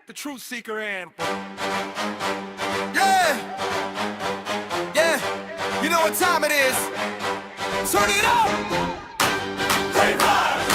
The Truth Seeker anthem. Yeah, yeah, you know what time it is. Turn it up. Great vibes.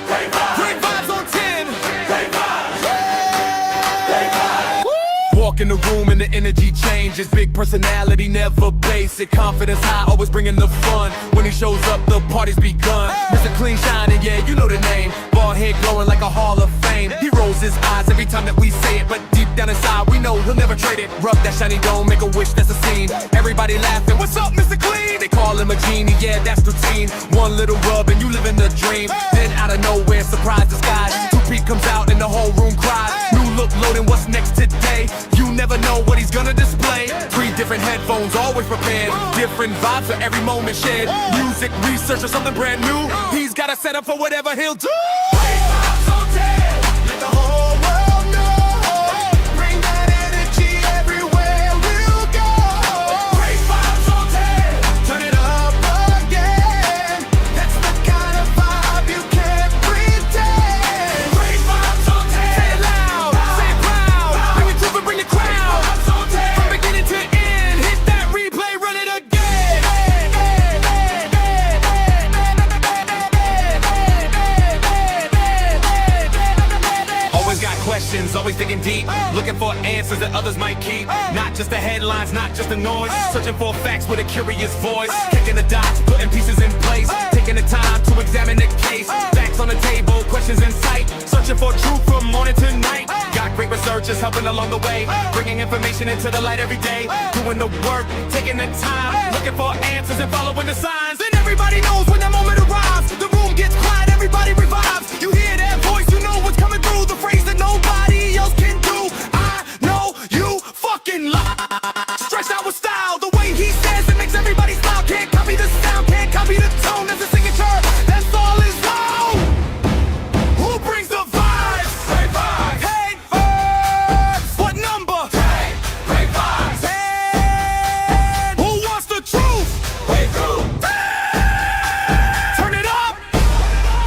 Great vibes. Great vibes on 10. Great vibes. Yeah. Great vibes. Walk in the room and the energy changes. Big personality, never basic. Confidence high, always bringing the fun. When he shows up, the party's begun. Mr. Clean Shining, yeah, you know the name. Bald head glowing like a Hall of Fame. He rolls his eyes every time that we say it, but deep down inside, we know he'll never trade it. Rub that shiny dome, make a wish, that's a scene. Everybody laughing, what's up, Mr. Clean? They call him a genie, yeah, that's routine. One little rub and you live in the dream. Then out of nowhere, surprise disguise. 2P comes out and the whole room cries. New look loading, what's next today? You never know what he's gonna display. 3 different headphones, always prepared. Different vibes for every moment shared. Music, research, or something brand new. He's got a setup for whatever he'll do. Great vibes on 10. Let the whole world know. Bring that energy everywhere we'll go. Great vibes on 10. Turn it up again. That's the kind of vibe you can't pretend. Great vibes on 10. Say it loud, say it proud. Bring it through and bring the crowd. Vibes on 10. From beginning to end, hit that replay, run it again. Always got questions, always digging deep. Looking for answers that others might keep. Not just the headlines, not just the noise. Searching for facts with a curious voice. Kicking the dots, putting pieces in place. Taking the time to examine the case. Facts on the table, questions in sight. Searching for truth from morning to night. Got great researchers helping along the way. Bringing information into the light every day. Doing the work, taking the time. Looking for answers and following the signs. And everybody knows when that moment arrives. The room gets quiet, everybody revives. You hear that voice, you know what's coming through. The phrase that nobody else can do. I know you fucking lie. Stretched out with style, the way he says it makes everybody smile. Can't copy the sound, can't copy the tone. That's a signature, that's all his own. Who brings the vibes? Great vibes. Hey, vibes. What number? Great vibes. And who wants the truth? Way through. Turn it up.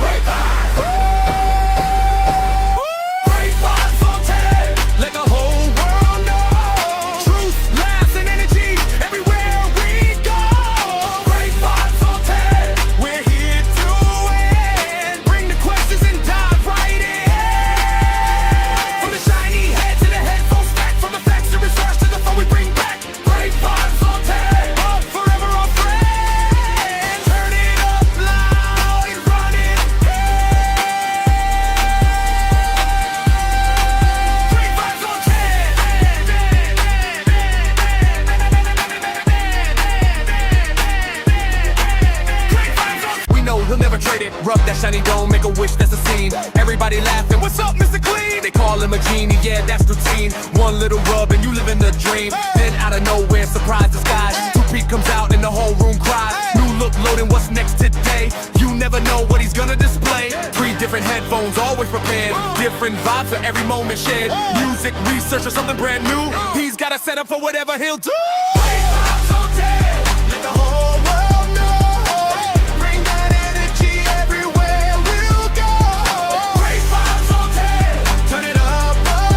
Great vibes. Great vibes on 10. Let the whole world know. Truth, laughs, and energy everywhere we go. Great vibes on 10. We're here to win. Bring the questions and dive right in. From the shiny head to the headphone stack. From the facts to research to the fun we bring back. Great vibes on 10. Up forever our friends. Turn it up loud and run it. Great vibes on 10. Great vibes on. We know he'll never trade it. Rub that shiny dome, make a wish, that's a scene. Everybody laughing, what's up, Mr. Clean? They call him a genie, yeah, that's routine. One little rub and you live in the dream. Then out of nowhere, surprise disguise. 2P comes out and the whole room cries. New look loading, what's next today? You never know what he's gonna display. 3 different headphones, always prepared. Different vibes for every moment shared. Music, research, or something brand new. He's got a setup for whatever he'll do. Great vibes on 10. Let the whole world know. Bring that energy everywhere we'll go. Great vibes on 10. Turn it up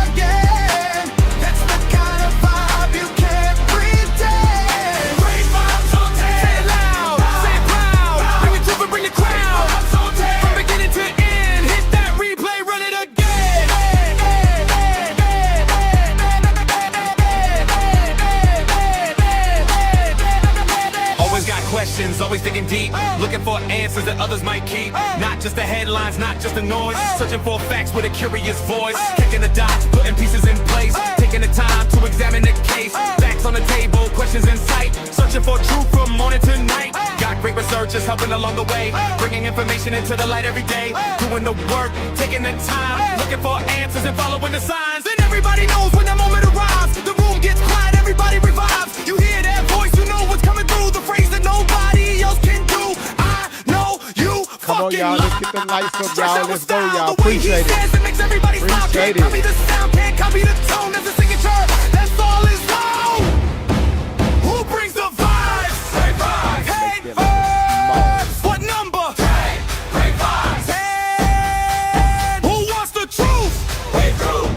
again. That's the kind of vibe you can't pretend. Great vibes on 10. Say it loud, say it proud. Bring it through and bring the crowd. Vibes on 10. From beginning to end, hit that replay, run it again. Always got questions, always digging deep. Looking for answers that others might keep. Not just the headlines, not just the noise. Searching for facts with a curious voice. Kicking the dots, putting pieces in place. Taking the time to examine the case. Facts on the table, questions in sight. Searching for truth from morning to night. Got great researchers helping along the way. Bringing information into the light every day. Doing the work, taking the time. Looking for answers and following the signs. And everybody knows when that moment arrives. The room gets quiet, everybody revives. You hear that voice, you know what's coming through. The phrase that nobody else can do. I know you Come on, fucking y'all. Let's get them lights up, y'all. Let's go, y'all. Appreciate it. Makes everybody smile. Appreciate Can't copy it. the sound, can't copy the tone. That's a signature. That's all his own. Who brings the vibes? Great vibes. Hey, vibes. What number? Great vibes. And who wants the truth? Way through.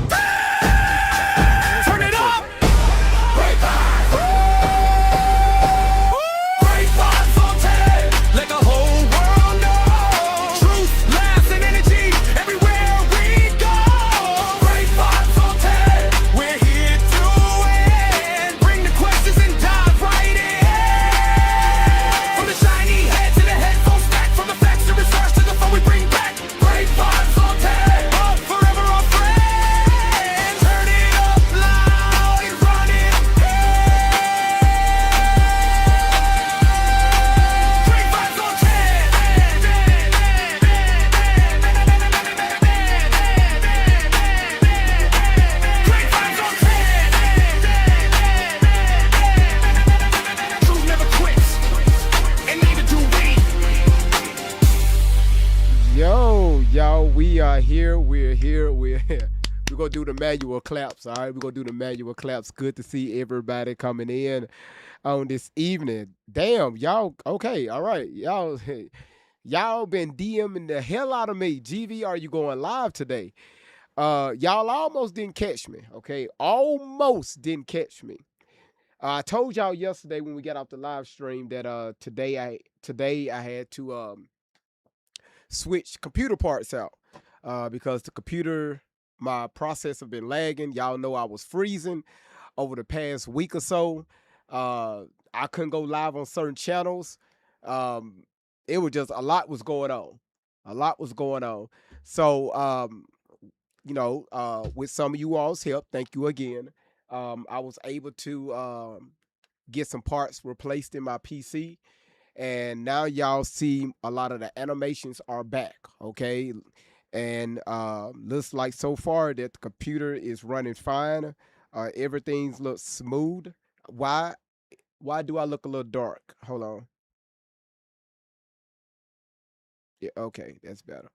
gonna do the manual claps. All right, we're gonna do the manual claps. Good to see everybody coming in on this evening. Damn, y'all. Okay, all right, y'all. Y'all been DMing the hell out of me. GV, are you going live today? Y'all almost didn't catch me. Okay, almost didn't catch me. I told y'all yesterday when we got off the live stream that today I had to switch computer parts out because the computer, my processor been lagging. Y'all know I was freezing over the past week or so. I couldn't go live on certain channels. Um, it was just a lot was going on. A lot was going on. So with some of you all's help, thank you again. I was able to get some parts replaced in my PC, and now y'all see a lot of the animations are back. Okay, and looks like so far that the computer is running fine. Everything's looks smooth. Why? Why do I look a little dark? Hold on. Yeah, okay, that's better.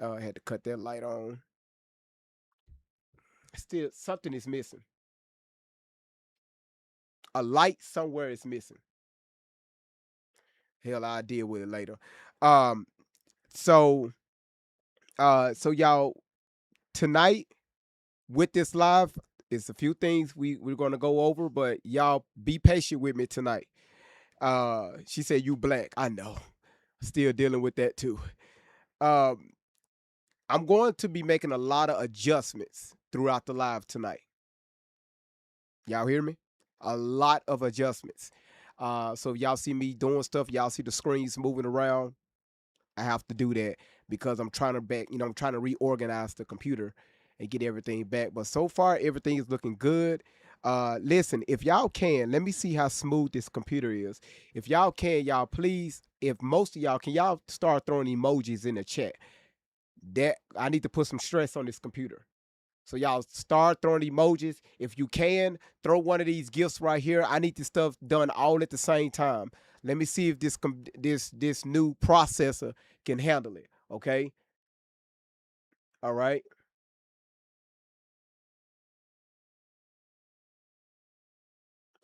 I had to cut that light on. Still, something is missing. A light somewhere is missing. Hell, I'll deal with it later. Um, so, so y'all, tonight with this live, it's a few things we're gonna go over, but y'all be patient with me tonight. She said you black. I know. Still dealing with that too. Um, I'm going to be making a lot of adjustments throughout the live tonight. Y'all hear me? A lot of adjustments. So if y'all see me doing stuff, y'all see the screens moving around, I have to do that because I'm trying to I'm trying to reorganize the computer and get everything back. But so far, everything is looking good. Listen, if y'all can, let me see how smooth this computer is. If y'all can, y'all please, if most of y'all can, y'all start throwing emojis in the chat. That I need to put some stress on this computer. So y'all start throwing emojis. If you can, throw one of these gifts right here. I need this stuff done all at the same time. Let me see if this new processor can handle it. Okay. All right.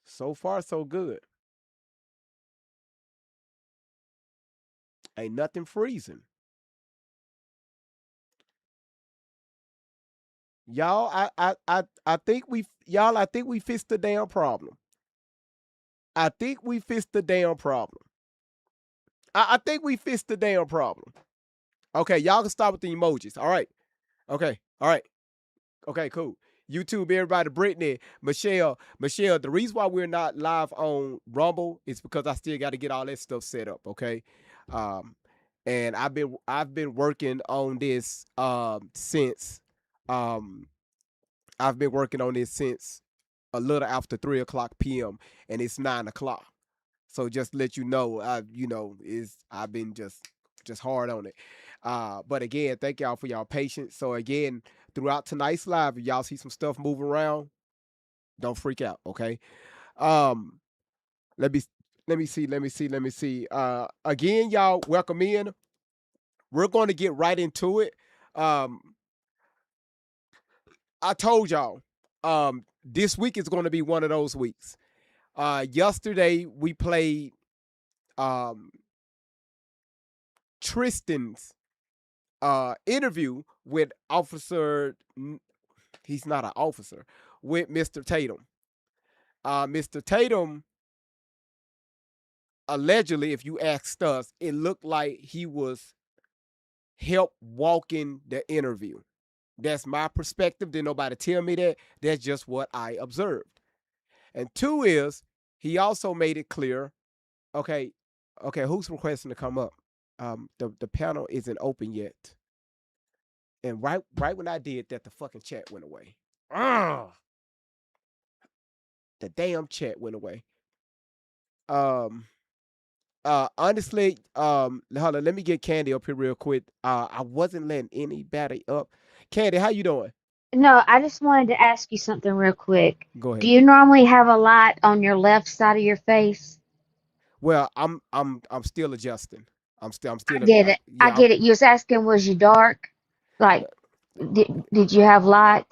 So far, so good. Ain't nothing freezing. Y'all, I think I think we fixed the damn problem. I think we fixed the damn problem. I think we fixed the damn problem. Okay, y'all can stop with the emojis. All right. Okay. All right. Okay, cool. YouTube, everybody, Brittany, Michelle. The reason why we're not live on Rumble is because I still got to get all that stuff set up. Okay, um, and I've been working on this since I've been working on this since a little after 3 o'clock p.m. and it's 9 o'clock. So just let you know, is I've been just hard on it. But again, thank y'all for y'all patience. So again, throughout tonight's live, if y'all see some stuff moving around, don't freak out, okay? Um, let me let me see. Again, y'all, welcome in. We're going to get right into it. Um, I told y'all, this week is going to be one of those weeks. Yesterday we played um Tristan's interview with Officer. He's not an officer with Mr. Tatum. Mr. Tatum allegedly, if you asked us, it looked like he was help walking the interview. That's my perspective. Didn't nobody tell me that. That's just what I observed. And two is he also made it clear. Okay, okay, who's requesting to come up? The panel isn't open yet. And right when I did that, the fucking chat went away. Ah, the damn chat went away. Um, honestly, hold on, let me get Candy up here real quick. I wasn't letting anybody up. Candy, how you doing? No, I just wanted to ask you something real quick. Go Do ahead. you normally have a light on your left side of your face? Well, I'm still adjusting. I'm still I get it. I yeah. get it. You was asking, was you dark? Like, Did you have light?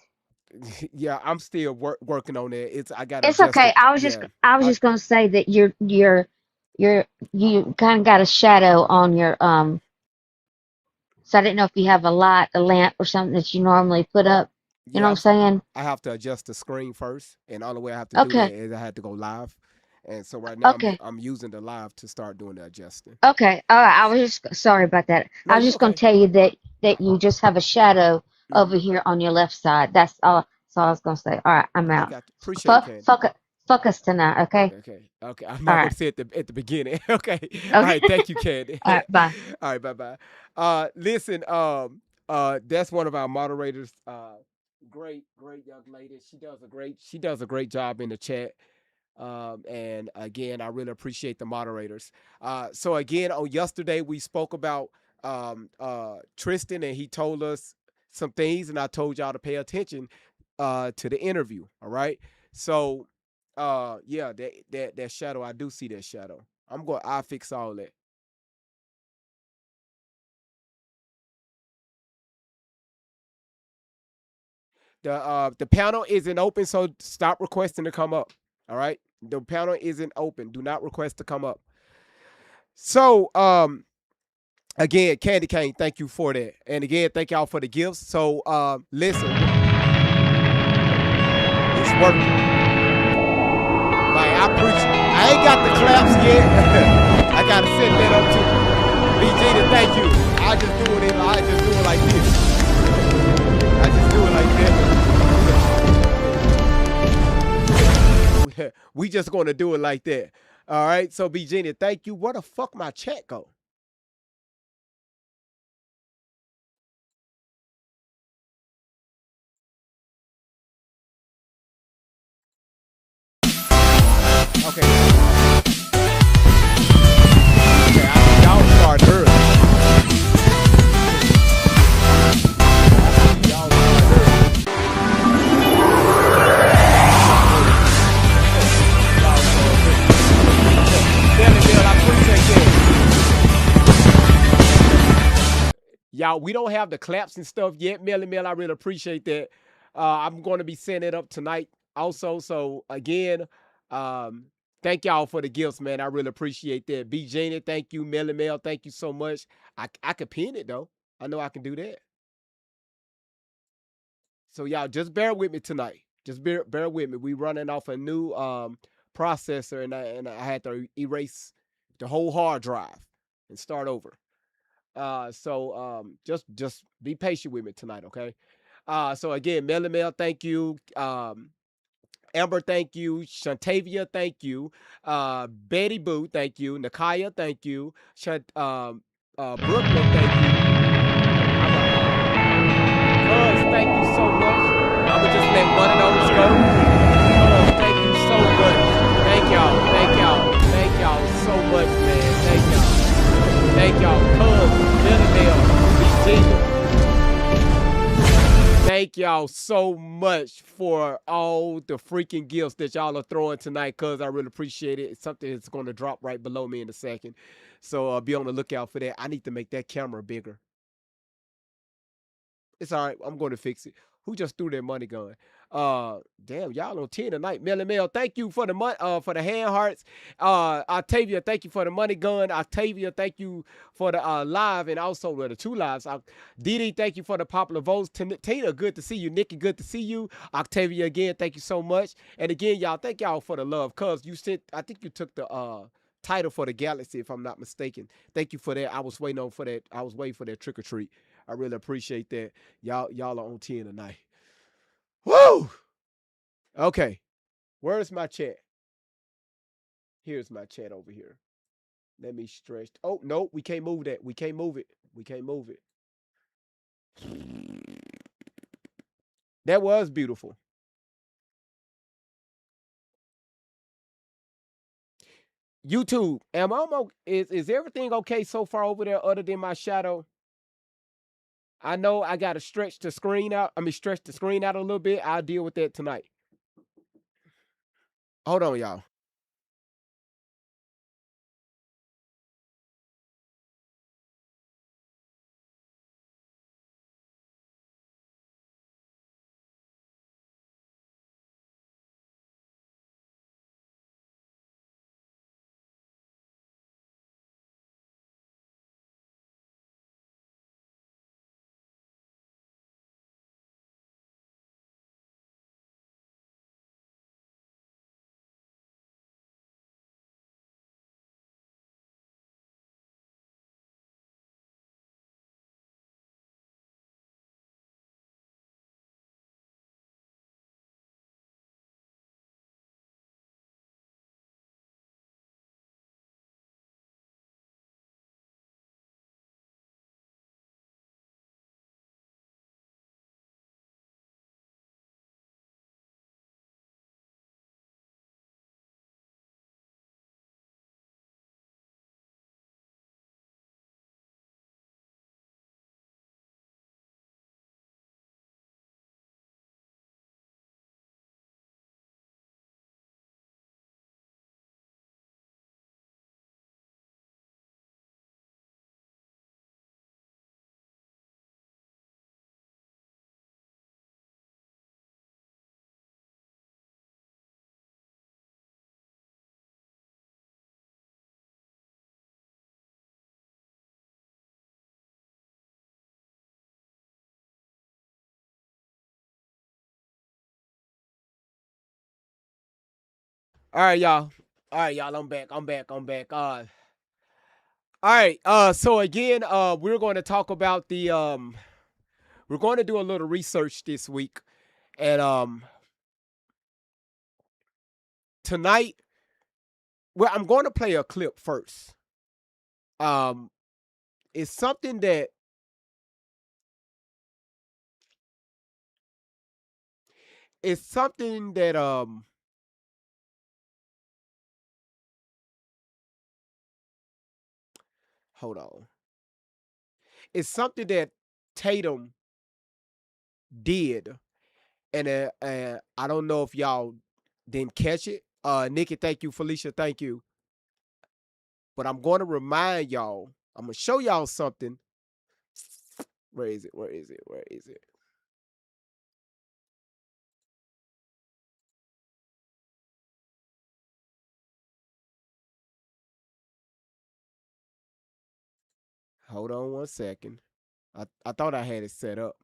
Yeah, I'm still working on that. I gotta It's adjust okay. it. Yeah, I was I just gonna say that you're you kind of got a shadow on your so I didn't know if you have a light, a lamp, or something that you normally put up. You know yeah, what I'm saying? I have to adjust the screen first, and all the way I have to do that Okay. is I had to go live, and so right now Okay. I'm using the live to start doing the adjusting. Okay. All right. I was just sorry about that. No, I was you just gonna okay? tell you that you just have a shadow Hmm. over here on your left side. That's all I was gonna say. All right. I'm I out. got to appreciate it, Fuck. Candy. Fuck. Fuck us tonight. Okay. Okay, okay. I'm All not gonna right. say it at the beginning. Okay, all Okay. right. Thank you, Candy. All right. Bye. All right, bye bye. Listen, that's one of our moderators. Great young lady. She does a great job in the chat. And again, I really appreciate the moderators. So again, on yesterday we spoke about Tristan, and he told us some things, and I told y'all to pay attention to the interview. All right. So yeah, that shadow, I do see that shadow. I'll fix all that. The panel isn't open, so stop requesting to come up. All right. The panel isn't open. Do not request to come up. So again, Candy Cane, thank you for that. And again, thank y'all for the gifts. So listen, it's working. Like I ain't got the claps yet. I gotta set that up too. BG, thank you. I just do it like this. I just do it like that. We just gonna do it like that. All right. So BG, thank you. Where the fuck my chat go? Okay. Okay, y'all started early. Y'all started early. I appreciate that. Y'all, we don't have the claps and stuff yet. Melly Mel, I really appreciate that. I'm going to be setting it up tonight also. So again, um, thank y'all for the gifts, man. I really appreciate that. B Janie, thank you. Melly Mel, thank you so much. I could pin it though. I know I can do that. So y'all just bear with me tonight. Just bear with me. We running off a new processor, and I had to erase the whole hard drive and start over. So just be patient with me tonight, okay? So again, Melly Mel, thank you. Amber, thank you. Shantavia, thank you. Betty Boo, thank you. Nakaya, thank you. Brooklyn, thank you. Cuz, thank you so much. I'ma just let one of those go. Cuz, thank you so much. Thank y'all. Thank y'all. Thank y'all so much, man. Thank y'all. Thank y'all. Cuz, Jennifer, Regina. Thank y'all so much for all the freaking gifts that y'all are throwing tonight, cuz I really appreciate it. It's something that's going to drop right below me in a second. So be on the lookout for that. I need to make that camera bigger. It's all right. I'm going to fix it. Who just threw their money gun? Damn, y'all on 10 tonight. Melly Mel, thank you for the for the hand hearts. Octavia, thank you for the money gun. Octavia, thank you for the live and also the two lives. Didi, thank you for the popular votes. Tina, good to see you. Nikki, good to see you. Octavia, again, thank you so much. And again, y'all, thank y'all for the love. Cuz you sent, I think you took the title for the Galaxy, if I'm not mistaken. Thank you for that. I was waiting for that. I was waiting for that trick or treat. I really appreciate that. Y'all are on 10 tonight. Woo! Okay. Where's my chat? Here's my chat over here. Let me stretch. Oh, no, we can't move that. We can't move it. We can't move it. That was beautiful. YouTube, is everything okay so far over there other than my shadow? I know I gotta stretch the screen out. Stretch the screen out a little bit. I'll deal with that tonight. Hold on, y'all. All right, y'all. All right, y'all. I'm back. All right. So again, we're going to talk about the we're going to do a little research this week, and tonight, well, I'm going to play a clip first. It's something that hold on. It's something that Tatum did, and I don't know if y'all didn't catch it. Nikki, thank you. Felicia, thank you. But I'm going to remind y'all. I'm gonna show y'all something. Where is it? Where is it? Where is it? Hold on one second. I thought I had it set up.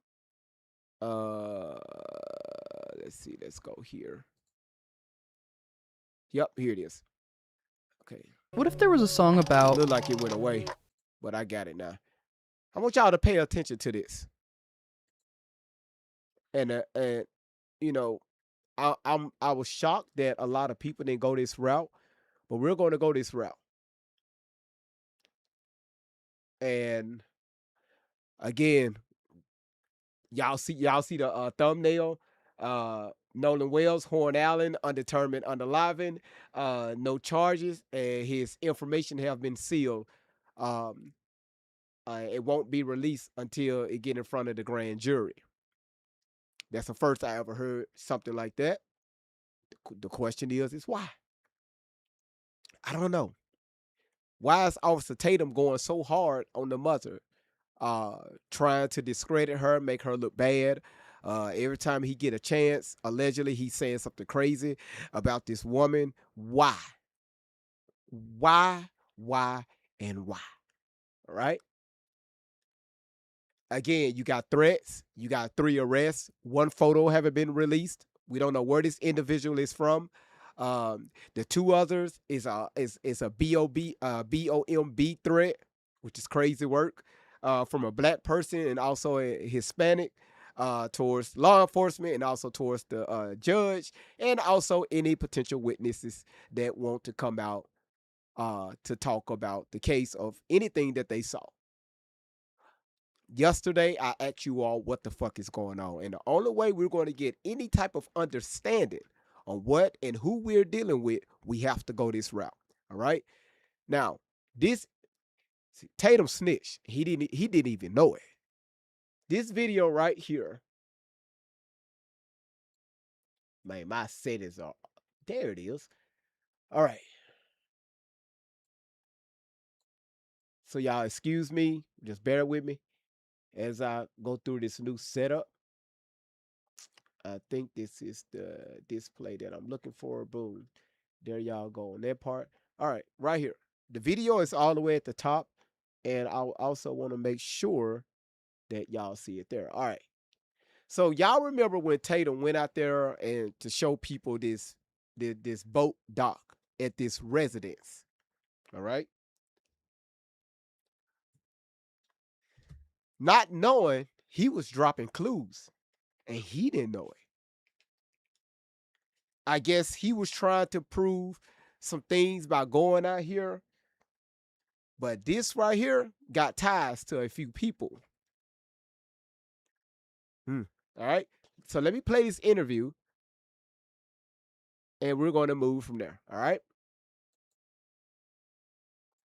Let's see. Let's go here. Yep, here it is. Okay. What if there was a song about... Looked like it went away, but I got it now. I want y'all to pay attention to this. And you know, I was shocked that a lot of people didn't go this route, but we're going to go this route. And again, y'all see the thumbnail. Nolan Wells, Horn Allen, undetermined, unalivened, no charges, and his information have been sealed. It won't be released until it get in front of the grand jury. That's the first I ever heard something like that. The question is why? I don't know. Why is Officer Tatum going so hard on the mother, trying to discredit her, make her look bad? Every time he get a chance, allegedly he's saying something crazy about this woman. Why? Why, and why? All right? Again, you got threats. You got 3 arrests. 1 photo haven't been released. We don't know where this individual is from. The 2 others is a BOMB threat, which is crazy work, from a black person and also a Hispanic, towards law enforcement and also towards the judge, and also any potential witnesses that want to come out to talk about the case of anything that they saw. Yesterday, I asked you all what the fuck is going on. And the only way we're going to get any type of understanding on what and who we're dealing with, we have to go this route. All right. Now, Tatum snitched. He didn't even know it. This video right here. Man, my settings are there it is. All right. So y'all excuse me, just bear with me as I go through this new setup. I think this is the display that I'm looking for. Boom. There y'all go on that part. All right, right here. The video is all the way at the top. And I also want to make sure that y'all see it there. All right. So y'all remember when Tatum went out there and to show people this boat dock at this residence. All right. Not knowing he was dropping clues and he didn't know it. I guess he was trying to prove some things by going out here. But this right here got ties to a few people. All right. So let me play this interview and we're going to move from there. All right.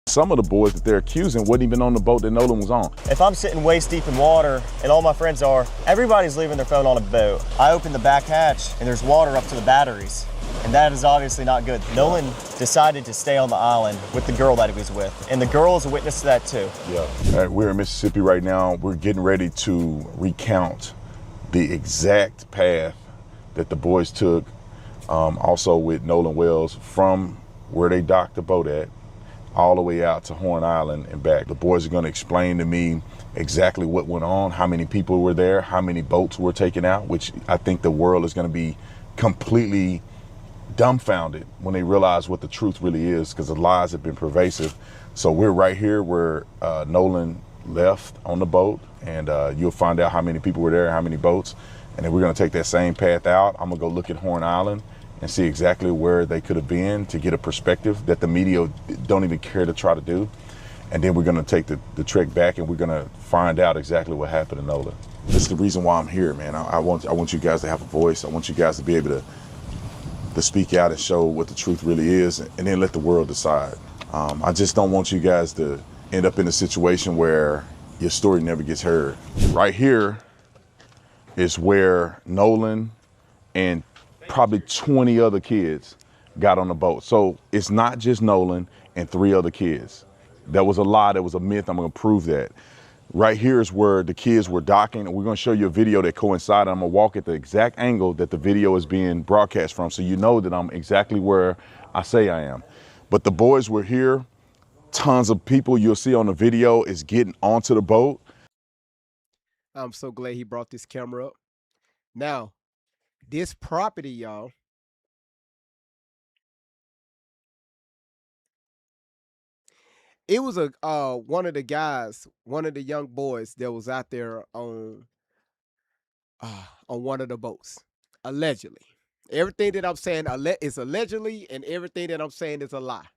Some of the boys that they're accusing wasn't even on the boat that Nolan was on. If I'm sitting waist deep in water and all my friends are, everybody's leaving their phone on a boat. I open the back hatch and there's water up to the batteries. And that is obviously not good. Nolan decided to stay on the island with the girl that he was with. And the girl is a witness to that too. Yeah. All right, we're in Mississippi right now. We're getting ready to recount the exact path that the boys took, also with Nolan Wells, from where they docked the boat at, all the way out to Horn Island and back. The boys are going to explain to me exactly what went on, how many people were there, how many boats were taken out, which I think the world is going to be completely dumbfounded when they realize what the truth really is, because the lies have been pervasive. So we're right here where Nolan left on the boat, and you'll find out how many people were there, how many boats, and then we're going to take that same path out. I'm going to go look at Horn Island and see exactly where they could have been to get a perspective that the media don't even care to try to do. And then we're going to take the trek back, and we're going to find out exactly what happened to Nolan. This is the reason why I'm here, man. I want you guys to have a voice. I want you guys to be able to speak out and show what the truth really is, and then let the world decide. I just don't want you guys to end up in a situation where your story never gets heard. Right here is where Nolan and probably 20 other kids got on the boat. So it's not just Nolan and 3 other kids. That was a lie, that was a myth. I'm gonna prove that. Right here is where the kids were docking, and we're gonna show you a video that coincided. I'm gonna walk at the exact angle that the video is being broadcast from, so you know that I'm exactly where I say I am. But the boys were here. Tons of people you'll see on the video is getting onto the boat. I'm so glad he brought this camera up. Now, this property, y'all, it was a one of the guys, one of the young boys that was out there on one of the boats, allegedly. Everything that I'm saying is allegedly, and everything that I'm saying is a lie.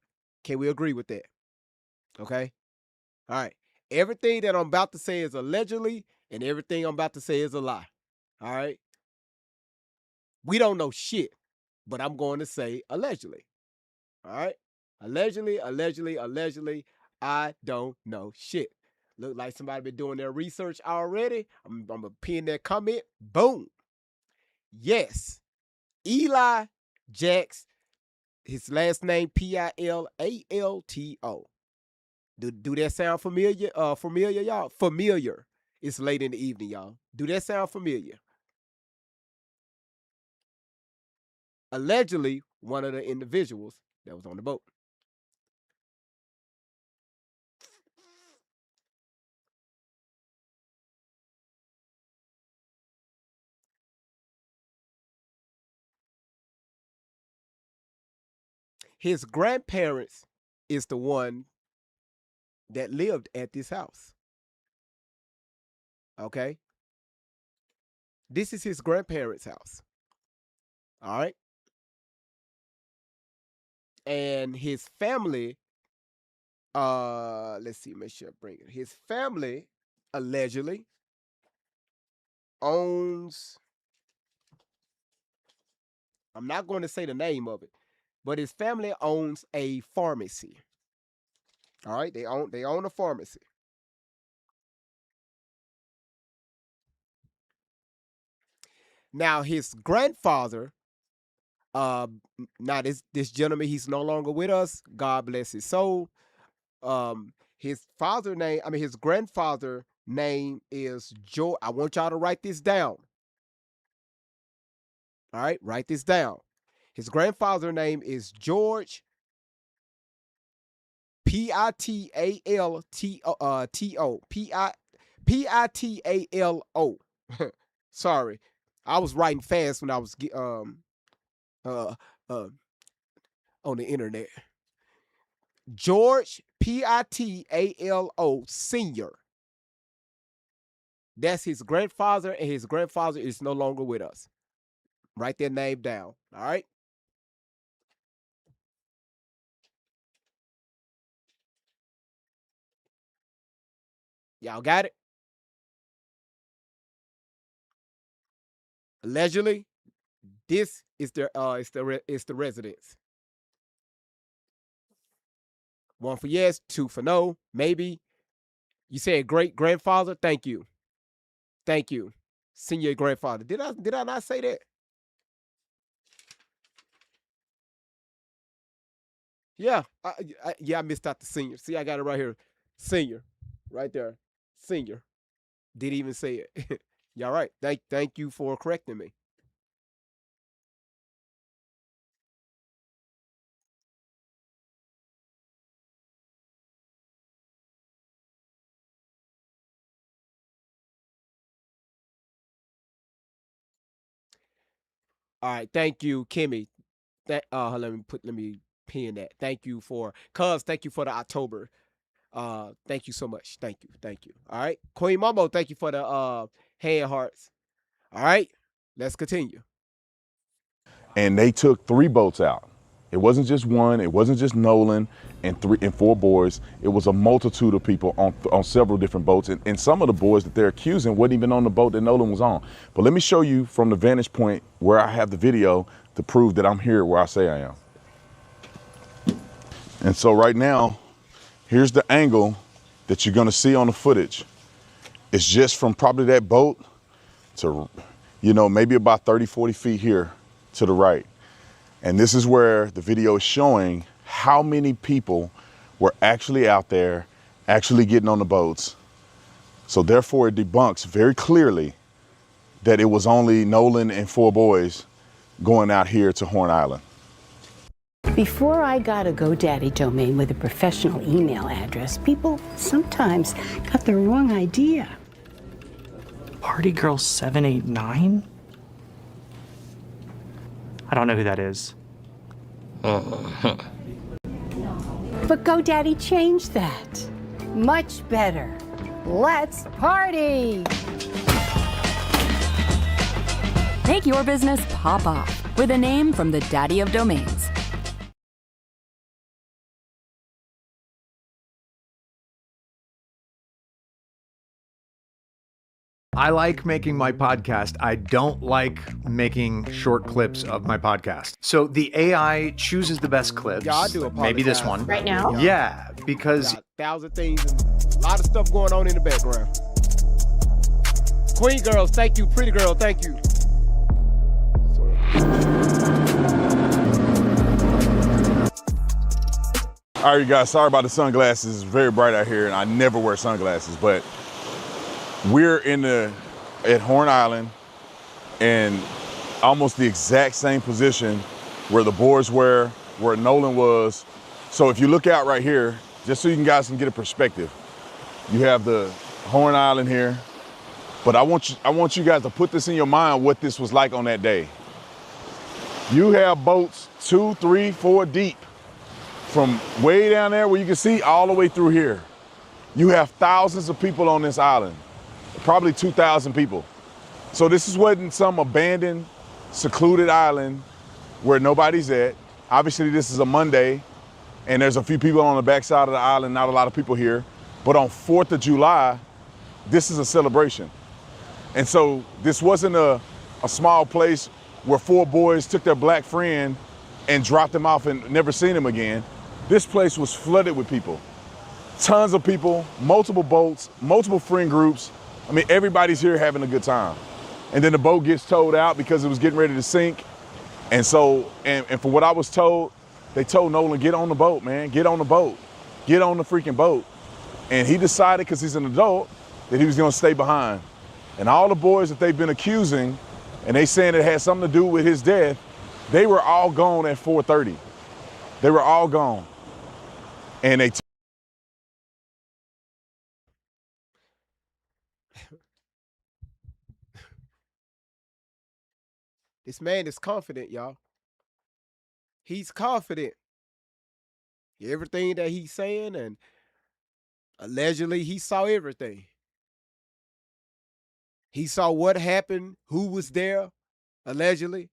Can we agree with that? Okay. All right. Everything that I'm about to say is allegedly, and everything I'm about to say is a lie. All right. We don't know shit, but I'm going to say allegedly. All right. Allegedly, allegedly, allegedly. I don't know shit. Look like somebody been doing their research already. I'm gonna pin that comment. Boom. Yes. Eli Jax. His last name Pilalto. Do that sound familiar? Familiar, y'all? Familiar. It's late in the evening, y'all. Do that sound familiar? Allegedly, one of the individuals that was on the boat. His grandparents is the one that lived at this house. Okay? This is his grandparents' house. All right? And his family, let's see, make sure I bring it. His family allegedly owns, I'm not going to say the name of it, but his family owns a pharmacy. All right? They own a pharmacy. Now his grandfather, uh now this gentleman, he's no longer with us. God bless his soul. His father name, I mean his grandfather name is George. I want y'all to write this down. All right, write this down. His grandfather name is George Pitalto Pitalo. Sorry, I was writing fast when I was uh uh on the internet. George Pitalo Senior. That's his grandfather, and his grandfather is no longer with us. Write their name down. All right. Y'all got it? Allegedly, this is it's the residence. 1 for yes, 2 for no, maybe. You said great grandfather? Thank you. Thank you. Senior grandfather. Did I not say that? Yeah. I missed out the senior. See, I got it right here. Senior. Right there. Senior. Didn't even say it. Y'all right. Thank you for correcting me. All right. Thank you, Kimmy. let me pin that. Thank you for the October. Thank you so much. Thank you. All right, Queen Momo, thank you for the hand hearts. All right, let's continue. And they took 3 boats out. It wasn't just one. It wasn't just Nolan and 4 boys. It was a multitude of people on several different boats. And some of the boys that they're accusing wasn't even on the boat that Nolan was on. But let me show you from the vantage point where I have the video to prove that I'm here where I say I am. And so right now, here's the angle that you're gonna see on the footage. It's just from probably that boat to, maybe about 30, 40 feet here to the right. And this is where the video is showing how many people were actually out there, actually getting on the boats. So therefore it debunks very clearly that it was only Nolan and 4 boys going out here to Horn Island. Before I got a GoDaddy domain with a professional email address, people sometimes got the wrong idea. Party Girl 789? I don't know who that is. But GoDaddy changed that. Much better. Let's party! Make your business pop off with a name from the Daddy of Domains. I like making my podcast. I don't like making short clips of my podcast. So the AI chooses the best clips. Yeah, I do apologize. Maybe this one. Right now? Yeah, because... Got 1,000 things and a lot of stuff going on in the background. Queen girls, thank you. Pretty girl, thank you. All right, you guys, sorry about the sunglasses. It's very bright out here and I never wear sunglasses, but we're at Horn Island in almost the exact same position where the boys were, where Nolan was. So if you look out right here, just so you guys can get a perspective, you have the Horn Island here, but I want you guys to put this in your mind what this was like on that day. You have boats 2, 3, 4 deep from way down there where you can see all the way through here. You have thousands of people on this island. Probably 2,000 people. So this wasn't some abandoned, secluded island where nobody's at. Obviously this is a Monday and there's a few people on the backside of the island, not a lot of people here. But on 4th of July, this is a celebration. And so this wasn't a small place where 4 boys took their black friend and dropped him off and never seen him again. This place was flooded with people. Tons of people, multiple boats, multiple friend groups. I mean, everybody's here having a good time. And then the boat gets towed out because it was getting ready to sink. And so, and for what I was told, they told Nolan, get on the boat, man, get on the boat, get on the freaking boat. And he decided, because he's an adult, that he was gonna stay behind. And all the boys that they've been accusing, and they saying it had something to do with his death, they were all gone at 4:30. They were all gone. And they This man is confident, y'all. He's confident. Everything that he's saying, and allegedly he saw everything. He saw what happened, who was there, allegedly,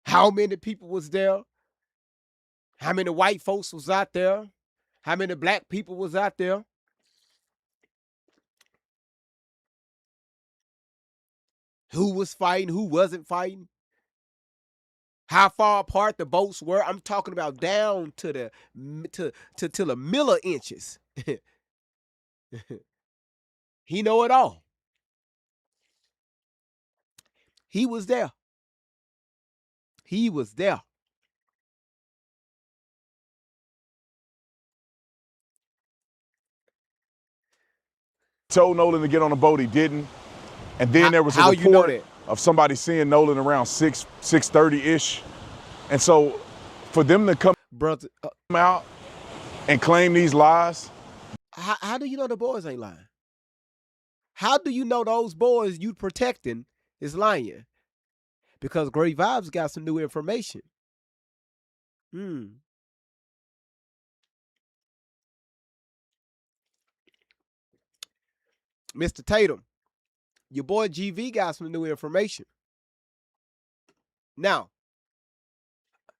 how many people was there, how many white folks was out there, how many black people was out there. Who was fighting, who wasn't fighting. How far apart the boats were. I'm talking about down to the milli-inches. He know it all. He was there. He was there. told Nolan to get on the boat, he didn't. And then there was a report of somebody seeing Nolan around 6:30-ish. And so for them to come out and claim these lies. How do you know the boys ain't lying? How do you know those boys you protecting is lying? Because Great Vibes got some new information. Hmm. Mr. Tatum, your boy GV got some new information. Now,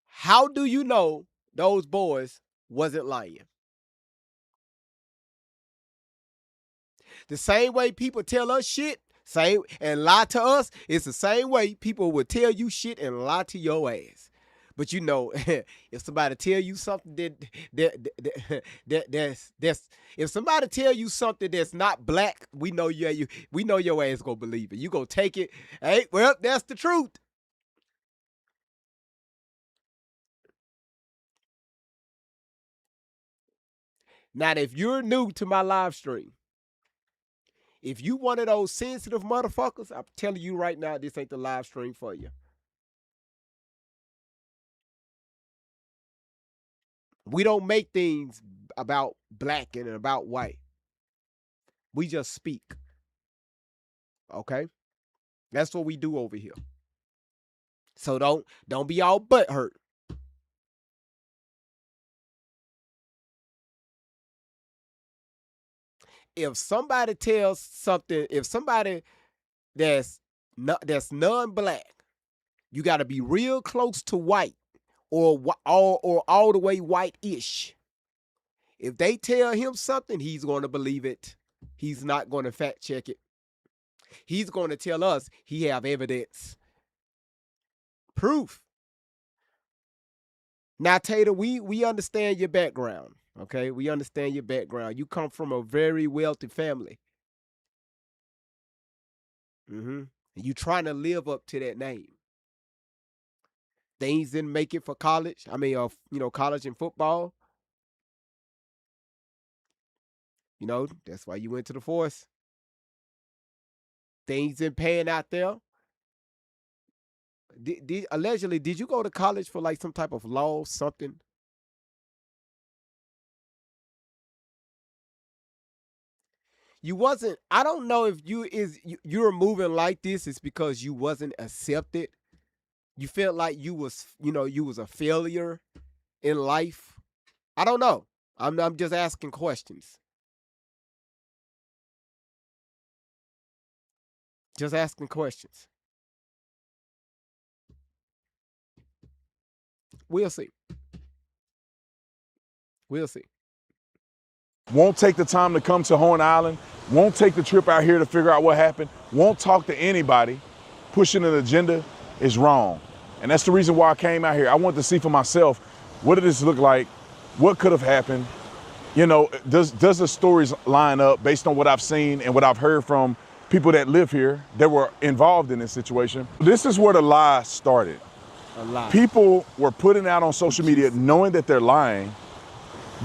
how do you know those boys wasn't lying? The same way people tell us shit, same and lie to us, it's the same way people would tell you shit and lie to your ass. But you know, if somebody tell you something that's if somebody tell you something that's not black, we know we know your ass gonna believe it. You gonna take it. Hey, well, that's the truth. Now, if you're new to my live stream, if you one of those sensitive motherfuckers, I'm telling you right now, this ain't the live stream for you. We don't make things about black and about white. We just speak. Okay? That's what we do over here. So don't be all butthurt. If somebody tells something, if somebody that's non-black, you got to be real close to white or all the way white-ish. If they tell him something, he's going to believe it. He's not going to fact check it. He's going to tell us he have evidence. Proof. Now, Tater, we understand your background, okay? We understand your background. You come from a very wealthy family. And you trying to live up to that name. Things didn't make it for college. I mean, college and football. You know, that's why you went to the force. Things didn't pan out there. Allegedly, did you go to college for like some type of law, something? You wasn't. I don't know if you're moving like this is because you wasn't accepted. You felt like you was a failure in life. I don't know. I'm just asking questions. Just asking questions. We'll see. We'll see. Won't take the time to come to Horn Island, won't take the trip out here to figure out what happened, won't talk to anybody. Pushing an agenda is wrong. And that's the reason why I came out here. I wanted to see for myself, what did this look like? What could have happened? You know, does the stories line up based on what I've seen and what I've heard from people that live here that were involved in this situation? This is where the lie started. A lie. People were putting out on social media knowing that they're lying,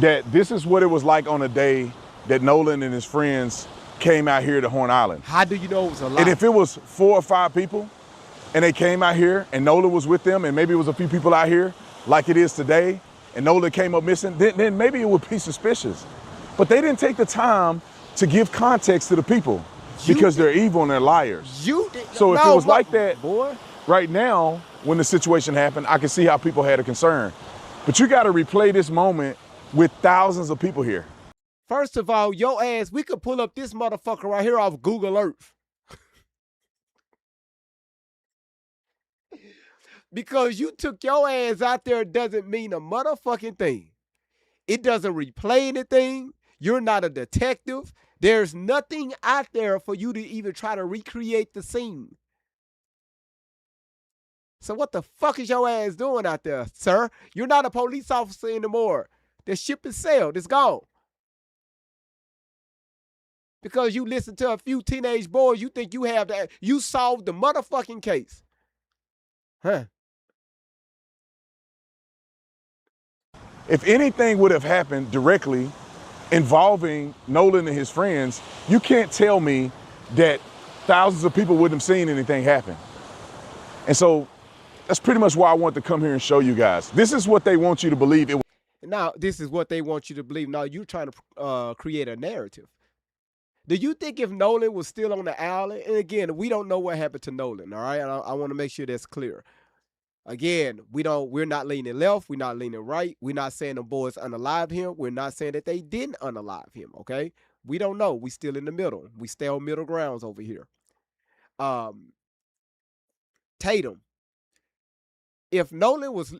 that this is what it was like on a day that Nolan and his friends came out here to Horn Island. How do you know it was a lie? And if it was 4 or 5 people and they came out here and Nolan was with them and maybe it was a few people out here like it is today and Nolan came up missing, then maybe it would be suspicious. But they didn't take the time to give context to the people because they're evil and they're liars. So if it was like that, boy, right now, when the situation happened, I can see how people had a concern. But you got to replay this moment with thousands of people here. First of all, your ass, we could pull up this motherfucker right here off Google Earth. Because you took your ass out there doesn't mean a motherfucking thing. It doesn't replay anything. You're not a detective. There's nothing out there for you to even try to recreate the scene. So what the fuck is your ass doing out there, sir? You're not a police officer anymore. The ship is sailed. It's gone. Because you listen to a few teenage boys, you think you have that. You solved the motherfucking case. Huh? If anything would have happened directly involving Nolan and his friends, you can't tell me that thousands of people wouldn't have seen anything happen. And so that's pretty much why I want to come here and show you guys. This is what they want you to believe. Now, this is what they want you to believe. Now, you're trying to create a narrative. Do you think if Nolan was still on the island, and again, we don't know what happened to Nolan, all right? I want to make sure that's clear. Again, we're not leaning left, we're not leaning right. We're not saying the boys unalived him. We're not saying that they didn't unalive him, okay? We don't know. We still in the middle. We stay on middle grounds over here. Tatum. If Nolan was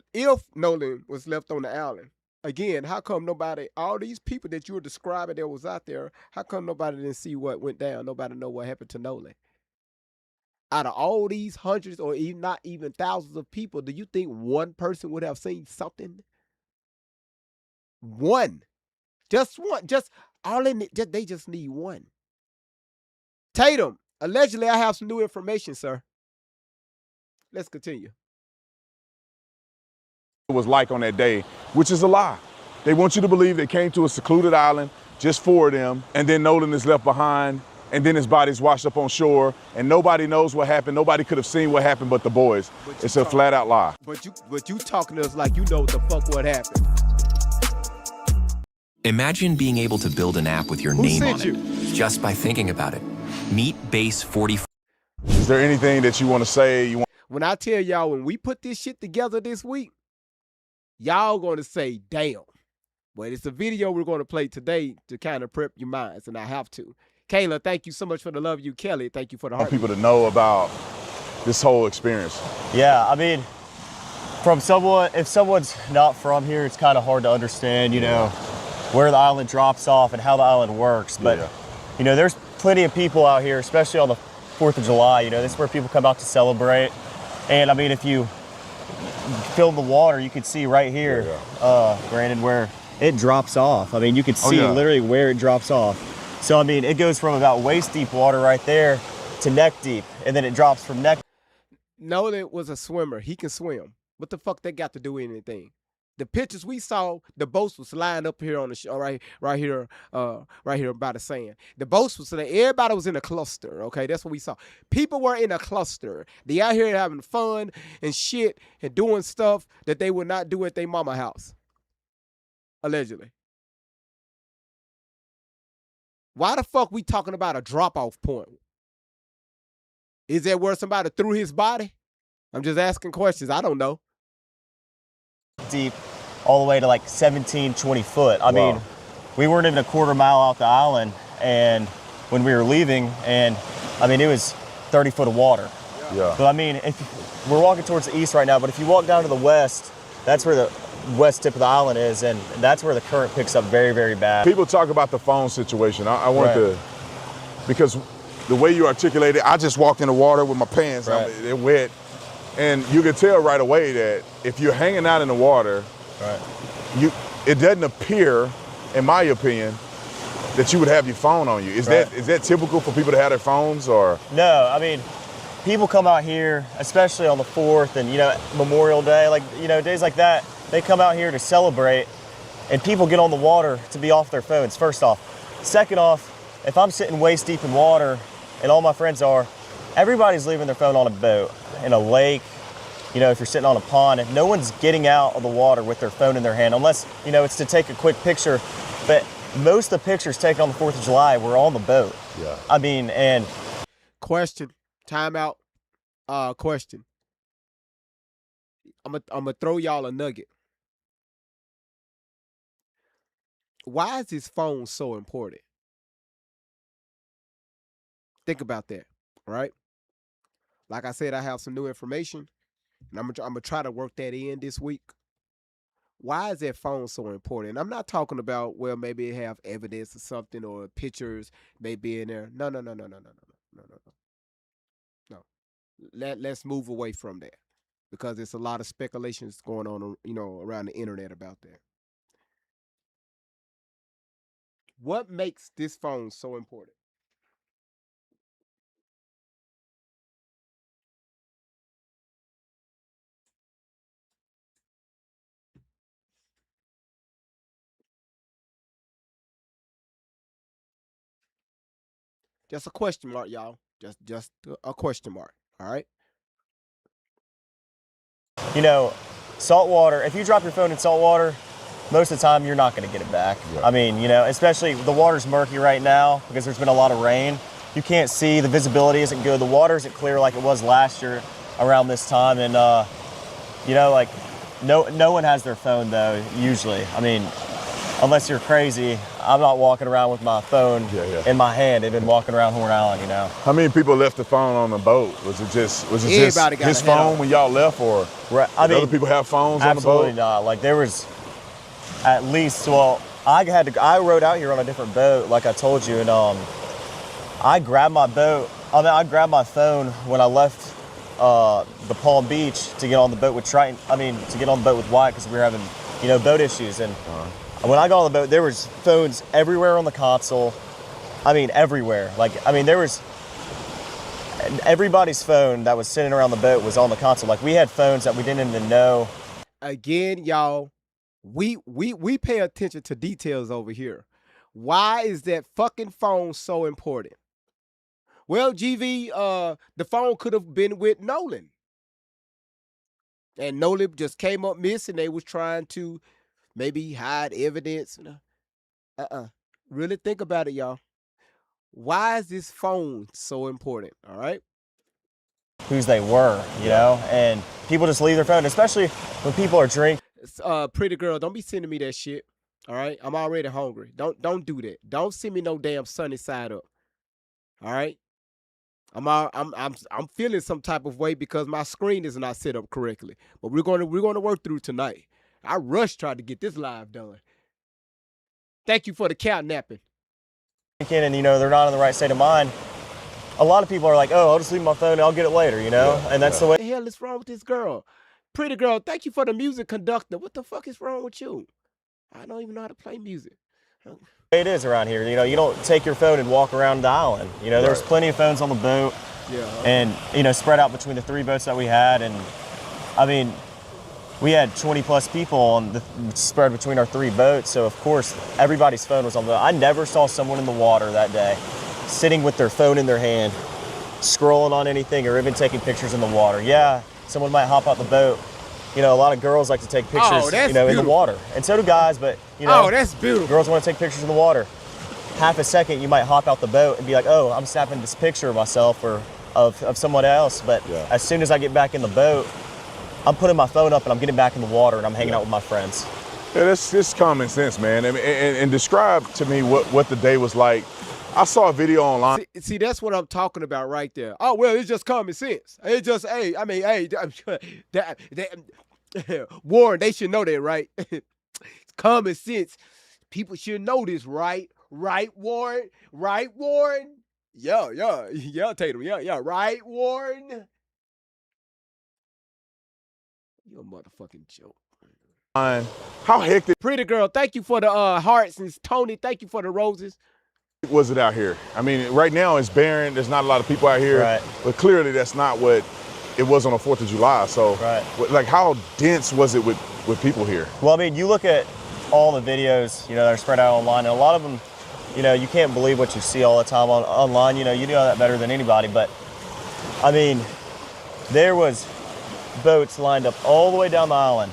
left on the island, again, how come all these people that you were describing that was out there, how come nobody didn't see what went down? Nobody know what happened to Nolan? Out of all these hundreds or even not even thousands of people, do you think one person would have seen something? One. Just one. Just all in it. They just need one. Tatum, allegedly I have some new information, sir. Let's continue. It was like on that day, which is a lie. They want you to believe they came to a secluded island, just 4 of them, and then Nolan is left behind, and then his body's washed up on shore, and nobody knows what happened. Nobody could have seen what happened but the boys. It's a flat out lie. But you talking to us like you know what the fuck what happened. Imagine being able to build an app with your name on it, just by thinking about it. Meet Base 44. Is there anything that you want to say? When I tell y'all, when we put this shit together this week, y'all going to say, damn. But it's a video we're going to play today to kind of prep your minds, and I have to. Kayla, thank you so much for the love you. Kelly, thank you for the heart. I want people to know about this whole experience. Yeah, I mean, if someone's not from here, it's kind of hard to understand, where the island drops off and how the island works. But, there's plenty of people out here, especially on the 4th of July. This is where people come out to celebrate. And, I mean, if you film the water, you can see right here, Brandon, where it drops off. I mean, you can see literally where it drops off. So, I mean, it goes from about waist deep water right there to neck deep, and then it drops from neck. Nolan was a swimmer. He can swim. What the fuck that got to do with anything? The pictures we saw, the boats was lined up here on the shore, right here by the sand. The boats was there. Everybody was in a cluster, okay? That's what we saw. People were in a cluster. They out here having fun and shit and doing stuff that they would not do at their mama house. Allegedly. Why the fuck we talking about a drop-off point? Is that where somebody threw his body? I'm just asking questions. I don't know. Deep, all the way to like 17, 20 foot. I mean, we weren't even a quarter mile out the island, and when we were leaving, and I mean, it was 30 foot of water. Yeah. But I mean, if we're walking towards the east right now, but if you walk down to the west, that's where the west tip of the island is, and that's where the current picks up very, very bad. People talk about the phone situation. I want to, because the way you articulate it, I just walked in the water with my pants, they're wet, and you can tell right away that if you're hanging out in the water, it doesn't appear, in my opinion, that you would have your phone on you. Is that typical for people to have their phones, or? No, I mean, people come out here, especially on the 4th and, Memorial Day, days like that, they come out here to celebrate, and people get on the water to be off their phones, first off. Second off, if I'm sitting waist deep in water, and all my friends are, everybody's leaving their phone on a boat, in a lake, if you're sitting on a pond, and no one's getting out of the water with their phone in their hand, unless, it's to take a quick picture. But most of the pictures taken on the 4th of July were on the boat. Yeah. I mean, and... Question. Time out. Question. I'm gonna throw y'all a nugget. Why is this phone so important? Think about that, right? Like I said, I have some new information, and I'm gonna try to work that in this week. Why is that phone so important? I'm not talking about, well, maybe it have evidence or something, or pictures may be in there. No. Let's move away from that, because there's a lot of speculations going on, around the internet about that. What makes this phone so important? Just a question mark, y'all. Just a question mark. All right. Salt water, if you drop your phone in salt water, most of the time you're not going to get it back. Yeah. I mean, especially the water's murky right now because there's been a lot of rain. You can't see, the visibility isn't good. The water isn't clear like it was last year around this time. And, You know, like no one has their phone though, usually. I mean, unless you're crazy, I'm not walking around with my phone in my hand. They've been walking around Horn Island, you know. How many people left the phone on the boat? Was it just his phone when y'all left, or did other people have phones on the boat? Absolutely not. Like there was at least, well, I rode out here on a different boat, like I told you, and I grabbed my phone when I left the Palm Beach to get on the boat with Triton. To get on the boat with Wyatt because we were having, boat issues. And when I got on the boat, there was phones everywhere on the console. I mean, everywhere. There was everybody's phone that was sitting around the boat was on the console. Like we had phones that we didn't even know. Again, y'all, we pay attention to details over here. Why is that fucking phone so important? Well, GV, the phone could have been with Nolan. And Nolan just came up missing. They was trying to maybe hide evidence. Really think about it, y'all. Why is this phone so important, all right? Whose they were, you know? And people just leave their phone, especially when people are drinking. Pretty girl, don't be sending me that shit, all right? I'm already hungry. Don't do that. Don't send me no damn sunny side up, all right? I'm feeling some type of way because my screen is not set up correctly. But we're going to work through tonight. I rushed trying to get this live done. Thank you for the cat napping. And they're not in the right state of mind. A lot of people are like, "Oh, I'll just leave my phone and I'll get it later," and that's the way. What the hell is wrong with this girl? Pretty girl, thank you for the music conductor. What the fuck is wrong with you? I don't even know how to play music. It is around here. You don't take your phone and walk around the island. There's plenty of phones on the boat, and spread out between the 3 boats that we had. And I mean, we had 20 plus people spread between our 3 boats. So of course, everybody's phone was on the boat. I never saw someone in the water that day, sitting with their phone in their hand, scrolling on anything, or even taking pictures in the water. Yeah, someone might hop out the boat. A lot of girls like to take pictures, in the water, and so do guys. But oh, that's beautiful. Girls want to take pictures in the water. Half a second, you might hop out the boat and be like, "Oh, I'm snapping this picture of myself or of someone else." But as soon as I get back in the boat, I'm putting my phone up and I'm getting back in the water and I'm hanging out with my friends. Yeah, that's just common sense, man. And describe to me what the day was like. I saw a video online. See, that's what I'm talking about right there. Oh, well, it's just common sense. It just, Warren, they should know that, right? It's common sense. People should know this, right? Right, Warren? Right, Warren? Yeah, Tatum. Yeah, right, Warren? You're a motherfucking joke. How hectic. Pretty girl, thank you for the hearts. And Tony, thank you for the roses. Was it out here? I mean, right now it's barren. There's not a lot of people out here. Right. But clearly that's not what it was on the 4th of July. So, how dense was it with people here? Well, I mean, you look at all the videos, that are spread out online, and a lot of them, you can't believe what you see all the time online. You know that better than anybody. But, I mean, there was boats lined up all the way down the island.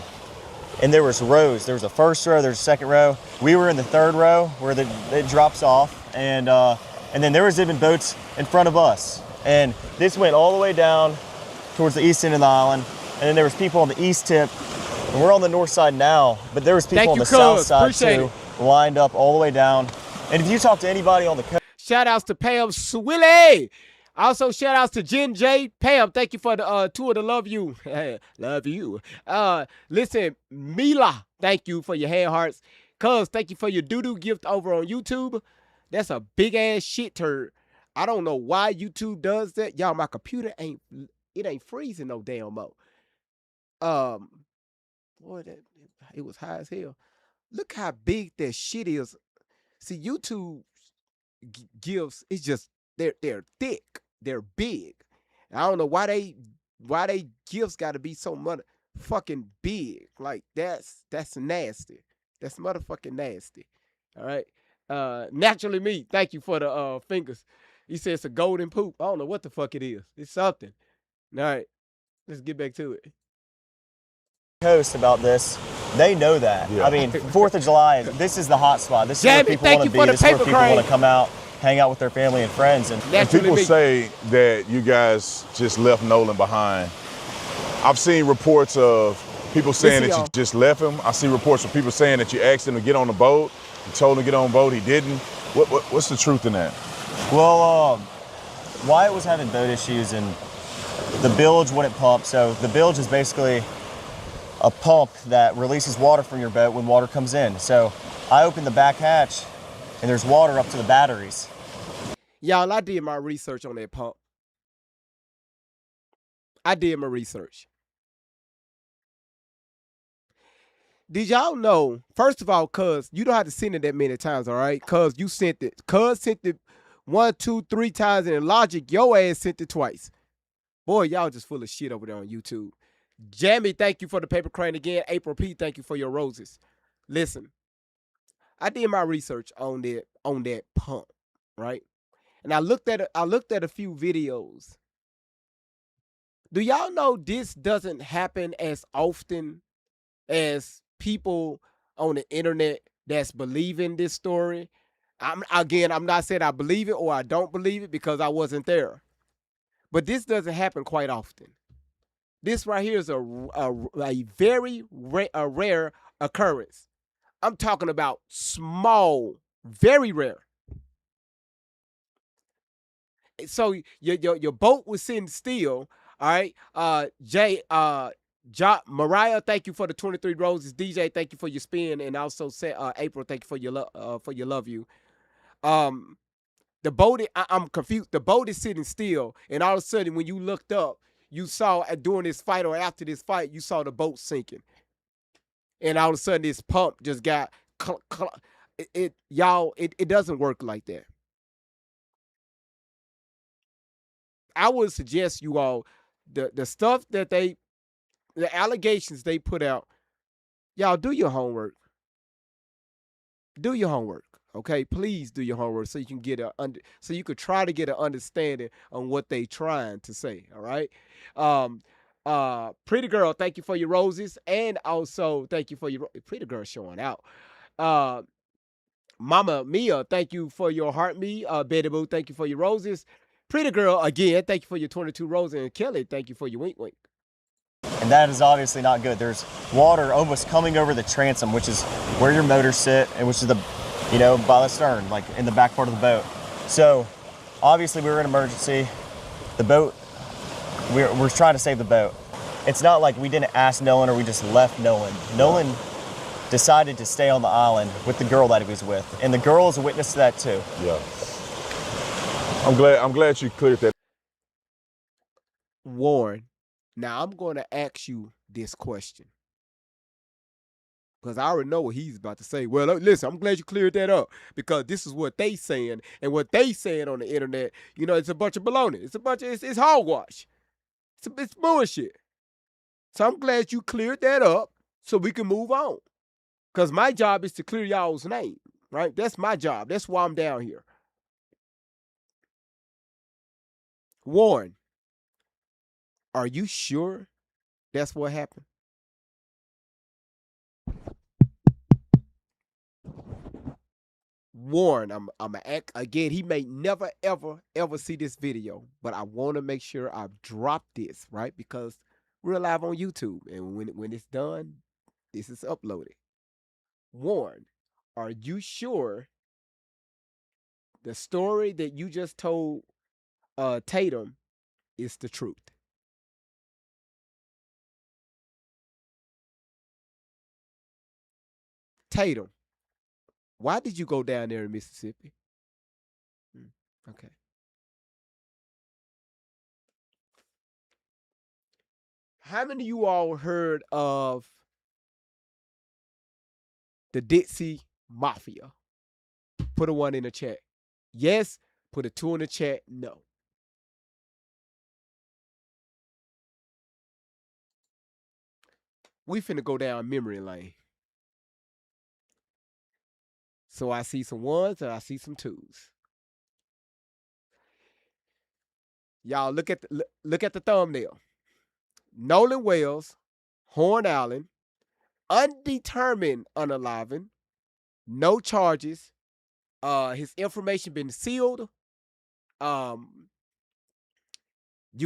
And there was rows. There was a first row, there's a second row. We were in the 3rd row where it drops off. And then there was even boats in front of us. And this went all the way down towards the east end of the island. And then there was people on the east tip. And we're on the north side now, but there was people on the south side too, lined up all the way down. And if you talk to anybody on the coast. Shout outs to Pam Swilly. Also, shout outs to Jen J. Pam, thank you for the tour to love you. Love you. Listen, Mila, thank you for your hand hearts. Cuz, thank you for your doo-doo gift over on YouTube. That's a big-ass shit turd. I don't know why YouTube does that. Y'all, my computer ain't freezing no damn more. Boy, it was high as hell. Look how big that shit is. See, YouTube gifts, it's just, they're thick. They're big. I don't know why they gifts got to be so motherfucking big. Like that's nasty. That's motherfucking nasty. All right. Naturally me. Thank you for the fingers. He said it's a golden poop. I don't know what the fuck it is. It's something. All right. Let's get back to it. Coast about this. They know that. Yeah. I mean, 4th of July. This is the hot spot. This is where people want to be. This is where people want to come out. Hang out with their family and friends. And people say that you guys just left Nolan behind. I've seen reports of people saying Listen, that you y'all. just left him. I see reports from people saying that you asked him to get on the boat. You told him to get on the boat. He didn't. What's the truth in that? Well, Wyatt was having boat issues and the bilge wouldn't pump. So the bilge is basically a pump that releases water from your boat when water comes in. So I opened the back hatch and there's water up to the batteries. Y'all, I did my research on that pump. I did my research. Did y'all know, first of all, cuz, you don't have to send it that many times, all right? Cuz you sent it. Cuz sent it 1, 2, 3 times, and in logic, your ass sent it twice. Boy, y'all just full of shit over there on YouTube. Jamie, thank you for the paper crane again. April P, thank you for your roses. Listen, I did my research on that pump, right? And I looked at a few videos. Do y'all know this doesn't happen as often as people on the internet that's believing this story? I'm not saying I believe it or I don't believe it because I wasn't there. But this doesn't happen quite often. This right here is a very rare occurrence. I'm talking about small, very rare. So your boat was sitting still, all right? Mariah, thank you for the 23 roses. DJ, thank you for your spin, and also April, thank you for your love you. The boat, I'm confused. The boat is sitting still, and all of a sudden, when you looked up, you saw during this fight or after this fight, you saw the boat sinking, and all of a sudden, this pump just got it doesn't work like that. I would suggest you all the stuff that the allegations they put out, y'all do your homework. Do your homework, okay? Please do your homework so you can get so you could try to get an understanding on what they trying to say. All right. Pretty girl, thank you for your roses, and also thank you for your pretty girl showing out. Mama Mia, thank you for your heart. Betty Boo, thank you for your roses. Pretty girl, again, thank you for your 22 roses. And Kelly, thank you for your wink wink. And that is obviously not good. There's water almost coming over the transom, which is where your motors sit, and which is by the stern, like in the back part of the boat. So obviously we were in emergency. The boat, we're trying to save the boat. It's not like we didn't ask Nolan or we just left Nolan. Nolan decided to stay on the island with the girl that he was with. And the girl is a witness to that too. Yeah. I'm glad you cleared that. Warren, now I'm going to ask you this question, because I already know what he's about to say. Well, listen, I'm glad you cleared that up, because this is what they saying, and what they saying on the internet, it's a bunch of baloney. It's hogwash. It's bullshit. So I'm glad you cleared that up so we can move on, because my job is to clear y'all's name, right? That's my job. That's why I'm down here. Warren, are you sure that's what happened? Warren, I'm again, he may never, ever see this video, but I want to make sure I drop this, right? Because we're live on YouTube, and when it's done, this is uploaded. Warren, are you sure the story that you just told Tatum is the truth? Tatum, why did you go down there in Mississippi? Okay. How many of you all heard of the Dixie Mafia? Put a 1 in the chat. Yes. Put a 2 in the chat. No. We finna go down memory lane. So I see some 1s and I see some 2s. Y'all look at the thumbnail. Nolan Wells, Horn Island, undetermined unalivened, no charges. His information been sealed. You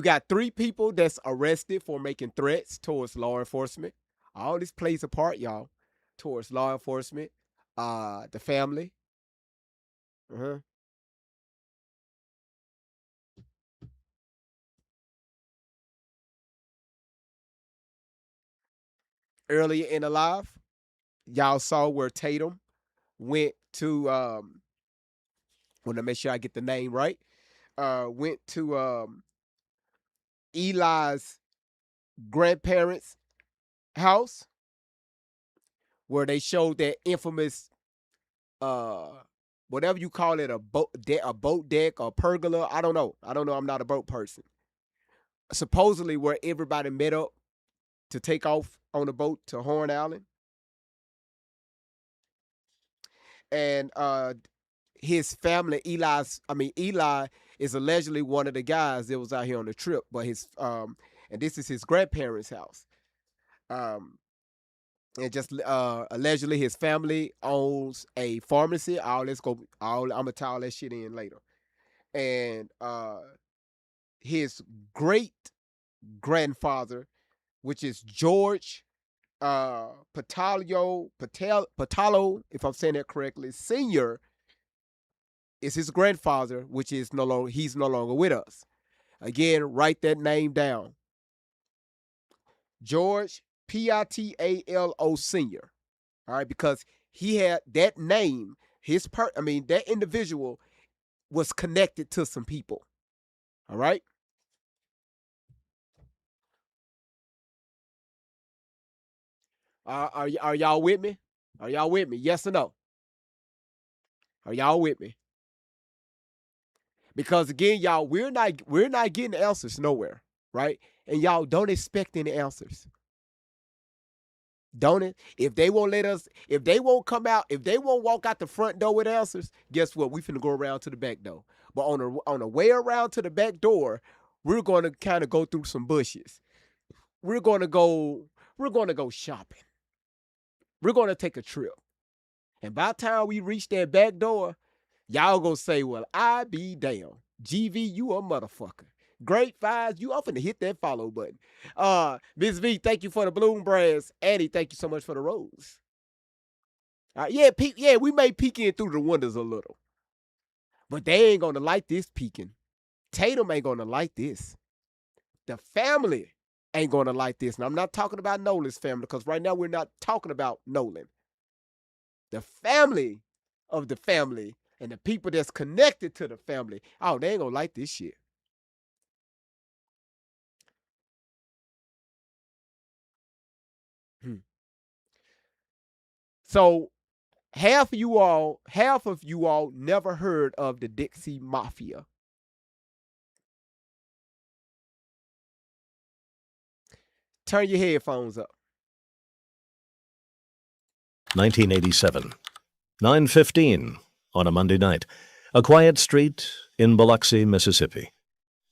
got 3 people that's arrested for making threats towards law enforcement. All this plays a part, y'all, towards law enforcement, the family. Earlier in the live, y'all saw where Tatum went to want to make sure I get the name right. Went to Eli's grandparents' house where they showed that infamous whatever you call it, a boat deck or pergola. I don't know. I'm not a boat person. Supposedly where everybody met up to take off on a boat to Horn Island. And his family, Eli is allegedly one of the guys that was out here on the trip, but his and this is his grandparents' house. And just allegedly his family owns a pharmacy. I'm gonna tie all that shit in later. And his great grandfather, which is George Patalo, if I'm saying that correctly, Senior, is his grandfather, which is he's no longer with us. Again, write that name down. George Pitalo Senior. All right, because he had that name, that individual was connected to some people. All right. Are y'all with me? Are y'all with me? Yes or no? Are y'all with me? Because again, y'all, we're not getting answers nowhere, right? And y'all don't expect any answers. Don't it? If they won't let us, if they won't come out, if they won't walk out the front door with answers, guess what? We finna go around to the back door. But on the way around to the back door, we're going to kind of go through some bushes. We're going to go shopping. We're going to take a trip. And by the time we reach that back door, y'all gonna say, well, I be damn. GV, you a motherfucker. Great Fives, you often hit that follow button. Ms. V, thank you for the balloon brass. Annie, thank you so much for the rose. We may peek in through the windows a little. But they ain't gonna like this peeking. Tatum ain't gonna like this. The family ain't gonna like this. And I'm not talking about Nolan's family, because right now we're not talking about Nolan. The family of the family and the people that's connected to the family, oh, they ain't gonna like this shit. So half of you all never heard of the Dixie Mafia. Turn your headphones up. 1987, 9:15 on a Monday night, a quiet street in Biloxi, Mississippi.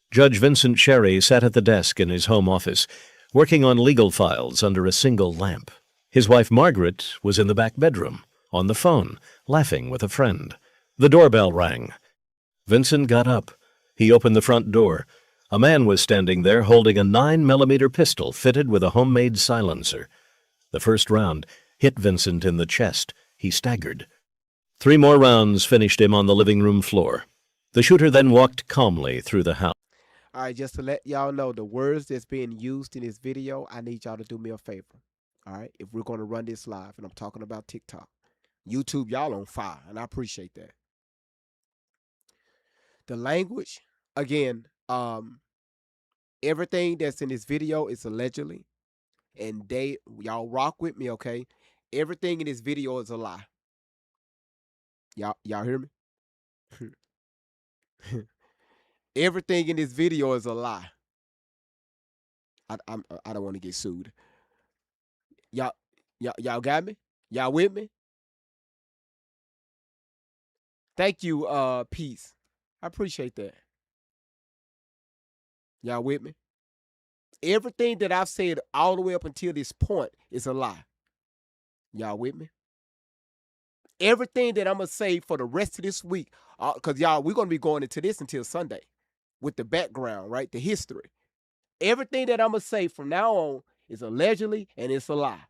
Judge Vincent Sherry sat at the desk in his home office, working on legal files under a single lamp. His wife Margaret was in the back bedroom, on the phone, laughing with a friend. The doorbell rang. Vincent got up. He opened the front door. A man was standing there holding a 9mm pistol fitted with a homemade silencer. The first round hit Vincent in the chest. He staggered. 3 more rounds finished him on the living room floor. The shooter then walked calmly through the house. All right, just to let y'all know, the words that's being used in this video, I need y'all to do me a favor. All right, if we're going to run this live, and I'm talking about TikTok. YouTube, y'all on fire, and I appreciate that. The language, again, everything that's in this video is allegedly, and y'all rock with me, okay? Everything in this video is a lie. Y'all hear me? Everything in this video is a lie. I don't want to get sued. Y'all got me? Y'all with me? Thank you, Peace. I appreciate that. Y'all with me? Everything that I've said all the way up until this point is a lie. Y'all with me? Everything that I'm going to say for the rest of this week, because y'all, we're going to be going into this until Sunday with the background, right? The history. Everything that I'm going to say from now on is allegedly, and it's a lie.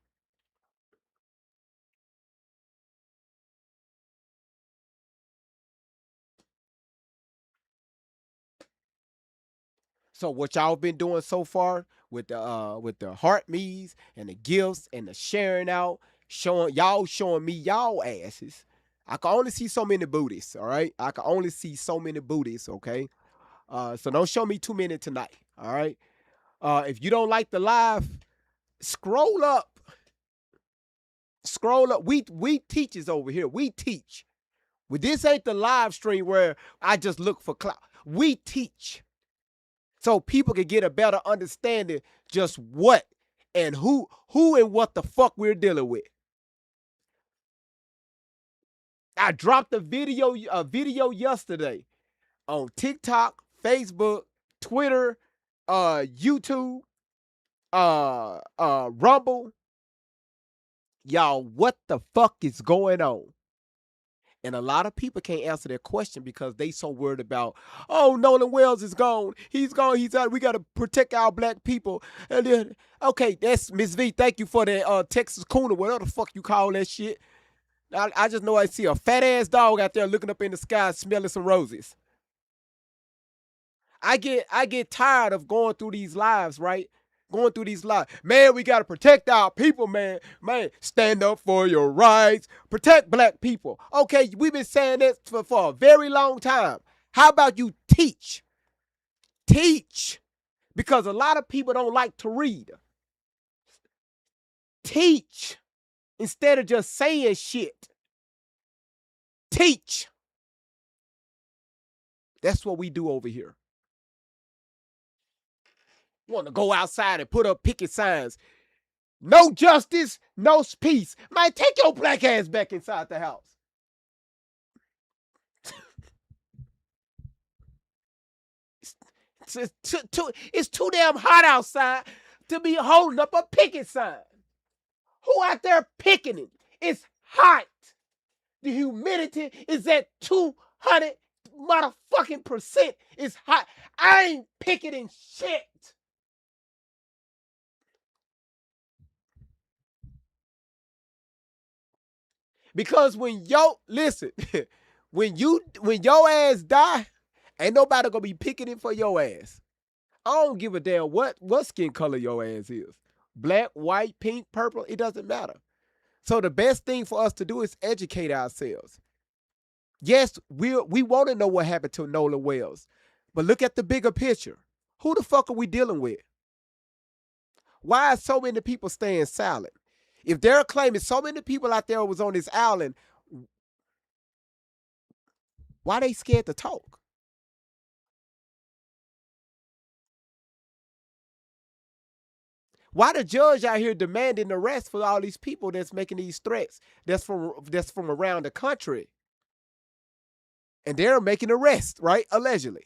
So what y'all been doing so far with the heart me's and the gifts and the sharing out, showing me y'all asses. I can only see so many booties, all right? I can only see so many booties, okay? So don't show me too many tonight, all right? If you don't like the live, scroll up. Scroll up. We teachers over here. We teach. Well, this ain't the live stream where I just look for clout. We teach. So people can get a better understanding just what and who and what the fuck we're dealing with. I dropped a video yesterday on TikTok, Facebook, Twitter, YouTube, Rumble. Y'all, what the fuck is going on? And a lot of people can't answer their question because they so worried about, oh, Nolan Wells is gone. He's gone. He's out. We got to protect our black people. And then, okay, that's Miss V. Thank you for that Texas Cooner, whatever the fuck you call that shit. I just know I see a fat ass dog out there looking up in the sky smelling some roses. I get tired of going through these lives, right? Going through these lives. Man, we got to protect our people, man. Man, stand up for your rights. Protect black people. Okay, we've been saying this for a very long time. How about you teach? Teach. Because a lot of people don't like to read. Teach. Instead of just saying shit. Teach. That's what we do over here. Want to go outside and put up picket signs. No justice, no peace. Man, take your black ass back inside the house. It's too damn hot outside to be holding up a picket sign. Who out there picking it? It's hot. The humidity is at 200 motherfucking %. It's hot. I ain't picketing shit. Because when when your ass die, ain't nobody gonna be picketing for your ass. I don't give a damn what skin color your ass is. Black, white, pink, purple, it doesn't matter. So the best thing for us to do is educate ourselves. Yes, we want to know what happened to Nolan Wells, but look at the bigger picture. Who the fuck are we dealing with? Why are so many people staying silent? If they're claiming so many people out there was on this island, why they scared to talk? Why the judge out here demanding arrest for all these people that's making these threats? That's from around the country. And they're making arrests, right? Allegedly.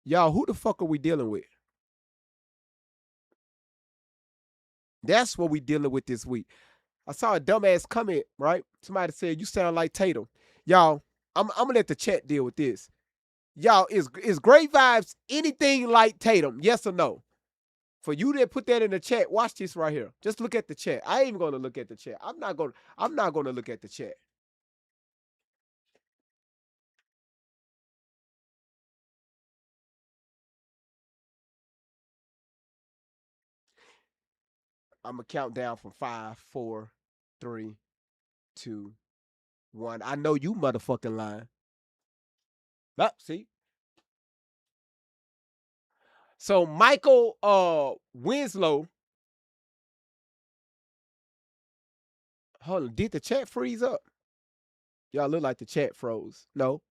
Y'all, who the fuck are we dealing with? That's what we dealing with this week. I saw a dumbass comment, right? Somebody said, you sound like Tatum. Y'all, I'm gonna let the chat deal with this. Y'all, is Great Vibes anything like Tatum? Yes or no? For you to put that in the chat, watch this right here. Just look at the chat. I ain't even gonna look at the chat. I'm not gonna look at the chat. I'm gonna count down from 5, 4, 3, 2, 1. I know you motherfucking lying. See? So Michael Winslow. Hold on, did the chat freeze up? Y'all look like the chat froze. No,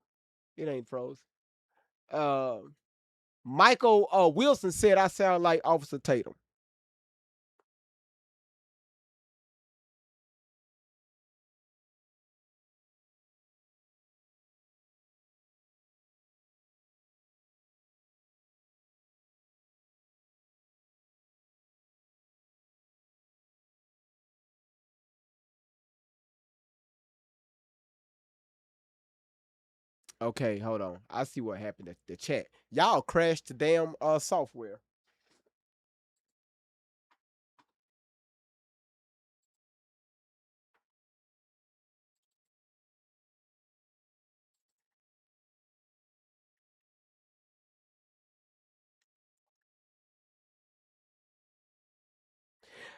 it ain't froze. Michael Wilson said I sound like Officer Tatum. Okay, hold on. I see what happened at the chat. Y'all crashed the damn software.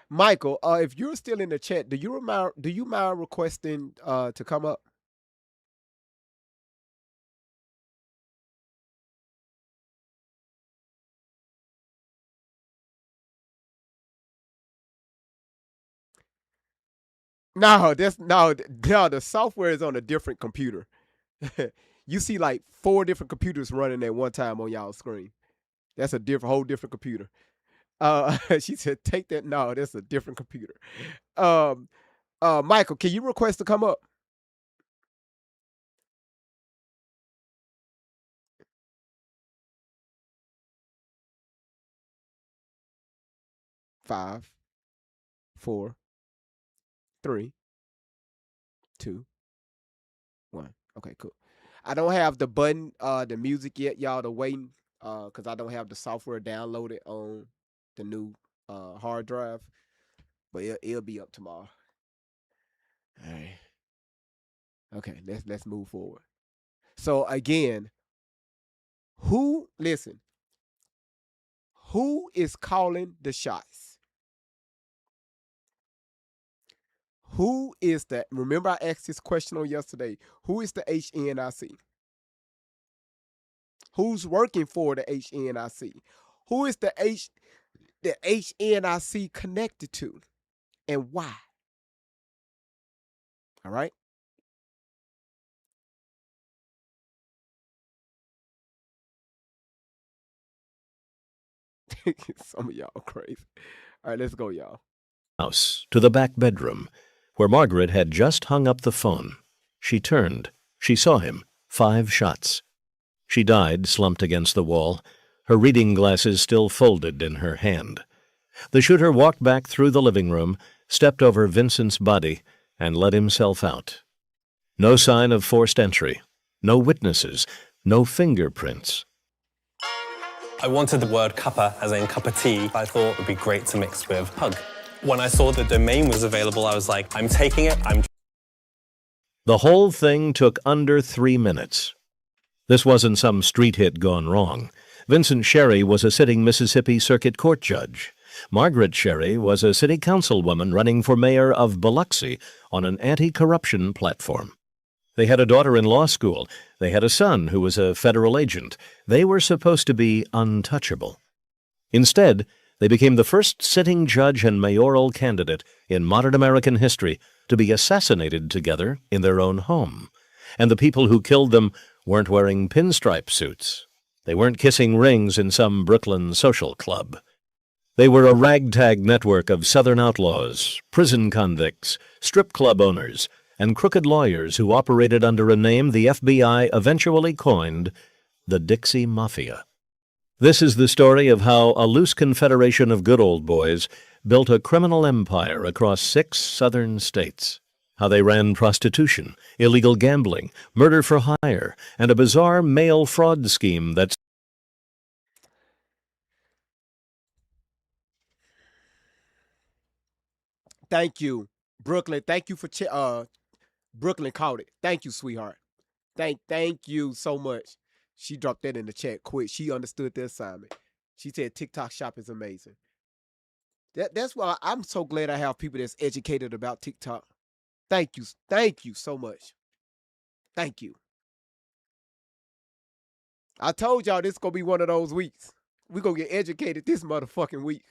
Michael, if you're still in the chat, do you mind requesting to come up? No, no. The software is on a different computer. You see like 4 different computers running at one time on y'all screen. That's a whole different computer. She said, "Take that." No, that's a different computer. Um, Michael, can you request to come up? 5, 4, 3, 2, 1. Okay, cool. I don't have the button, the music yet, y'all. To waiting, because I don't have the software downloaded on the new hard drive, but it'll be up tomorrow. All right. Okay, let's move forward. So again, listen, who is calling the shots? Who is the remember I asked this question on yesterday? Who is the HNIC? Who's working for the HNIC? Who is the HNIC connected to? And why? All right. Some of y'all crazy. All right, let's go, y'all. House to the back bedroom, where Margaret had just hung up the phone. She turned. She saw him. 5 shots. She died, slumped against the wall, her reading glasses still folded in her hand. The shooter walked back through the living room, stepped over Vincent's body, and let himself out. No sign of forced entry. No witnesses. No fingerprints. I wanted the word cuppa, as in cup of tea, I thought would be great to mix with hug. When I saw the domain was available, I was like, I'm taking it, The whole thing took under 3 minutes. This wasn't some street hit gone wrong. Vincent Sherry was a sitting Mississippi Circuit Court judge. Margaret Sherry was a city councilwoman running for mayor of Biloxi on an anti-corruption platform. They had a daughter in law school. They had a son who was a federal agent. They were supposed to be untouchable. Instead, they became the first sitting judge and mayoral candidate in modern American history to be assassinated together in their own home. And the people who killed them weren't wearing pinstripe suits. They weren't kissing rings in some Brooklyn social club. They were a ragtag network of Southern outlaws, prison convicts, strip club owners, and crooked lawyers who operated under a name the FBI eventually coined the Dixie Mafia. This is the story of how a loose confederation of good old boys built a criminal empire across 6 southern states. How they ran prostitution, illegal gambling, murder for hire, and a bizarre mail fraud scheme that's Thank you, Brooklyn. Thank you for Brooklyn caught it. Thank you, sweetheart. Thank you so much. She dropped that in the chat quick. She understood the assignment. She said TikTok shop is amazing. That's why I'm so glad I have people that's educated about TikTok. Thank you so much. Thank you. I told y'all this gonna be one of those weeks. We gonna get educated this motherfucking week.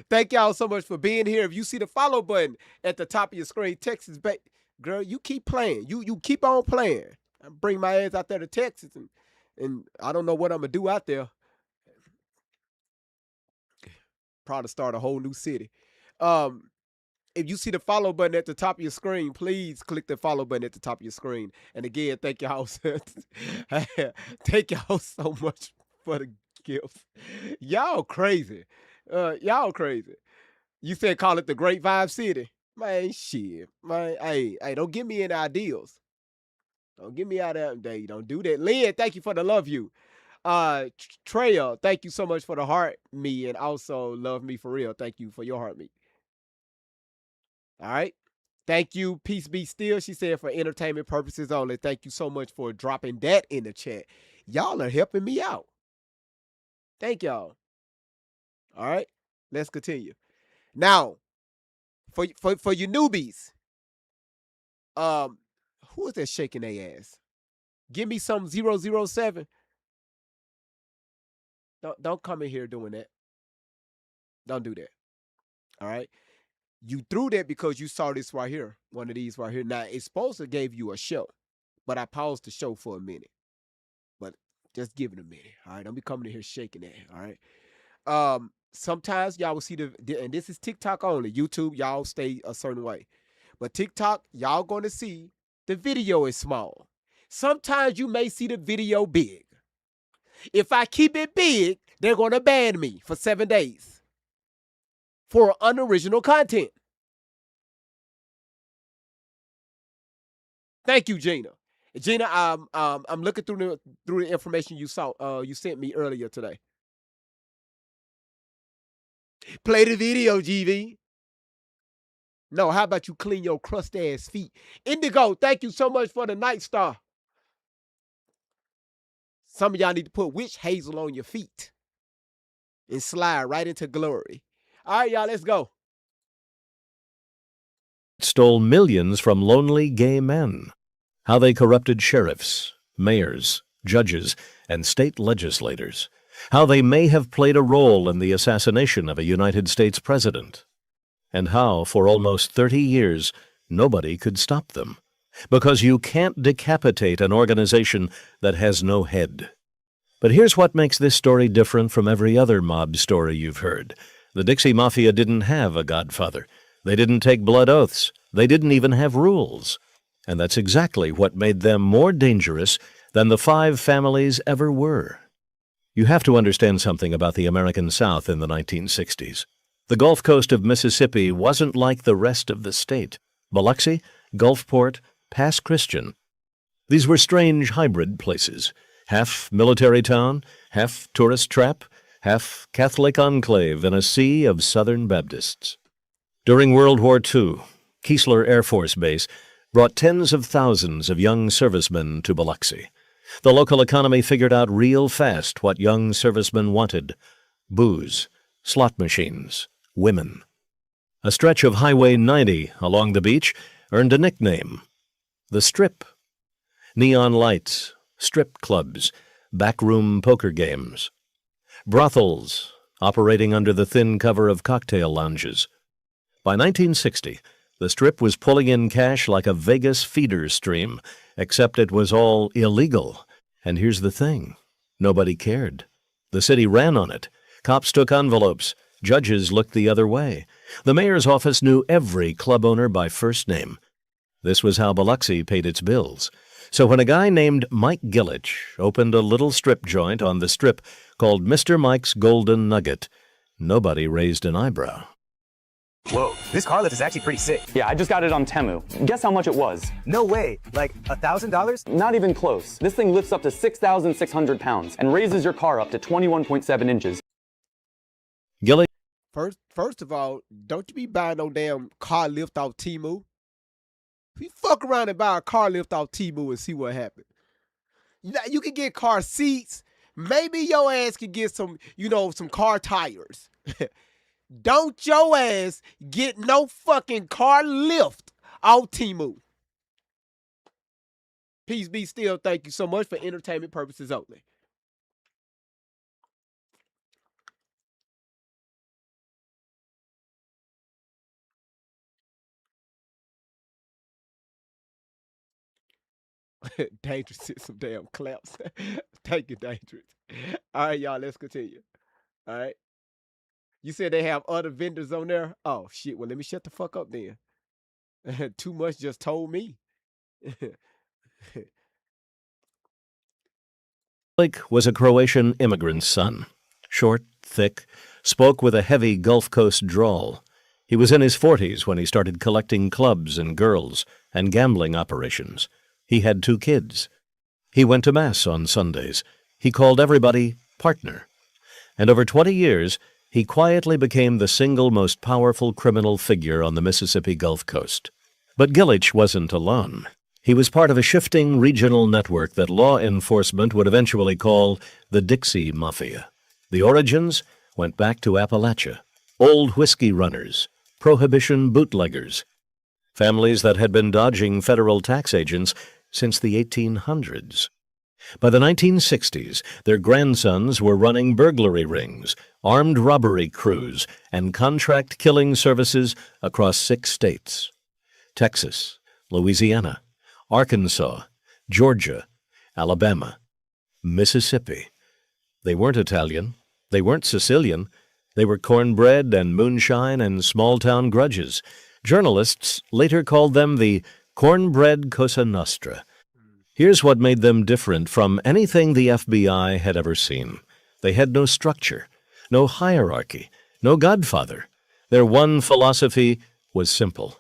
Thank y'all so much for being here. If you see the follow button at the top of your screen, Texas, girl, you keep playing. You keep on playing. I bring my ass out there to Texas, and I don't know what I'm gonna do out there. Probably start a whole new city. If you see the follow button at the top of your screen, please click the follow button at the top of your screen. And again, thank y'all. Thank y'all so much for the gifts. Y'all crazy. Y'all crazy. You said call it the Great Vibe City. Man, shit. Man, hey, don't give me any ideals. Don't get me out of there. Don't do that. Lynn, thank you for the love you. Treya, thank you so much for the heart me, and also love me for real. Thank you for your heart me. All right. Thank you. Peace be still. She said for entertainment purposes only. Thank you so much for dropping that in the chat. Y'all are helping me out. Thank y'all. All right. Let's continue. Now, for you newbies, who is that shaking their ass? Give me some 007. Don't come in here doing that. Don't do that. All right. You threw that because you saw this right here, one of these right here. Now it's supposed to give you a show, but I paused the show for a minute. But just give it a minute. All right. Don't be coming in here shaking that. All right. Sometimes y'all will see and this is TikTok only. YouTube, y'all stay a certain way. But TikTok, y'all going to see the video is small. Sometimes you may see the video big. If I keep it big, they're going to ban me for 7 days for unoriginal content. Thank you, Gina. Gina, I'm looking through the information you sent me earlier today. Play the video, GV. No, how about you clean your crust ass feet? Indigo, thank you so much for the Night Star. Some of y'all need to put witch hazel on your feet and slide right into glory. All right, y'all, let's go. Stole millions from lonely gay men. How they corrupted sheriffs, mayors, judges, and state legislators. How they may have played a role in the assassination of a United States president. And how, for almost 30 years, nobody could stop them. Because you can't decapitate an organization that has no head. But here's what makes this story different from every other mob story you've heard. The Dixie Mafia didn't have a godfather. They didn't take blood oaths. They didn't even have rules. And that's exactly what made them more dangerous than the 5 families ever were. You have to understand something about the American South in the 1960s. The Gulf Coast of Mississippi wasn't like the rest of the state. Biloxi, Gulfport, Pass Christian. These were strange hybrid places, half military town, half tourist trap, half Catholic enclave in a sea of Southern Baptists. During World War II, Keesler Air Force Base brought tens of thousands of young servicemen to Biloxi. The local economy figured out real fast what young servicemen wanted: booze, slot machines, women. A stretch of Highway 90 along the beach earned a nickname: the Strip. Neon lights, strip clubs, backroom poker games. Brothels operating under the thin cover of cocktail lounges. By 1960, the Strip was pulling in cash like a Vegas feeder stream, except it was all illegal. And here's the thing: nobody cared. The city ran on it. Cops took envelopes. Judges looked the other way. The mayor's office knew every club owner by first name. This was how Biloxi paid its bills. So when a guy named Mike Gillich opened a little strip joint on the Strip called Mr. Mike's Golden Nugget, nobody raised an eyebrow. Whoa, this car lift is actually pretty sick. Yeah, I just got it on Temu. Guess how much it was? No way, like $1,000? Not even close. This thing lifts up to 6,600 pounds and raises your car up to 21.7 inches. Gillich. First of all, don't you be buying no damn car lift off Temu. You fuck around and buy a car lift off Temu and see what happens. You can get car seats. Maybe your ass can get some car tires. Don't your ass get no fucking car lift off Temu. Peace be still. Thank you so much for entertainment purposes only. Dangerous hit some damn claps. Thank you, Dangerous. All right, y'all, let's continue. All right. You said they have other vendors on there? Oh, shit. Well, let me shut the fuck up then. Too much just told me. Gillich was a Croatian immigrant's son. Short, thick, spoke with a heavy Gulf Coast drawl. He was in his 40s when he started collecting clubs and girls and gambling operations. He had 2 kids. He went to Mass on Sundays. He called everybody partner. And over 20 years, he quietly became the single most powerful criminal figure on the Mississippi Gulf Coast. But Gillich wasn't alone. He was part of a shifting regional network that law enforcement would eventually call the Dixie Mafia. The origins went back to Appalachia. old whiskey runners, prohibition bootleggers, families that had been dodging federal tax agents since the 1800s. By the 1960s, their grandsons were running burglary rings, armed robbery crews, and contract killing services across 6 states: Texas, Louisiana, Arkansas, Georgia, Alabama, Mississippi. They weren't Italian. They weren't Sicilian. They were cornbread and moonshine and small-town grudges. Journalists later called them the Cornbread Cosa Nostra. Here's what made them different from anything the FBI had ever seen. They had no structure, no hierarchy, no godfather. Their one philosophy was simple.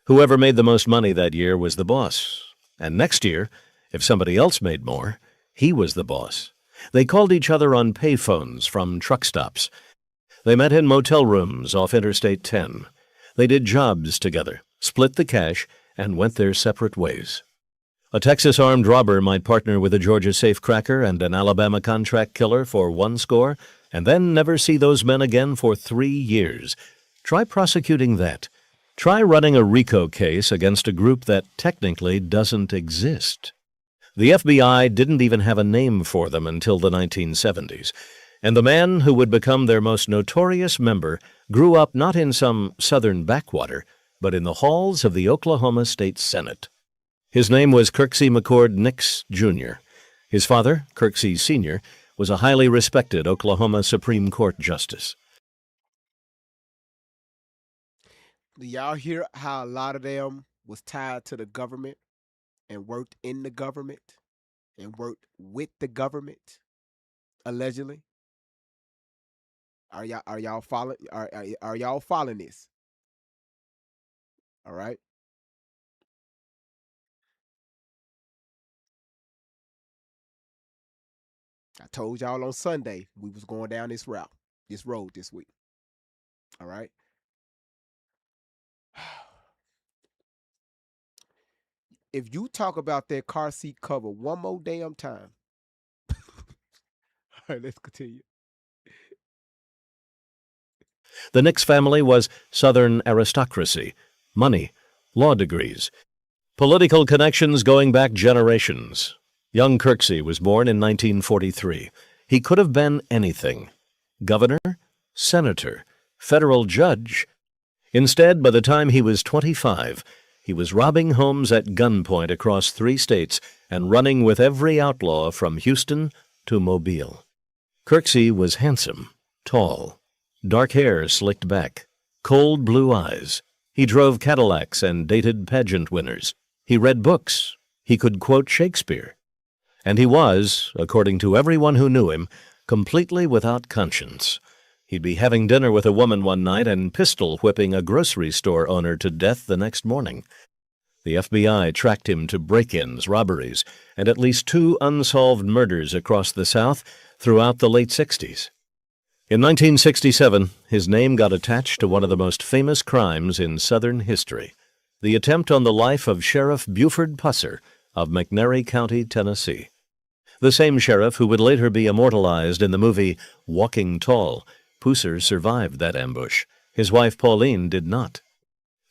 Whoever made the most money that year was the boss. And next year, if somebody else made more, he was the boss. They called each other on payphones from truck stops. They met in motel rooms off Interstate 10. They did jobs together, split the cash, and went their separate ways. A Texas armed robber might partner with a Georgia safecracker and an Alabama contract killer for 1 score, and then never see those men again for 3 years. Try prosecuting that. Try running a RICO case against a group that technically doesn't exist. The FBI didn't even have a name for them until the 1970s, and the man who would become their most notorious member grew up not in some southern backwater, but in the halls of the Oklahoma State Senate. His name was Kirksey McCord Nix, Jr. His father, Kirksey Sr., was a highly respected Oklahoma Supreme Court justice. Do y'all hear how a lot of them was tied to the government and worked in the government and worked with the government, allegedly? Are y'all following? Are y'all following this? All right. I told y'all on Sunday we was going down this road this week. All right. If you talk about that car seat cover one more damn time, all right, let's continue. The Nix family was Southern aristocracy, money, law degrees, political connections going back generations. Young Kirksey was born in 1943. He could have been anything: governor, senator, federal judge. Instead, by the time he was 25, he was robbing homes at gunpoint across 3 states and running with every outlaw from Houston to Mobile. Kirksey was handsome, tall, dark hair slicked back, cold blue eyes. He drove Cadillacs and dated pageant winners. He read books. He could quote Shakespeare. And he was, according to everyone who knew him, completely without conscience. He'd be having dinner with a woman one night and pistol whipping a grocery store owner to death the next morning. The FBI tracked him to break-ins, robberies, and at least 2 unsolved murders across the South throughout the late 60s. In 1967, his name got attached to one of the most famous crimes in Southern history: the attempt on the life of Sheriff Buford Pusser of McNairy County, Tennessee. The same sheriff who would later be immortalized in the movie Walking Tall. Pusser survived that ambush. His wife Pauline did not.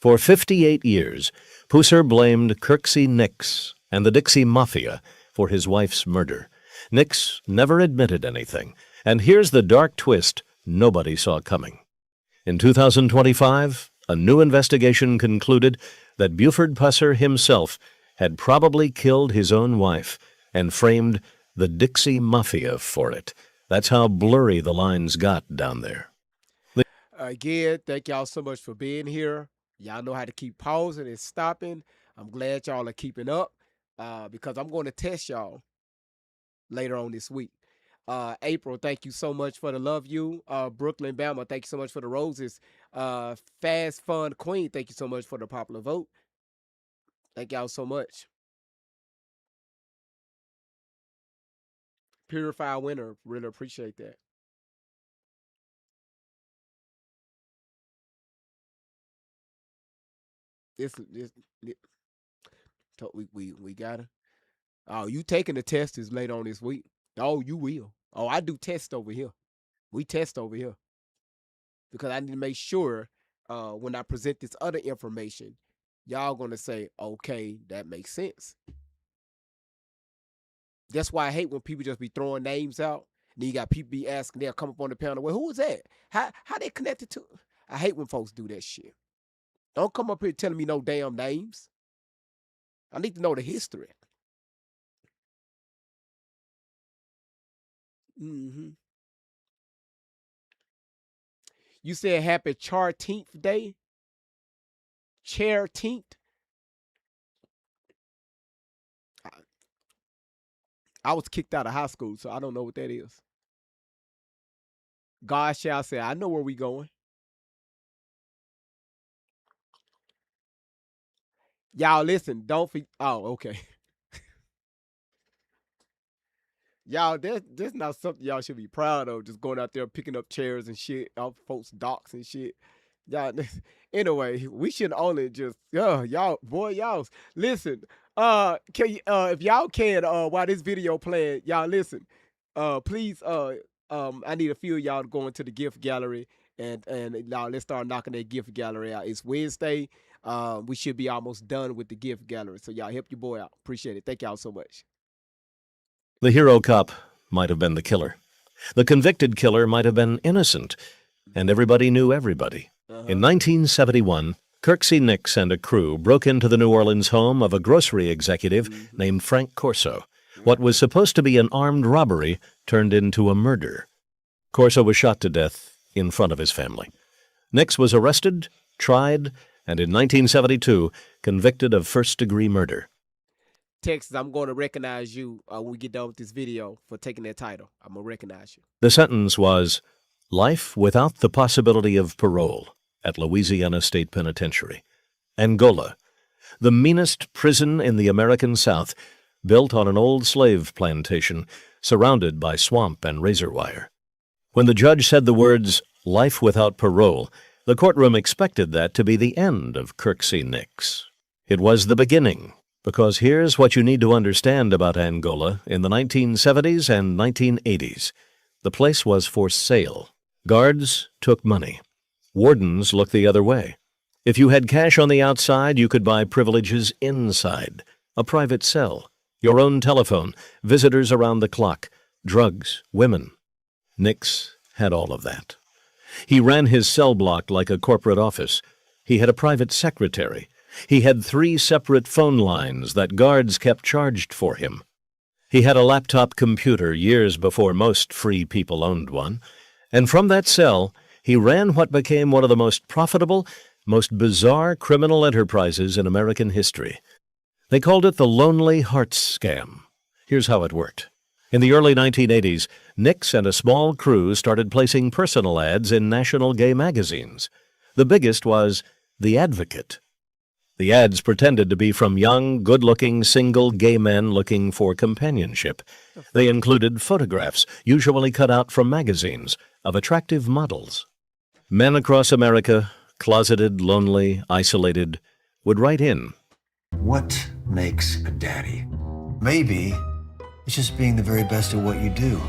For 58 years, Pusser blamed Kirksey Nix and the Dixie Mafia for his wife's murder. Nix never admitted anything, and here's the dark twist nobody saw coming. In 2025, a new investigation concluded that Buford Pusser himself had probably killed his own wife and framed the Dixie Mafia for it. That's how blurry the lines got down there. Again, thank y'all so much for being here. Y'all know how to keep pausing and stopping. I'm glad y'all are keeping up because I'm going to test y'all later on this week. April, thank you so much for the love you. Brooklyn, Bama, thank you so much for the roses. Fast Fun Queen, thank you so much for the popular vote. Thank y'all so much. Purify Winner, really appreciate that. This we gotta. Oh, you taking the test is later on this week. Oh, you will. Oh, I do test over here. We test over here. because I need to make sure when I present this other information, y'all gonna say, okay, that makes sense. That's why I hate when people just be throwing names out. And then you got people be asking, they'll come up on the panel, well, who was that? How they connected to? I hate when folks do that shit. Don't come up here telling me no damn names. I need to know the history. Mm-hmm. You said happy Charteenth day? Charteenth? I was kicked out of high school, so I don't know what that is. God shall say, I know where we going. Y'all listen, don't forget. Oh, okay. Y'all, that's not something y'all should be proud of. Just going out there picking up chairs and shit off folks' docks and shit. Y'all, anyway, we should only just y'all, boy, y'all listen. Can you, if y'all can, while this video playing, y'all listen. Please, I need a few of y'all to go into the gift gallery and now let's start knocking that gift gallery out. It's Wednesday. We should be almost done with the gift gallery. So y'all help your boy out. Appreciate it. Thank y'all so much. The hero cop might have been the killer. The convicted killer might have been innocent, and everybody knew everybody. In 1971, Kirksey Nix and a crew broke into the New Orleans home of a grocery executive named Frank Corso. What was supposed to be an armed robbery turned into a murder. Corso was shot to death in front of his family. Nix was arrested, tried, and in 1972, convicted of first-degree murder. Texas, I'm going to recognize you when we get done with this video for taking that title. I'm going to recognize you. The sentence was life without the possibility of parole at Louisiana State Penitentiary. Angola, the meanest prison in the American South, built on an old slave plantation, surrounded by swamp and razor wire. When the judge said the words, life without parole, the courtroom expected that to be the end of Kirksey Nix. It was the beginning, because here's what you need to understand about Angola in the 1970s and 1980s. The place was for sale. Guards took money. Wardens looked the other way. If you had cash on the outside, you could buy privileges inside. A private cell, your own telephone, visitors around the clock, drugs, women. Nix had all of that. He ran his cell block like a corporate office. He had a private secretary. He had 3 separate phone lines that guards kept charged for him. He had a laptop computer years before most free people owned one. And from that cell, he ran what became one of the most profitable, most bizarre criminal enterprises in American history. They called it the Lonely Hearts Scam. Here's how it worked. In the early 1980s, Nix and a small crew started placing personal ads in national gay magazines. The biggest was The Advocate. The ads pretended to be from young, good-looking, single gay men looking for companionship. They included photographs, usually cut out from magazines, of attractive models. Men across America, closeted, lonely, isolated, would write in. What makes a daddy? Maybe it's just being the very best at what you do.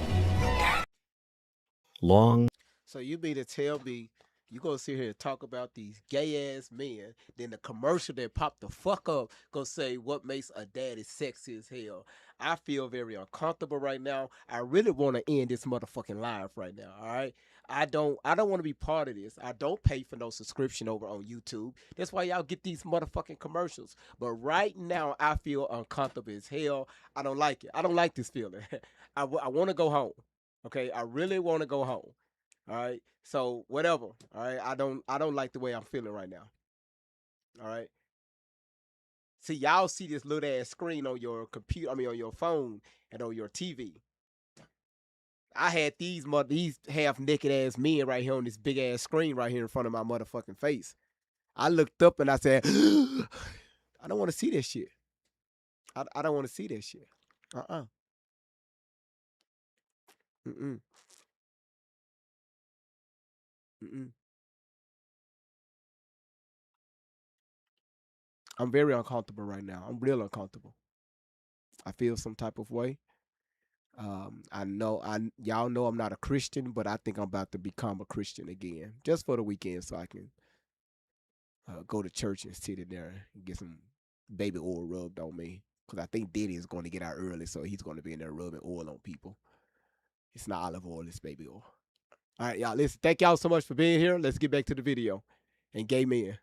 Long. So you mean to tell me you gonna sit here and talk about these gay ass men, then the commercial that popped the fuck up gonna say what makes a daddy sexy as hell. I feel very uncomfortable right now. I really want to end this motherfucking live right now. All right. I don't want to be part of this. I don't pay for no subscription over on YouTube. That's why y'all get these motherfucking commercials. But right now I feel uncomfortable as hell. I don't like it. I don't like this feeling. I want to go home. Okay. I really want to go home. All right. So whatever. All right. I don't like the way I'm feeling right now. All right. See, y'all see this little ass screen on your computer, on your phone and on your TV. I had these half naked ass men right here on this big ass screen right here in front of my motherfucking face. I looked up and I said, I don't want to see that shit. I don't want to see that shit. Mm-mm. Mm-mm. I'm very uncomfortable right now. I'm real uncomfortable. I feel some type of way. Y'all know I'm not a Christian, but I think I'm about to become a Christian again, just for the weekend, so I can go to church and sit in there and get some baby oil rubbed on me. Because I think Diddy is going to get out early, so he's going to be in there rubbing oil on people. It's not olive oil, it's baby oil. All right, y'all, listen, thank y'all so much for being here. Let's get back to the video. And gay men.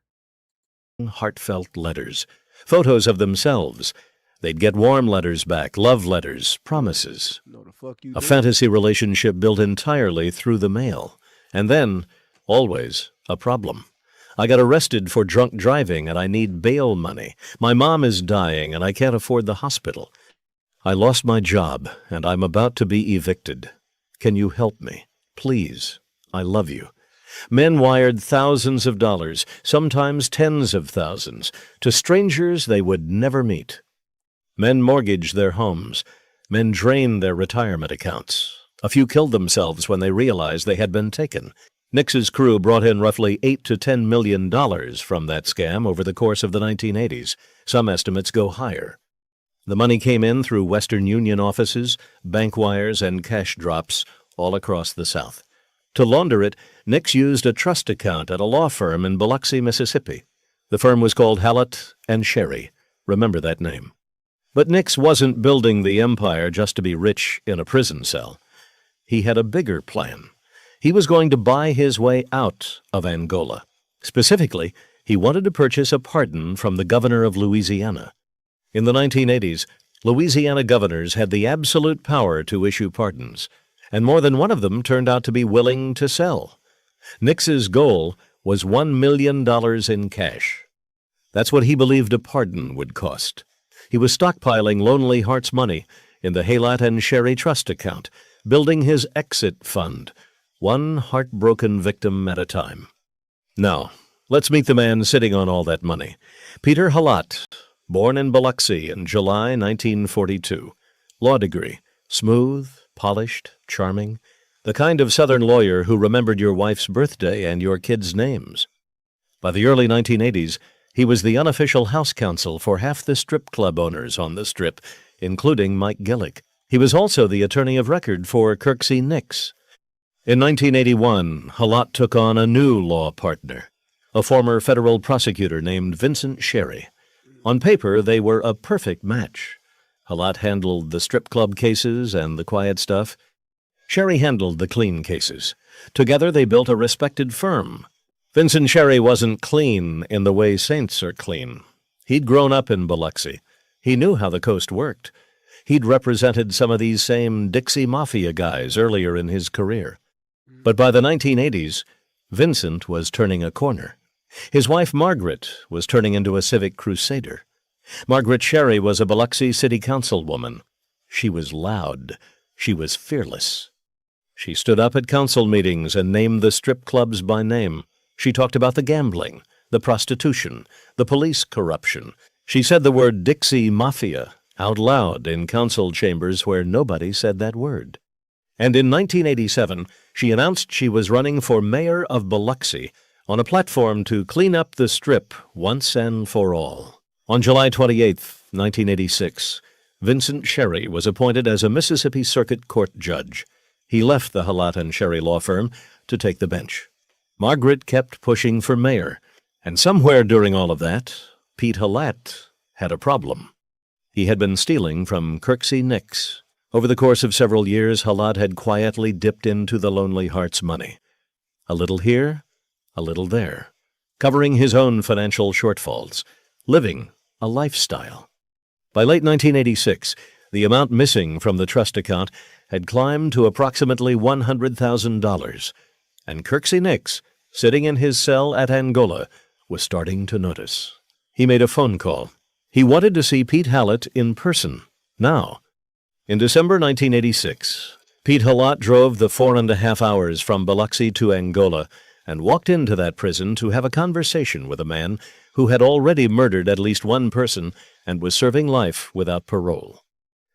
Heartfelt letters, photos of themselves. They'd get warm letters back, love letters, promises. A fantasy relationship built entirely through the mail. And then, always, a problem. I got arrested for drunk driving and I need bail money. My mom is dying and I can't afford the hospital. I lost my job and I'm about to be evicted. Can you help me? Please. I love you. Men wired thousands of dollars, sometimes tens of thousands, to strangers they would never meet. Men mortgaged their homes. Men drained their retirement accounts. A few killed themselves when they realized they had been taken. Nix's crew brought in roughly $8 to $10 million from that scam over the course of the 1980s. Some estimates go higher. The money came in through Western Union offices, bank wires, and cash drops all across the South. To launder it, Nix used a trust account at a law firm in Biloxi, Mississippi. The firm was called Hallett and Sherry. Remember that name. But Nix wasn't building the empire just to be rich in a prison cell. He had a bigger plan. He was going to buy his way out of Angola. Specifically, he wanted to purchase a pardon from the governor of Louisiana. In the 1980s, Louisiana governors had the absolute power to issue pardons, and more than one of them turned out to be willing to sell. Nix's goal was $1 million in cash. That's what he believed a pardon would cost. He was stockpiling Lonely Hearts money in the Hallett and Sherry Trust account, building his exit fund, one heartbroken victim at a time. Now, let's meet the man sitting on all that money. Peter Hallett, born in Biloxi in July 1942. Law degree, smooth, polished, charming, the kind of Southern lawyer who remembered your wife's birthday and your kids' names. By the early 1980s, he was the unofficial house counsel for half the strip club owners on the Strip, including Mike Gillick. He was also the attorney of record for Kirksey Nix. In 1981, Hallett took on a new law partner, a former federal prosecutor named Vincent Sherry. On paper, they were a perfect match. Hallett handled the strip club cases and the quiet stuff. Sherry handled the clean cases. Together, they built a respected firm. Vincent Sherry wasn't clean in the way saints are clean. He'd grown up in Biloxi. He knew how the coast worked. He'd represented some of these same Dixie Mafia guys earlier in his career. But by the 1980s, Vincent was turning a corner. His wife, Margaret, was turning into a civic crusader. Margaret Sherry was a Biloxi city councilwoman. She was loud. She was fearless. She stood up at council meetings and named the strip clubs by name. She talked about the gambling, the prostitution, the police corruption. She said the word Dixie Mafia out loud in council chambers where nobody said that word. And in 1987, she announced she was running for mayor of Biloxi on a platform to clean up the Strip once and for all. On July 28, 1986, Vincent Sherry was appointed as a Mississippi Circuit Court judge. He left the Hallett and Sherry law firm to take the bench. Margaret kept pushing for mayor, and somewhere during all of that, Pete Hallett had a problem. He had been stealing from Kirksey Nix. Over the course of several years, Hallett had quietly dipped into the Lonely Hearts money. A little here, a little there, covering his own financial shortfalls, living a lifestyle. By late 1986, the amount missing from the trust account had climbed to approximately $100,000, and Kirksey Nix, sitting in his cell at Angola, was starting to notice. He made a phone call. He wanted to see Pete Hallett in person, now. In December 1986, Pete Hallett drove the 4.5 hours from Biloxi to Angola and walked into that prison to have a conversation with a man who had already murdered at least one person and was serving life without parole.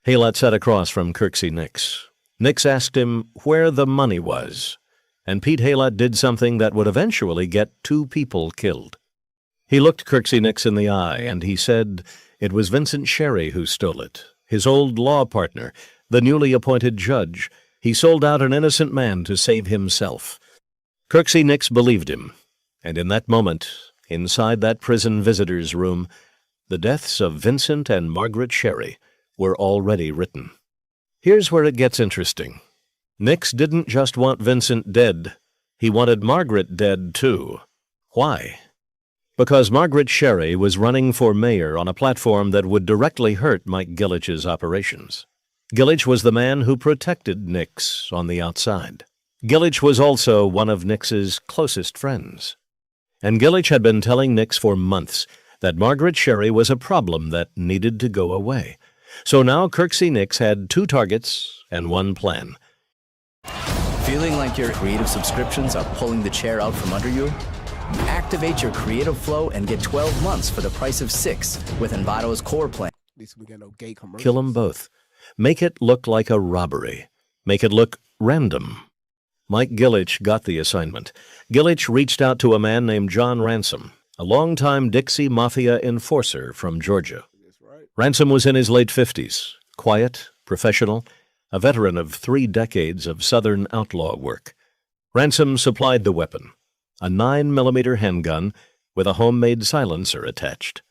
Hallett sat across from Kirksey Nix. Nix asked him where the money was, and Pete Hallett did something that would eventually get 2 people killed. He looked Kirksey Nix in the eye, and he said it was Vincent Sherry who stole it, his old law partner, the newly appointed judge. He sold out an innocent man to save himself. Kirksey Nix believed him, and in that moment, inside that prison visitor's room, the deaths of Vincent and Margaret Sherry were already written. Here's where it gets interesting. Nix didn't just want Vincent dead, he wanted Margaret dead too. Why? Because Margaret Sherry was running for mayor on a platform that would directly hurt Mike Gillich's operations. Gillich was the man who protected Nix on the outside. Gillich was also one of Nix's closest friends. And Gillich had been telling Nix for months that Margaret Sherry was a problem that needed to go away. So now Kirksey Nix had two targets and one plan. Feeling like your creative subscriptions are pulling the chair out from under you? Activate your creative flow and get 12 months for the price of 6 with Envato's core plan. At least we got no gay commercials. Kill them both. Make it look like a robbery. Make it look random. Mike Gillich got the assignment. Gillich reached out to a man named John Ransom, a longtime Dixie Mafia enforcer from Georgia. Ransom was in his late 50s, quiet, professional, a veteran of 3 decades of Southern outlaw work. Ransom supplied the weapon, a 9mm handgun with a homemade silencer attached.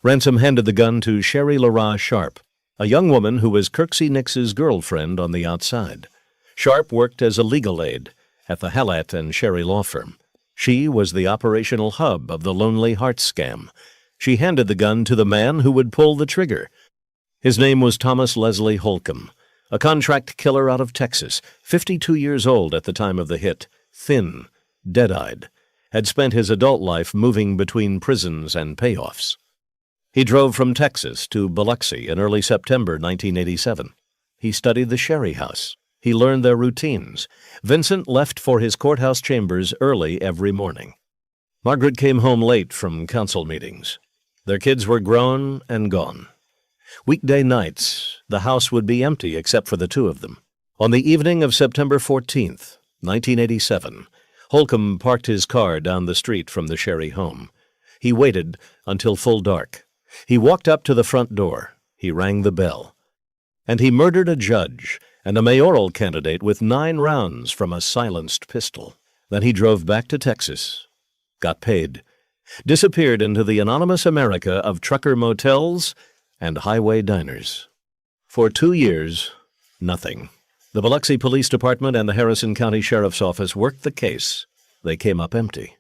Ransom handed the gun to Sherry Lara Sharp, a young woman who was Kirksey Nix's girlfriend on the outside. Sharp worked as a legal aide at the Hallett and Sherry law firm. She was the operational hub of the Lonely Hearts scam. She handed the gun to the man who would pull the trigger. His name was Thomas Leslie Holcomb, a contract killer out of Texas, 52 years old at the time of the hit, thin, dead-eyed, had spent his adult life moving between prisons and payoffs. He drove from Texas to Biloxi in early September 1987. He studied the Sherry house. He learned their routines. Vincent left for his courthouse chambers early every morning. Margaret came home late from council meetings. Their kids were grown and gone. Weekday nights, the house would be empty except for the two of them. On the evening of September 14th, 1987, Holcomb parked his car down the street from the Sherry home. He waited until full dark. He walked up to the front door. He rang the bell. And he murdered a judge and a mayoral candidate with 9 rounds from a silenced pistol. Then he drove back to Texas, got paid, disappeared into the anonymous America of trucker motels and highway diners. For 2 years, nothing. The Biloxi Police Department and the Harrison County Sheriff's Office worked the case. They came up empty.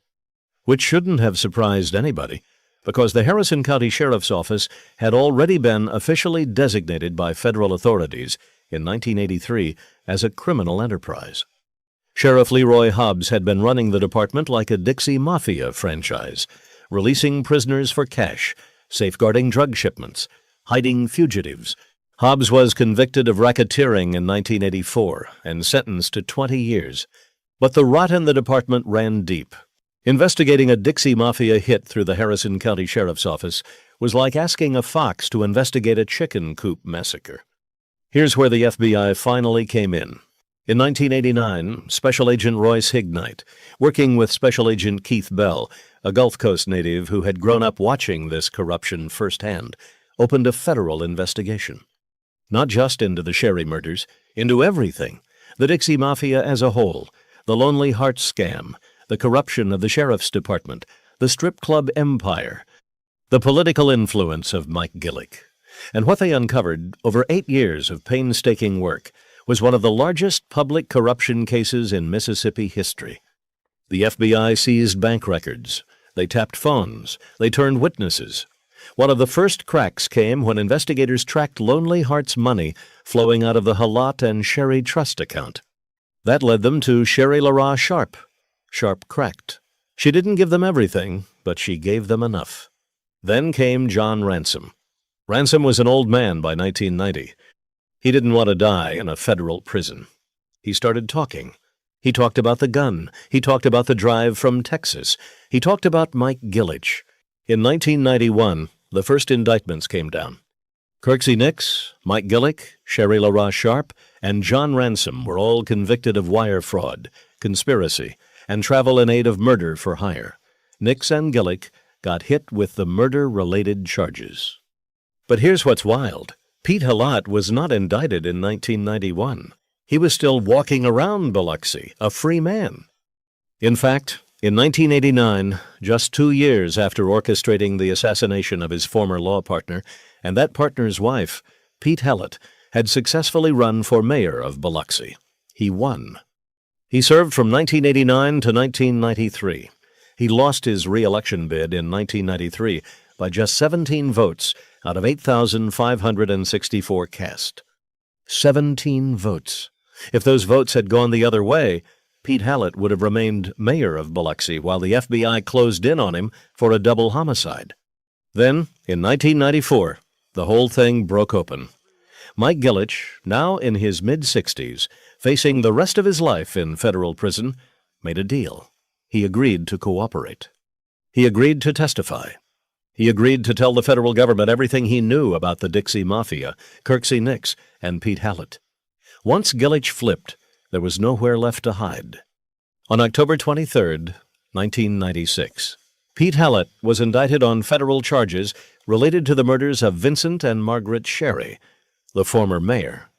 Which shouldn't have surprised anybody, because the Harrison County Sheriff's Office had already been officially designated by federal authorities in 1983 as a criminal enterprise. Sheriff Leroy Hobbs had been running the department like a Dixie Mafia franchise, releasing prisoners for cash, safeguarding drug shipments, hiding fugitives. Hobbs was convicted of racketeering in 1984 and sentenced to 20 years. But the rot in the department ran deep. Investigating a Dixie Mafia hit through the Harrison County Sheriff's Office was like asking a fox to investigate a chicken coop massacre. Here's where the FBI finally came in. In 1989, Special Agent Royce Hignite, working with Special Agent Keith Bell, a Gulf Coast native who had grown up watching this corruption firsthand, opened a federal investigation. Not just into the Sherry murders, into everything. The Dixie Mafia as a whole, the Lonely Hearts scam, the corruption of the Sheriff's Department, the strip club empire, the political influence of Mike Gillich. And what they uncovered over 8 years of painstaking work was one of the largest public corruption cases in Mississippi history. The FBI seized bank records. They tapped phones. They turned witnesses. One of the first cracks came when investigators tracked Lonely Hearts money flowing out of the Halott and Sherry Trust account. That led them to Sherry Lara Sharp. Sharp cracked. She didn't give them everything, but she gave them enough. Then came John Ransom. Ransom was an old man by 1990. He didn't want to die in a federal prison. He started talking. He talked about the gun. He talked about the drive from Texas. He talked about Mike Gillich. In 1991, the first indictments came down. Kirksey Nix, Mike Gillich, Sherry Lara Sharp, and John Ransom were all convicted of wire fraud, conspiracy, and travel in aid of murder for hire. Nix and Gillich got hit with the murder-related charges. But here's what's wild. Pete Halat was not indicted in 1991. He was still walking around Biloxi, a free man. In fact, in 1989, just 2 years after orchestrating the assassination of his former law partner and that partner's wife, Pete Halat had successfully run for mayor of Biloxi. He won. He served from 1989 to 1993. He lost his re-election bid in 1993 by just 17 votes out of 8,564 cast. 17 votes. If those votes had gone the other way, Pete Halat would have remained mayor of Biloxi while the FBI closed in on him for a double homicide. Then, in 1994, the whole thing broke open. Mike Gillich, now in his mid-60s, facing the rest of his life in federal prison, made a deal. He agreed to cooperate. He agreed to testify. He agreed to tell the federal government everything he knew about the Dixie Mafia, Kirksey Nix, and Pete Halat. Once Gillich flipped, there was nowhere left to hide. On October 23, 1996, Pete Halat was indicted on federal charges related to the murders of Vincent and Margaret Sherry, the former mayor.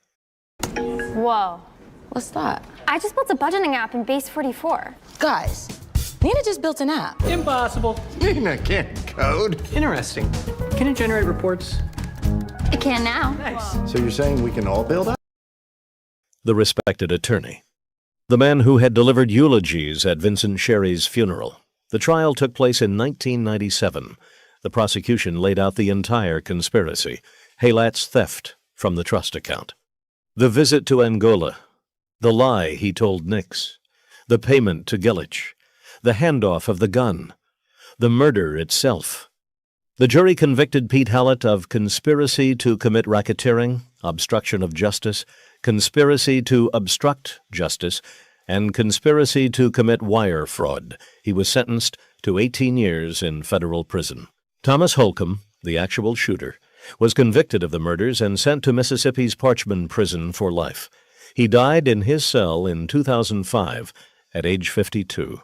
Whoa. What's that? I just built a budgeting app in Base 44. Guys, Nina just built an app. Impossible. Nina can't code. Interesting. Can it generate reports? It can now. Nice. So you're saying we can all build up? The respected attorney. The man who had delivered eulogies at Vincent Sherry's funeral. The trial took place in 1997. The prosecution laid out the entire conspiracy. Halat's theft from the trust account. The visit to Angola. The lie he told Nix. The payment to Gillich. The handoff of the gun. The murder itself. The jury convicted Pete Halat of conspiracy to commit racketeering, obstruction of justice, conspiracy to obstruct justice, and conspiracy to commit wire fraud. He was sentenced to 18 years in federal prison. Thomas Holcomb, the actual shooter, was convicted of the murders and sent to Mississippi's Parchman prison for life. He died in his cell in 2005 at age 52.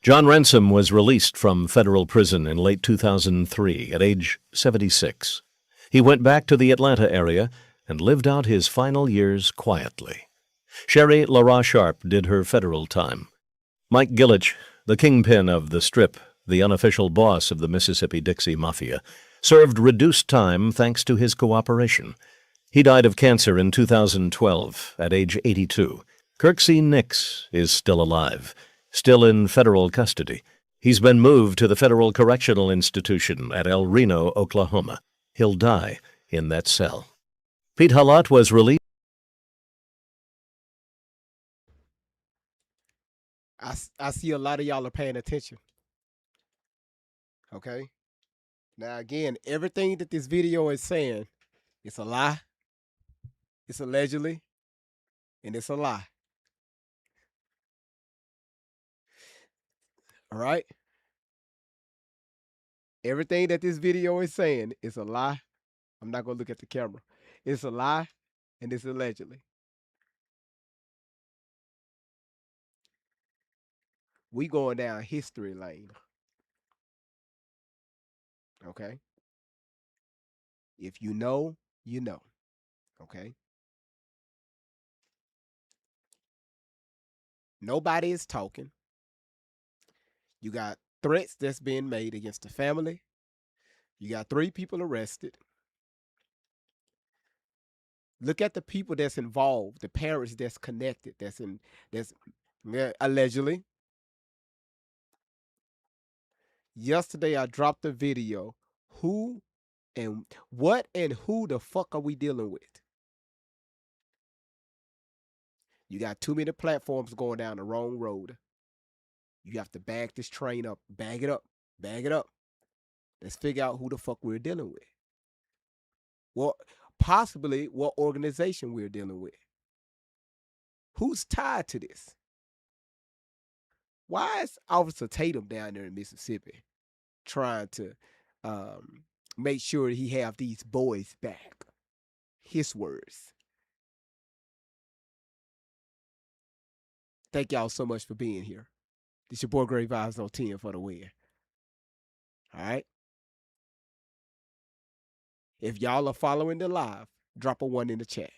John Ransom was released from federal prison in late 2003 at age 76. He went back to the Atlanta area and lived out his final years quietly. Sherry Lara Sharp did her federal time. Mike Gillich, the kingpin of the Strip, the unofficial boss of the Mississippi Dixie Mafia, served reduced time thanks to his cooperation. He died of cancer in 2012 at age 82. Kirksey Nix is still alive, still in federal custody. He's been moved to the Federal Correctional Institution at El Reno, Oklahoma. He'll die in that cell. Pete Halat was released. I see a lot of y'all are paying attention. Okay? Now, again, everything that this video is saying, it's a lie, it's allegedly, and it's a lie. All right? Everything that this video is saying is a lie. I'm not going to look at the camera. It's a lie, and it's allegedly. We going down history lane. Okay? If you know, you know. Okay? Nobody is talking. You got threats that's being made against the family. You got 3 people arrested. Look at the people that's involved, the parents that's connected, that's allegedly. Yesterday I dropped a video. Who and what and who the fuck are we dealing with? You got too many platforms going down the wrong road. You have to bag this train up. Bag it up. Bag it up. Let's figure out who the fuck we're dealing with. Well, possibly what organization we're dealing with. Who's tied to this? Why is Officer Tatum down there in Mississippi trying to make sure he have these boys back? His words. Thank y'all so much for being here. This your boy Great Vibes on 10 for the win. All right? If y'all are following the live, drop a 1 in the chat.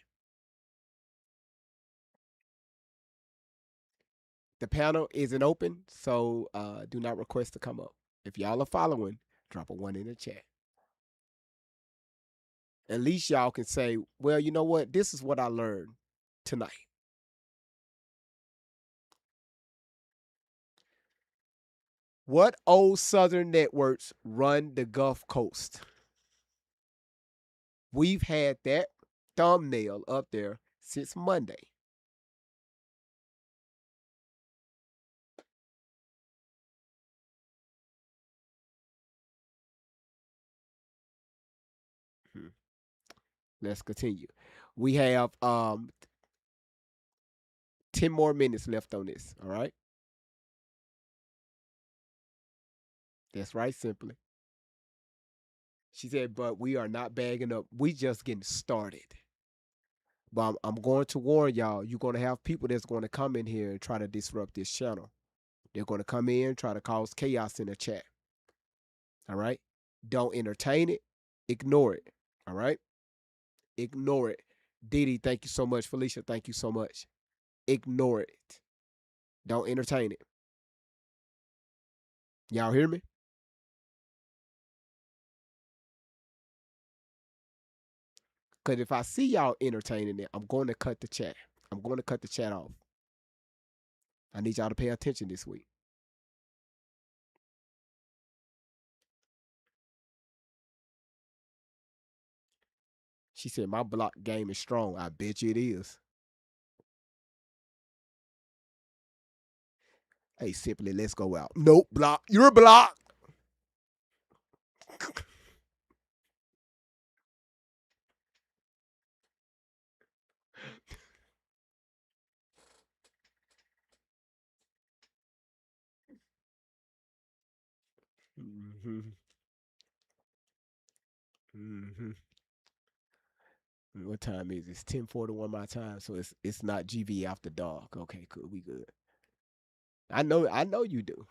The panel isn't open, so do not request to come up. If y'all are following, drop a 1 in the chat. At least y'all can say, well, you know what? This is what I learned tonight. What old Southern networks run the Gulf Coast? We've had that thumbnail up there since Monday. Let's continue. We have 10 more minutes left on this, all right? That's right, Simply. She said, but we are not bagging up. We just getting started. But I'm going to warn y'all, you're going to have people that's going to come in here and try to disrupt this channel. They're going to come in, try to cause chaos in the chat. All right? Don't entertain it. Ignore it. All right? Ignore it. Didi, thank you so much. Felicia, thank you so much. Ignore it. Don't entertain it. Y'all hear me? Because if I see y'all entertaining it, I'm going to cut the chat. I'm going to cut the chat off. I need y'all to pay attention this week. She said, my block game is strong. I bet you it is. Hey, Simply, let's go out. Nope, block. You're blocked. Mm-hmm. Mm-hmm. What time is it? It's 10:41 my time, so it's not GV after dark. Okay, cool. We good. I know you do.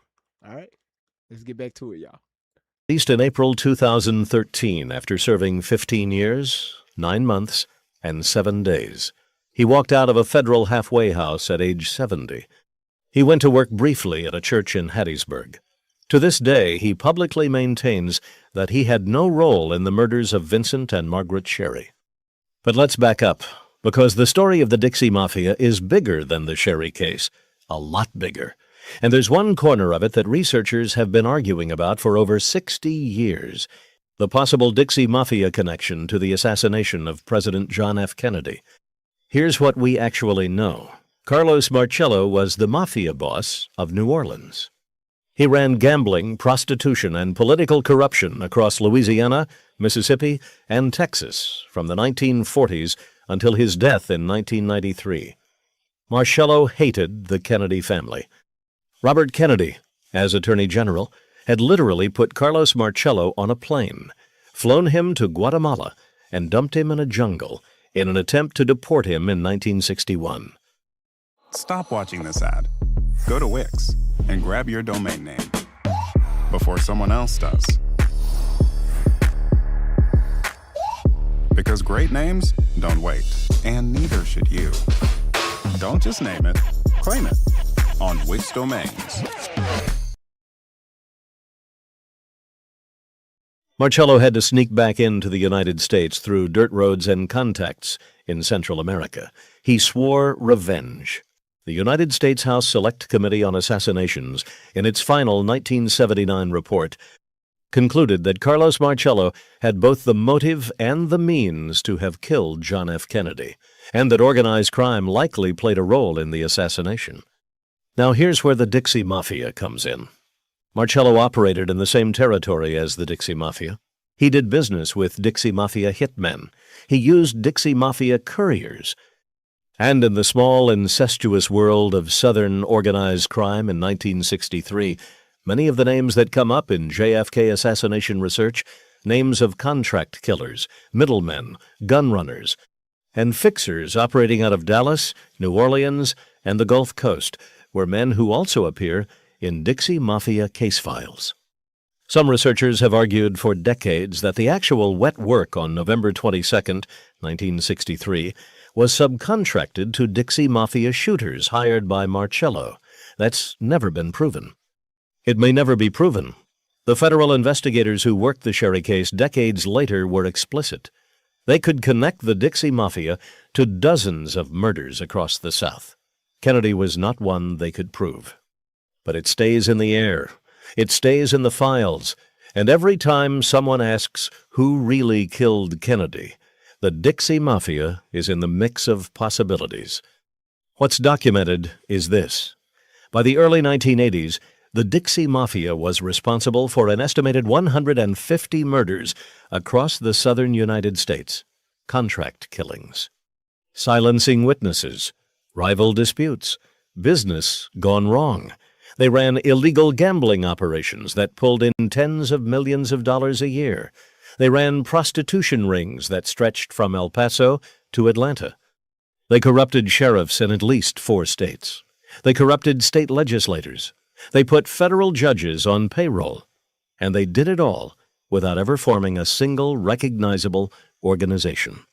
All right. Let's get back to it, y'all. Released in April 2013 after serving 15 years, 9 months, and 7 days. He walked out of a federal halfway house at age 70. He went to work briefly at a church in Hattiesburg. To this day, he publicly maintains that he had no role in the murders of Vincent and Margaret Sherry. But let's back up, because the story of the Dixie Mafia is bigger than the Sherry case, a lot bigger. And there's one corner of it that researchers have been arguing about for over 60 years, the possible Dixie Mafia connection to the assassination of President John F. Kennedy. Here's what we actually know. Carlos Marcello was the mafia boss of New Orleans. He ran gambling, prostitution, and political corruption across Louisiana, Mississippi, and Texas from the 1940s until his death in 1993. Marcello hated the Kennedy family. Robert Kennedy, as Attorney General, had literally put Carlos Marcello on a plane, flown him to Guatemala, and dumped him in a jungle in an attempt to deport him in 1961. Stop watching this ad. Go to Wix and grab your domain name before someone else does. Because great names don't wait, and neither should you. Don't just name it, claim it on Wix Domains. Marcello had to sneak back into the United States through dirt roads and contacts in Central America. He swore revenge. The United States House Select Committee on Assassinations, in its final 1979 report, concluded that Carlos Marcello had both the motive and the means to have killed John F. Kennedy, and that organized crime likely played a role in the assassination. Now here's where the Dixie Mafia comes in. Marcello operated in the same territory as the Dixie Mafia. He did business with Dixie Mafia hitmen. He used Dixie Mafia couriers. And in the small, incestuous world of Southern organized crime in 1963, many of the names that come up in JFK assassination research, names of contract killers, middlemen, gun runners, and fixers operating out of Dallas, New Orleans, and the Gulf Coast, were men who also appear in Dixie Mafia case files. Some researchers have argued for decades that the actual wet work on November 22, 1963, was subcontracted to Dixie Mafia shooters hired by Marcello. That's never been proven. It may never be proven. The federal investigators who worked the Sherry case decades later were explicit. They could connect the Dixie Mafia to dozens of murders across the South. Kennedy was not one they could prove. But it stays in the air. It stays in the files. And every time someone asks who really killed Kennedy, the Dixie Mafia is in the mix of possibilities. What's documented is this. By the early 1980s, the Dixie Mafia was responsible for an estimated 150 murders across the southern United States. Contract killings. Silencing witnesses. Rival disputes. Business gone wrong. They ran illegal gambling operations that pulled in tens of millions of dollars a year. They ran prostitution rings that stretched from El Paso to Atlanta. They corrupted sheriffs in at least 4 states. They corrupted state legislators. They put federal judges on payroll. And they did it all without ever forming a single recognizable organization.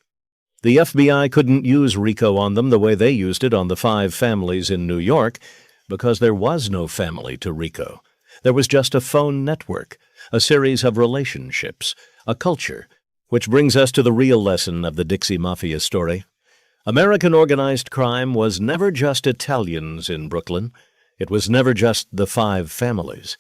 The FBI couldn't use RICO on them the way they used it on the 5 families in New York, because there was no family to RICO. There was just a phone network, a series of relationships, a culture, which brings us to the real lesson of the Dixie Mafia story. American organized crime was never just Italians in Brooklyn. It was never just the 5 families.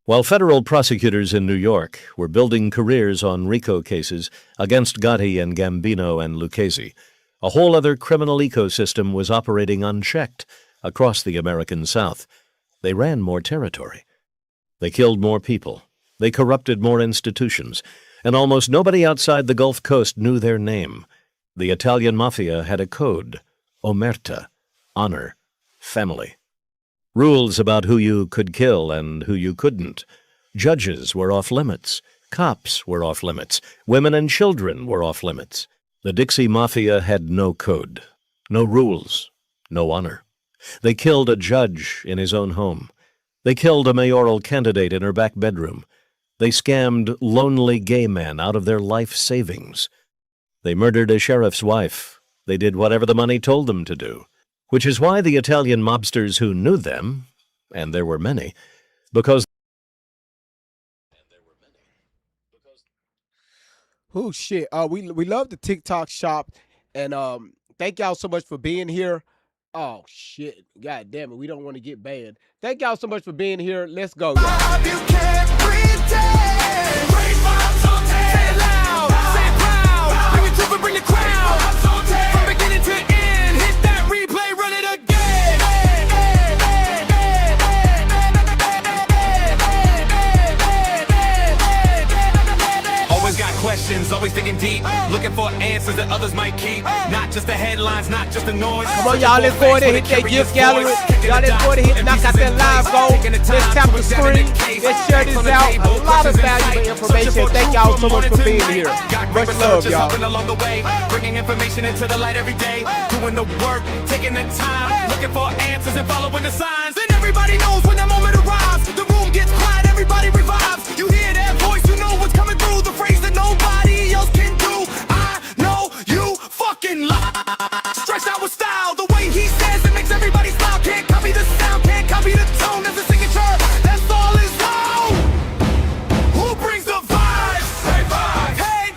While federal prosecutors in New York were building careers on RICO cases against Gotti and Gambino and Lucchese, a whole other criminal ecosystem was operating unchecked across the American South. They ran more territory. They killed more people. They corrupted more institutions. And almost nobody outside the Gulf Coast knew their name. The Italian Mafia had a code: omerta, honor, family. Rules about who you could kill and who you couldn't. Judges were off limits. Cops were off limits. Women and children were off limits. The Dixie Mafia had no code, no rules, no honor. They killed a judge in his own home. They killed a mayoral candidate in her back bedroom. They scammed lonely gay men out of their life savings. They murdered a sheriff's wife. They did whatever the money told them to do. Which is why the Italian mobsters who knew them, and there were many, because... Oh, shit. We love the TikTok shop, and thank y'all so much for being here. Oh, shit. God damn it. We don't want to get banned. Thank y'all so much for being here. Let's go, y'all. You can't pretend. Great vibes on tape. Say it loud. Say it proud. Bring it to and bring the crowd. From beginning to end. Hit that replay. Run it again. Always got questions, always digging deep, looking for answers that others might keep. Not just the headlines, not just the noise. Come on, y'all, let's go ahead and hit that gift gallery. Y'all, let's go ahead and knock out that live goal. Let's tap the screen. Let's share this out. A lot of valuable information. Thank y'all so much for being here. Much love, y'all. Along the way, bringing information into the light every day. Doing the work, taking the time, looking for answers and following the signs. Then everybody knows when that moment arrives. The room gets quiet, everybody revives. You hear that voice, you know what's coming through. The phrase that nobody else can do. I know you fucking lie. Stretched out with style, the way he says it makes everybody smile. Can't copy the sound, can't copy the tone. There's a signature, that's all is loud. Who brings the vibes? Great vibes. Hey,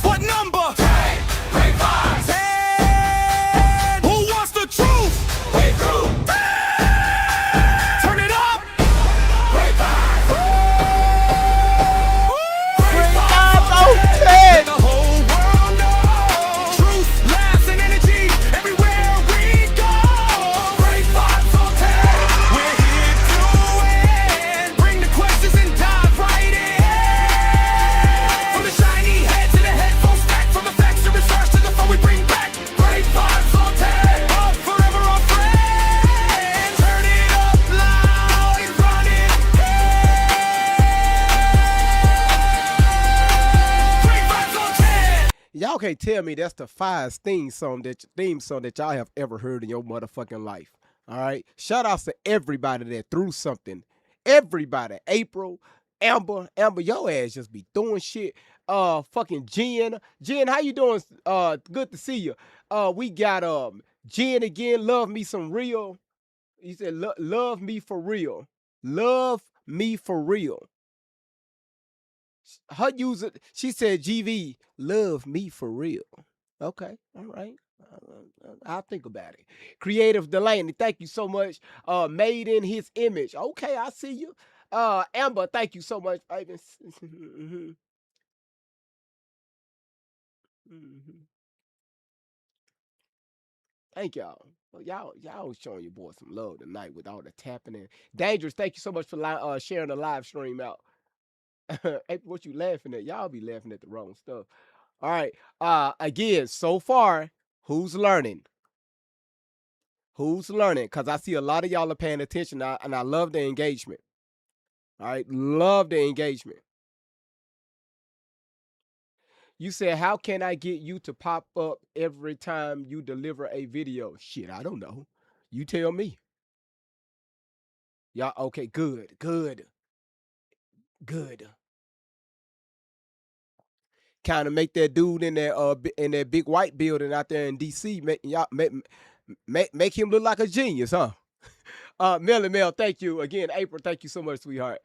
what number? Great vibes. Hey, who wants the truth? Way through. Turn it up. Great vibes. Great vibes. Oh, the whole world knows. Truth, laughs, and energy everywhere we go. Great vibes on tap. We're here to win. Bring the questions and dive right in. From the shiny head to the headphone stack, from the facts to research to the phone we bring back. Great vibes on tap. Up forever our friends. Turn it up loud and run it. Great vibes on tap. Y'all can't tell me that's the finest theme song that y'all have ever heard in your motherfucking life. All right. Shout outs to everybody that threw something everybody. April, Amber, your ass just be doing shit. Fucking Jen, how you doing? Good to see you. We got Jen again. Love me some real. He said, love me for real. Love me for real. Her user, she said, GV, love me for real. Okay, all right. I'll think about it. Creative Delaney, thank you so much. Made in his image. Okay, I see you. Amber, thank you so much. Mhm. Mhm. Thank y'all. Well, y'all showing your boy some love tonight with all the tapping in. Dangerous, thank you so much for sharing the live stream out. Hey, what you laughing at? Y'all be laughing at the wrong stuff. All right. Again, so far, who's learning? Who's learning? Because I see a lot of y'all are paying attention, and I love the engagement. All right, love the engagement. You said, how can I get you to pop up every time you deliver a video? Shit, I don't know. You tell me. Y'all, okay, good. Kind of make that dude in that big white building out there in DC, make him look like a genius, huh? Melly Mel, thank you again. April, thank you so much, sweetheart.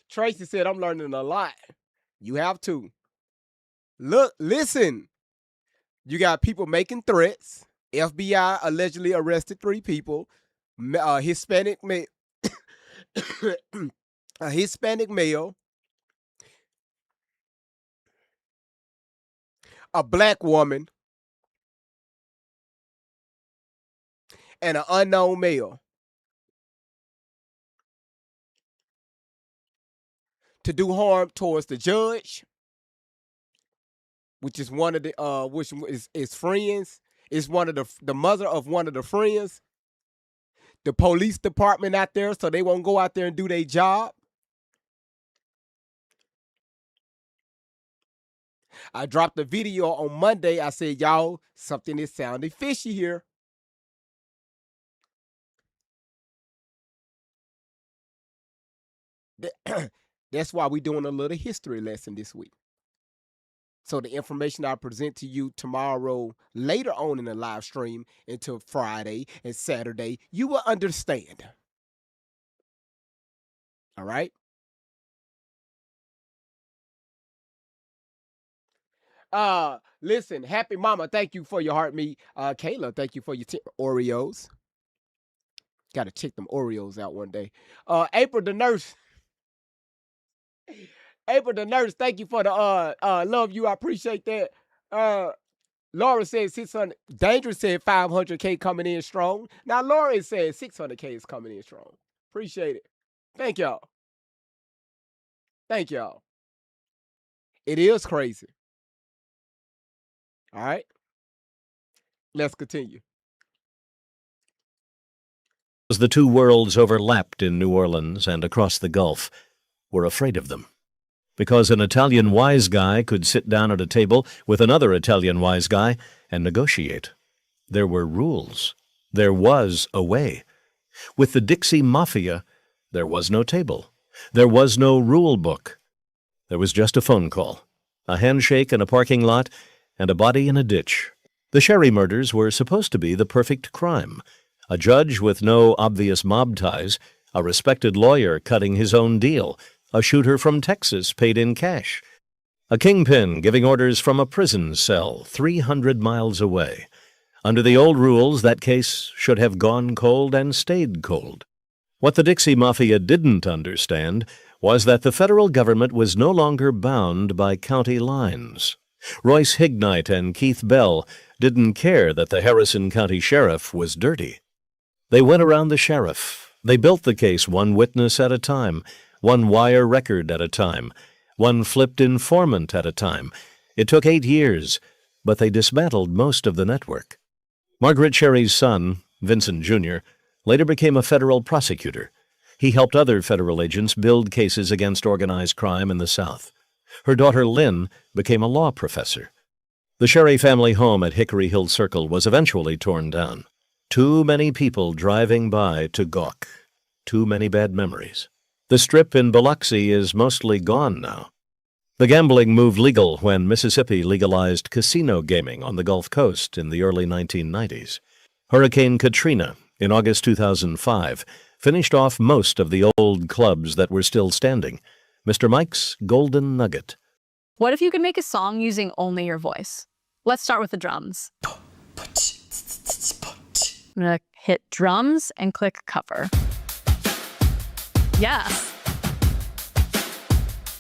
Tracy said, I'm learning a lot. You have to. Look, listen. You got people making threats. FBI allegedly arrested 3 people. Hispanic male. A Hispanic male. A black woman. And an unknown male. To do harm towards the judge, which is one of the which is friends. It's one of the mother of one of the friends. The police department out there, so they won't go out there and do their job. I dropped a video on Monday. I said, y'all, something is sounding fishy here. That's why we're doing a little history lesson this week. So the information I present to you tomorrow, later on in the live stream, until Friday and Saturday, you will understand. All right? Listen, Happy Mama, thank you for your heart meat. Kayla, thank you for your Oreos. Got to check them Oreos out one day. April the nurse. April the nurse, thank you for the love you. I appreciate that. Laura said 600. Dangerous said 500K coming in strong. Now Laura said 600K is coming in strong. Appreciate it. Thank y'all. Thank y'all. It is crazy. All right. Let's continue. As the 2 worlds overlapped in New Orleans and across the Gulf, were afraid of them. Because an Italian wise guy could sit down at a table with another Italian wise guy and negotiate. There were rules. There was a way. With the Dixie Mafia, there was no table. There was no rule book. There was just a phone call, a handshake in a parking lot, and a body in a ditch. The Sherry murders were supposed to be the perfect crime. A judge with no obvious mob ties, a respected lawyer cutting his own deal, a shooter from Texas paid in cash, a kingpin giving orders from a prison cell 300 miles away. Under the old rules, that case should have gone cold and stayed cold. What the Dixie Mafia didn't understand was that the federal government was no longer bound by county lines. Royce Hignite and Keith Bell didn't care that the Harrison County Sheriff was dirty. They went around the sheriff. They built the case one witness at a time, one wire record at a time, one flipped informant at a time. It took 8 years, but they dismantled most of the network. Margaret Sherry's son, Vincent Jr., later became a federal prosecutor. He helped other federal agents build cases against organized crime in the South. Her daughter Lynn became a law professor. The Sherry family home at Hickory Hill Circle was eventually torn down. Too many people driving by to gawk. Too many bad memories. The Strip in Biloxi is mostly gone now. The gambling moved legal when Mississippi legalized casino gaming on the Gulf Coast in the early 1990s. Hurricane Katrina in August 2005 finished off most of the old clubs that were still standing. Mr. Mike's Golden Nugget. What if you could make a song using only your voice? Let's start with the drums. I'm gonna hit drums and click cover. Yes.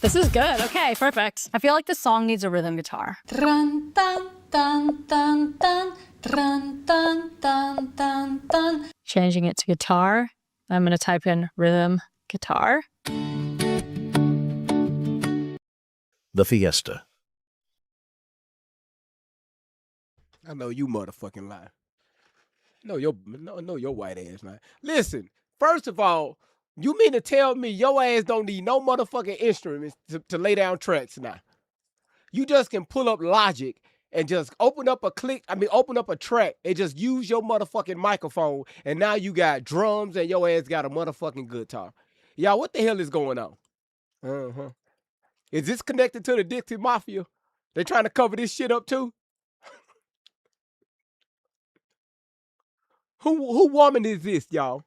This is good. Okay, perfect. I feel like this song needs a rhythm guitar. Dun, dun, dun, dun, dun, dun, dun, dun, dun, dun. Changing it to guitar. I'm gonna type in rhythm guitar. The Fiesta. I know you motherfucking lie. No, your white ass lie. Listen, first of all, you mean to tell me your ass don't need no motherfucking instruments to lay down tracks now? You just can pull up Logic and just open up a track and just use your motherfucking microphone, and now you got drums and your ass got a motherfucking guitar. Y'all, what the hell is going on? Uh-huh. Is this connected to the Dixie Mafia? They trying to cover this shit up too? Who woman is this, y'all?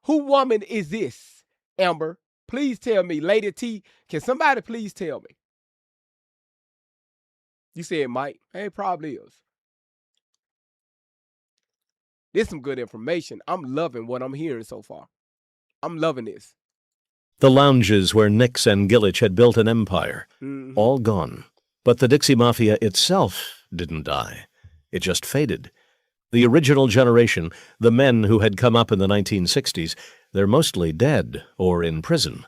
Who woman is this, Amber? Please tell me. Lady T, can somebody please tell me? You said Mike. Hey, it probably is. This is some good information. I'm loving what I'm hearing so far. I'm loving this. The lounges where Nix and Gillich had built an empire, all gone. But the Dixie Mafia itself didn't die. It just faded. The original generation, the men who had come up in the 1960s, they're mostly dead or in prison.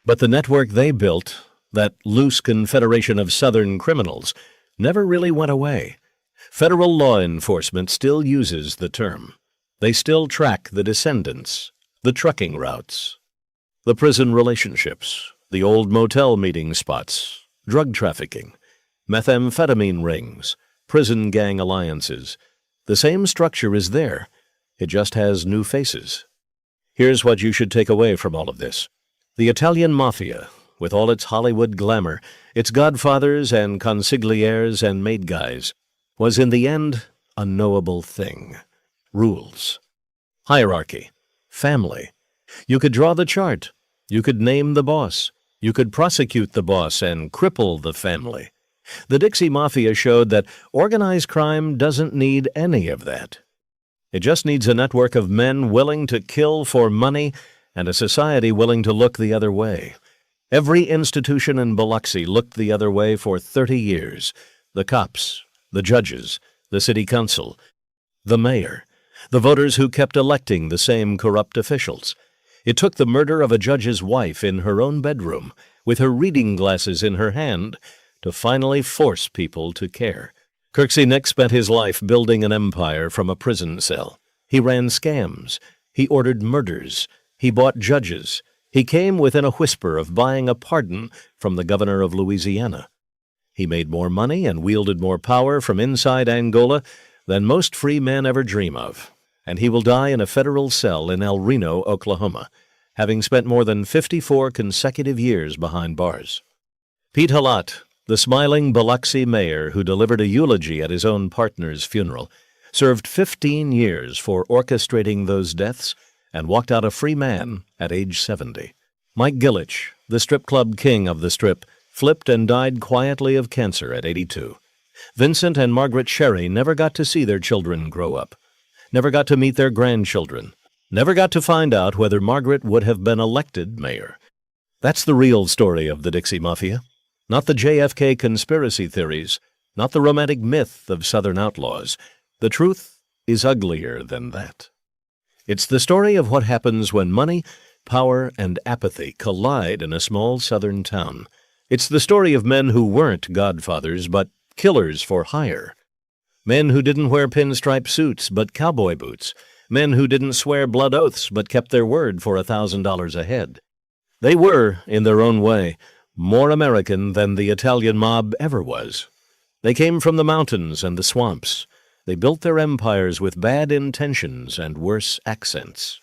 But the network they built, that loose confederation of Southern criminals, never really went away. Federal law enforcement still uses the term. They still track the descendants, the trucking routes, the prison relationships, the old motel meeting spots, drug trafficking, methamphetamine rings, prison gang alliances. The same structure is there. It just has new faces. Here's what you should take away from all of this. The Italian Mafia, with all its Hollywood glamour, its godfathers and consiglières and maid guys, was in the end a knowable thing. Rules. Hierarchy. Family. You could draw the chart. You could name the boss. You could prosecute the boss and cripple the family. The Dixie Mafia showed that organized crime doesn't need any of that. It just needs a network of men willing to kill for money and a society willing to look the other way. Every institution in Biloxi looked the other way for 30 years. The cops, the judges, the city council, the mayor, the voters who kept electing the same corrupt officials. It took the murder of a judge's wife in her own bedroom, with her reading glasses in her hand, to finally force people to care. Kirksey Nix spent his life building an empire from a prison cell. He ran scams. He ordered murders. He bought judges. He came within a whisper of buying a pardon from the governor of Louisiana. He made more money and wielded more power from inside Angola than most free men ever dream of. And he will die in a federal cell in El Reno, Oklahoma, having spent more than 54 consecutive years behind bars. Pete Halat, the smiling Biloxi mayor who delivered a eulogy at his own partner's funeral, served 15 years for orchestrating those deaths and walked out a free man at age 70. Mike Gillich, the strip club king of the Strip, flipped and died quietly of cancer at 82. Vincent and Margaret Sherry never got to see their children grow up, never got to meet their grandchildren, never got to find out whether Margaret would have been elected mayor. That's the real story of the Dixie Mafia. Not the JFK conspiracy theories, not the romantic myth of Southern outlaws. The truth is uglier than that. It's the story of what happens when money, power, and apathy collide in a small Southern town. It's the story of men who weren't godfathers, but killers for hire. Men who didn't wear pinstripe suits, but cowboy boots. Men who didn't swear blood oaths, but kept their word for $1,000 a head. They were, in their own way, more American than the Italian mob ever was. They came from the mountains and the swamps. They built their empires with bad intentions and worse accents.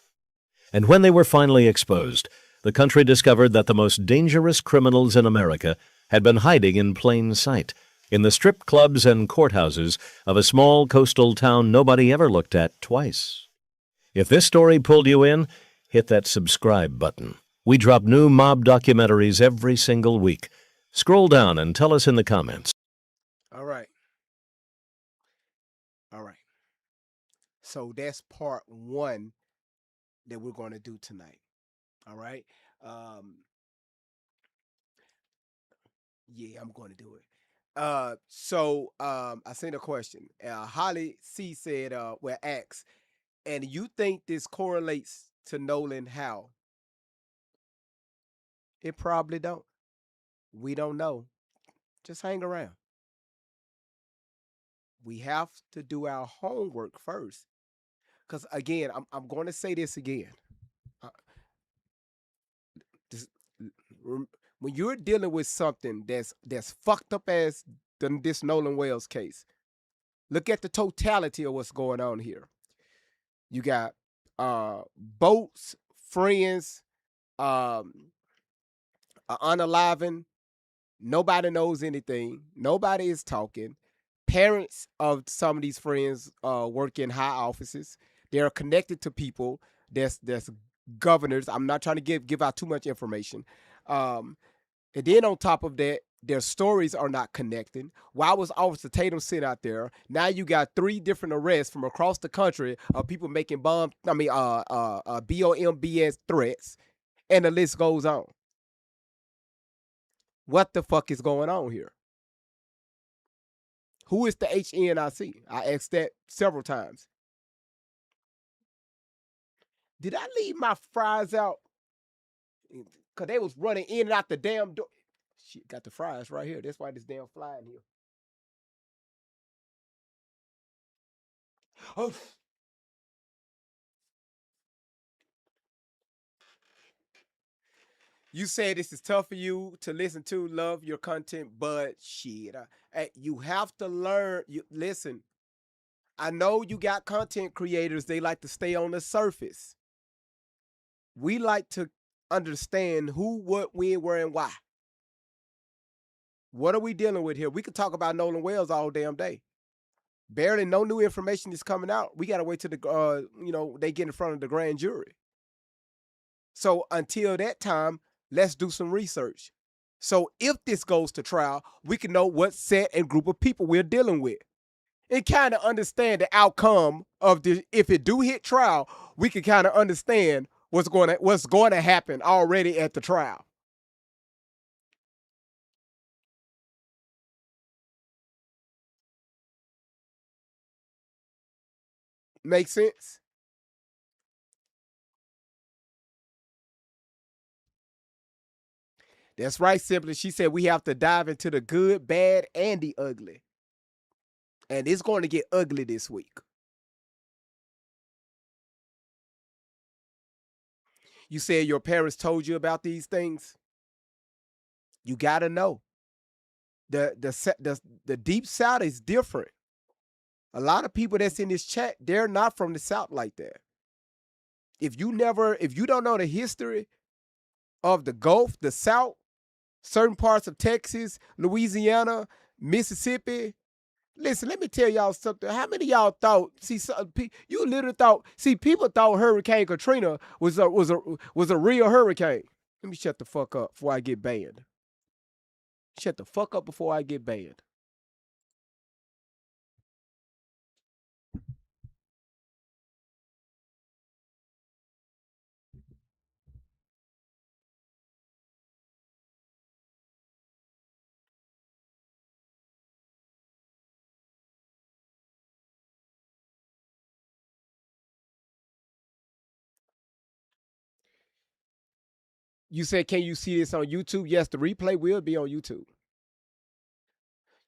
And when they were finally exposed, the country discovered that the most dangerous criminals in America had been hiding in plain sight, in the strip clubs and courthouses of a small coastal town nobody ever looked at twice. If this story pulled you in, hit that subscribe button. We drop new mob documentaries every single week. Scroll down and tell us in the comments. All right. All right. So that's part one that we're going to do tonight. All right. Yeah, I'm going to do it. I seen a question. Holly C said, asked, and you think this correlates to Nolan how? It probably don't. We don't know. Just hang around. We have to do our homework first. Because again, I'm going to say this again. Uh, this, when you're dealing with something that's fucked up as this Nolan Wells case, look at the totality of what's going on here. You got boats, friends, unaliving. Nobody knows anything. Nobody is talking. Parents of some of these friends work in high offices. They are connected to people. That's governors. I'm not trying to give out too much information. And then on top of that, their stories are not connecting. Why was Officer Tatum sent out there? Now you got 3 different arrests from across the country of people making BOMBS threats, and the list goes on. What the fuck is going on here? Who is the HNIC? I asked that several times. Did I leave my fries out? Because they was running in and out the damn door. Shit, got the fries right here. That's why this damn fly in here. Oh. You said this is tough for you to listen to, love your content, but shit. You have to learn. Listen, I know you got content creators. They like to stay on the surface. We like to understand who, what, when, where, and why. What are we dealing with here? We could talk about Nolan Wells all damn day. Barely no new information is coming out. We got to wait till they get in front of the grand jury. So until that time, let's do some research. So if this goes to trial, we can know what set and group of people we're dealing with. And kind of understand the outcome of this. If it do hit trial, we can kind of understand what's going to happen already at the trial. Make sense? That's right, Simply. She said we have to dive into the good, bad, and the ugly. And it's going to get ugly this week. You said your parents told you about these things. You got to know. The Deep South is different. A lot of people that's in this chat, they're not from the South like that. If you don't know the history of the Gulf, the South, certain parts of Texas, Louisiana, Mississippi, listen, let me tell y'all something. How many of y'all thought? You literally thought. People thought Hurricane Katrina was a real hurricane. Let me shut the fuck up before I get banned. Shut the fuck up before I get banned. You said, can you see this on YouTube? Yes, the replay will be on YouTube.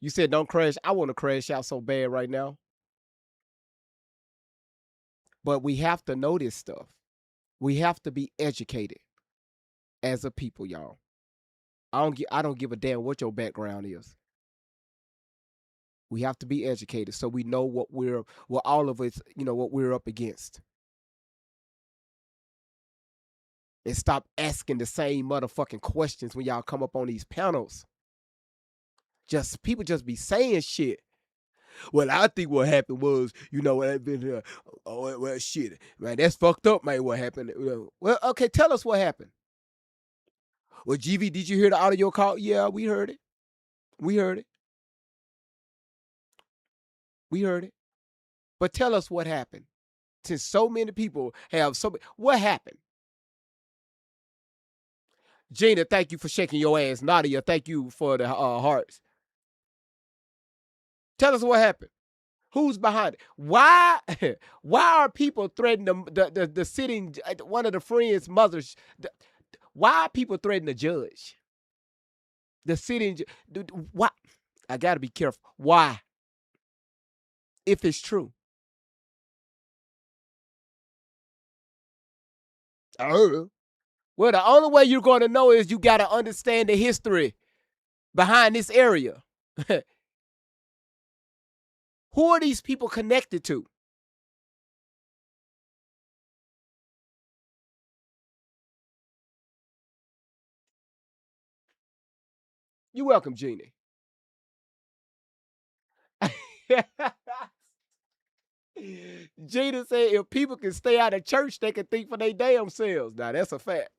You said don't crash. I want to crash out so bad right now. But we have to know this stuff. We have to be educated as a people, y'all. I don't give a damn what your background is. We have to be educated so we know what all of us, what we're up against. And stop asking the same motherfucking questions when y'all come up on these panels. People just be saying shit. Well, I think what happened was, well, shit, man, that's fucked up, man, what happened. Well, okay, tell us what happened. Well, GV, did you hear the audio call? Yeah, we heard it. We heard it. We heard it. But tell us what happened. Since so many people have what happened? Gina, thank you for shaking your ass. Nadia, thank you for the hearts. Tell us what happened. Who's behind it? Why are people threatening the sitting, one of the friends' mothers? Why are people threatening the judge? The sitting, why? I got to be careful. Why? If it's true. Well, the only way you're going to know is you got to understand the history behind this area. Who are these people connected to? You're welcome, Jeannie. Gina said if people can stay out of church, they can think for their damn selves. Now, that's a fact.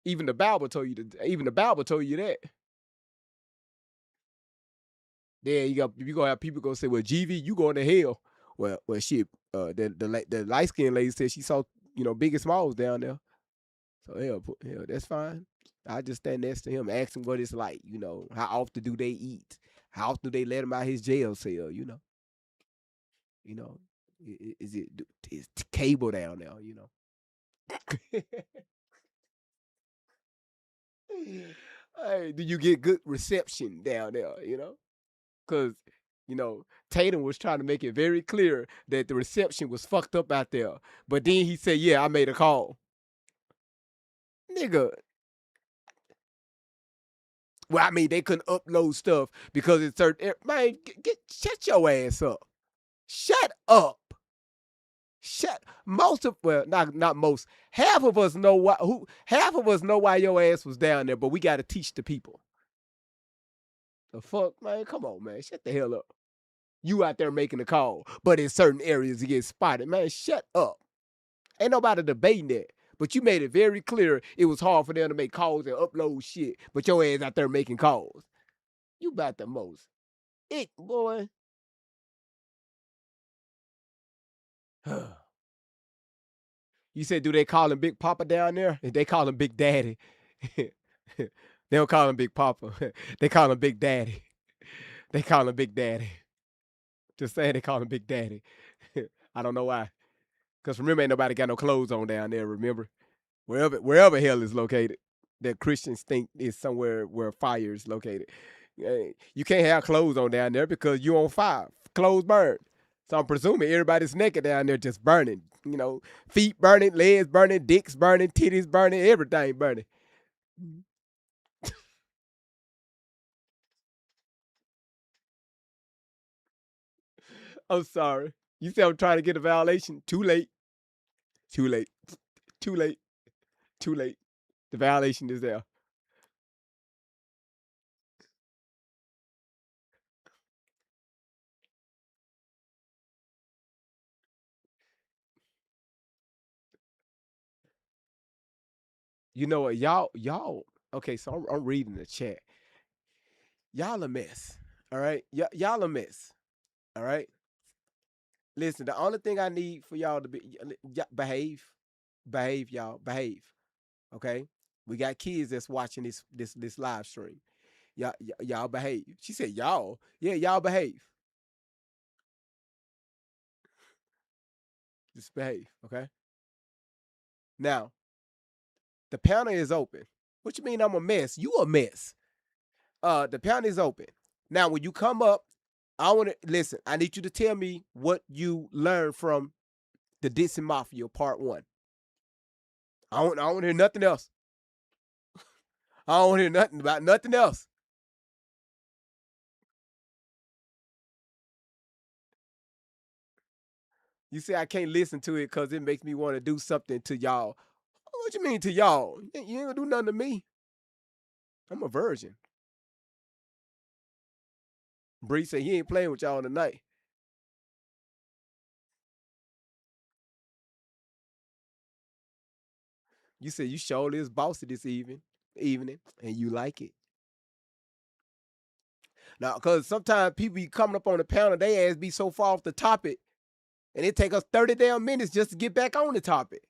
Even the Bible told you that. Yeah, you're gonna have people gonna say, well, GV, you going to hell. Well, shit. The light skinned lady said she saw, Big and Smalls down there. So hell, that's fine. I just stand next to him, ask him what it's like, how often do they eat? How often do they let him out his jail cell, is cable down there, Hey, do you get good reception down there, Because, Tatum was trying to make it very clear that the reception was fucked up out there. But then he said, yeah, I made a call. Nigga. Well, I mean, they couldn't upload stuff because it's certain. Man, shut your ass up. Shut up. Not most. Half of us know why. Half of us know why your ass was down there, but we got to teach the people. The fuck, man? Come on, man. Shut the hell up. You out there making a call, but in certain areas you get spotted. Man, shut up. Ain't nobody debating that. But you made it very clear it was hard for them to make calls and upload shit, but your ass out there making calls. You about the most. Boy. You said, do they call him Big Papa down there? They call him Big Daddy. They don't call him Big Papa. They call him Big Daddy. They call him Big Daddy. Just saying they call him Big Daddy. I don't know why. Because remember, ain't nobody got no clothes on down there, remember? Wherever hell is located, that Christians think is somewhere where fire is located. You can't have clothes on down there because you on fire. Clothes burn. So I'm presuming everybody's naked down there just burning. Feet burning, legs burning, dicks burning, titties burning, everything burning. I'm sorry. You said I'm trying to get a violation? Too late. Too late. Too late. Too late. The violation is there. You know what, y'all. Okay, so I'm reading the chat. Y'all a mess. All right, y'all a mess. All right. Listen, the only thing I need for y'all to behave, y'all, behave. Okay, we got kids that's watching this live stream. Y'all behave. She said y'all. Yeah, y'all behave. Just behave. Okay. Now, the panel is open. What you mean I'm a mess? You a mess. The panel is open. Now, when you come up, I want to listen. I need you to tell me what you learned from the Dixie Mafia Part 1. I don't want to hear nothing else. I don't want to hear nothing about nothing else. You see, I can't listen to it because it makes me want to do something to y'all. What you mean to y'all? You ain't gonna do nothing to me. I'm a virgin. Bree said he ain't playing with y'all tonight. You said you surely is bossy this evening, and you like it. Now, because sometimes people be coming up on the panel, they ass be so far off the topic, and it take us 30 damn minutes just to get back on the topic.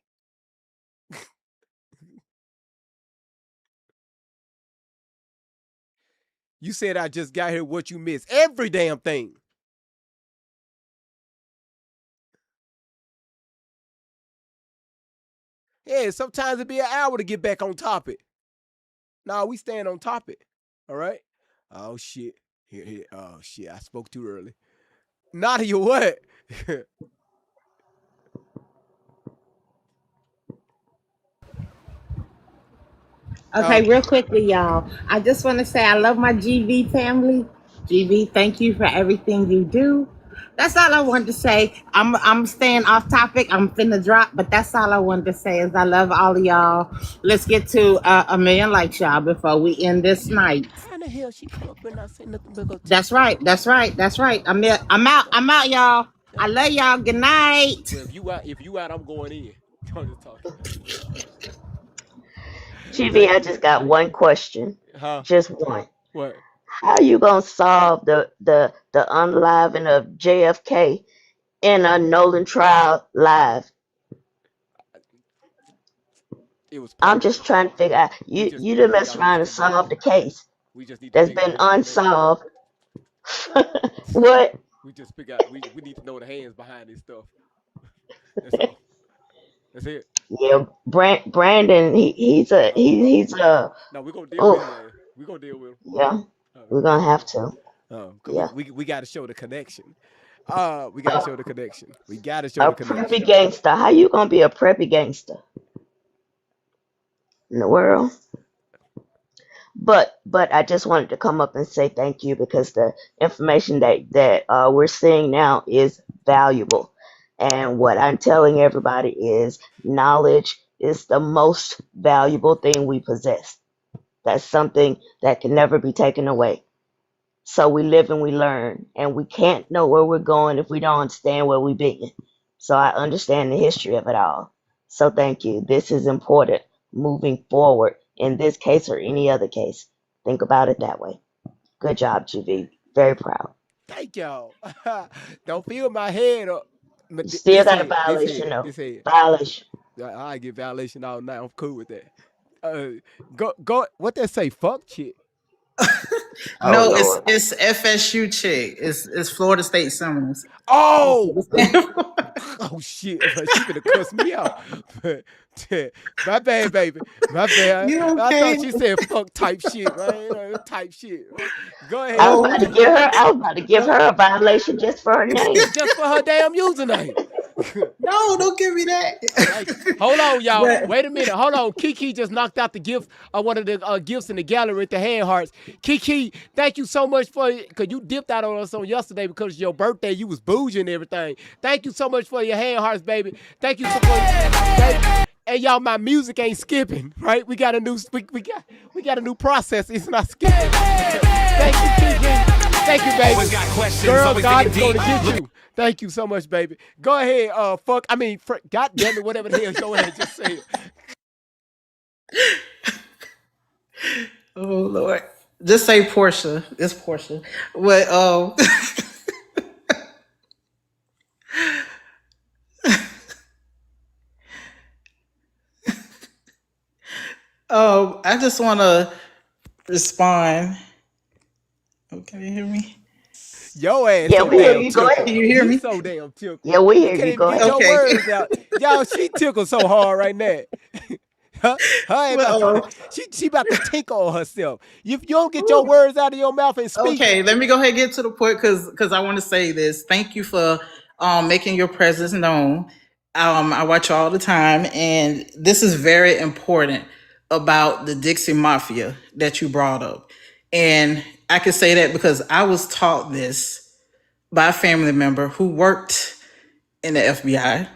You said I just got here. What you missed? Every damn thing. Yeah, sometimes it be an hour to get back on topic. Nah, we stand on topic. All right. Oh shit. Here. Oh shit. I spoke too early. Nadia, what? Okay, real quickly, y'all. I just want to say I love my GV family. GV, thank you for everything you do. That's all I wanted to say. I'm staying off topic. I'm finna drop, but that's all I wanted to say is I love all of y'all. Let's get to a million likes, y'all, before we end this night. How the hell she come up and not say nothing but go That's right. I'm out, y'all. I love y'all. Good night. Well, if you out, I'm going in. I'm just talking. GV, I just got one question. Huh? Just one. What? How you gonna solve the unliving of JFK in a Nolan trial live? It was I'm perfect. just trying to figure out. You done mess around and solve the case We just need to that's figure out been who's the connection. unsolved. What? We just figure out. We need to know the hands behind this stuff. That's all. That's it. Yeah, Brandon. He's a. No, we're gonna deal with him, Oh, man. We're gonna deal with him. yeah. We're gonna have to. Cause Yeah. we got to show the connection. We got to show the connection. We got to show A the connection. preppy gangster. How you gonna be a preppy gangster in the world? But I just wanted to come up and say thank you because the information that we're seeing now is valuable. And what I'm telling everybody is knowledge is the most valuable thing we possess. That's something that can never be taken away. So we live and we learn, and we can't know where we're going if we don't understand where we've been. So I understand the history of it all. So thank you. This is important moving forward in this case or any other case. Think about it that way. Good job, GV. Very proud. Thank y'all. Don't feel my head up. You still got a violation though. This head. Violation. I get violation all night. I'm cool with that. Go. What they say? Fuck shit. No, Lord. it's FSU chick. It's Florida State Seminoles. Oh. Oh shit! She gonna cuss me out. My bad, baby. My bad. You I okay? thought she said fuck type shit, man. Type shit. Go ahead. I was about to give her a violation just for her name. Just for her damn username. No, don't give me that. Hold on, y'all. But- Wait a minute. Hold on. Kiki just knocked out the gift, one of the gifts in the gallery at the hand hearts. Kiki, thank you so much for it, because you dipped out on us on yesterday because it's your birthday. You was bougie and everything. Thank you so much for your hand hearts, baby. Thank you so much. Baby. Hey y'all, my music ain't skipping, right? We got a new a new process. It's not skipping. Thank you, Kiki. Thank you, baby. Always got questions, Girl, always God is digging gonna deep. get you. Thank you so much, baby. Go ahead, God damn it, whatever the hell, go ahead, just say it. Oh Lord. Just say Portia. It's Portia. But I just wanna respond. Oh, can you hear me? Your ass Yeah, so we hear damn you. Go tickled. ahead. Can you hear me? So damn tickled. Yeah, we You hear can't you. even Go get ahead. your Okay. words out. Y'all, she tickled so hard right now. She about to tinkle on herself. If you don't get your words out of your mouth and speak. Okay, let me go ahead and get to the point because I want to say this. Thank you for making your presence known. I watch you all the time, and this is very important about the Dixie Mafia that you brought up. And I can say that because I was taught this by a family member who worked in the FBI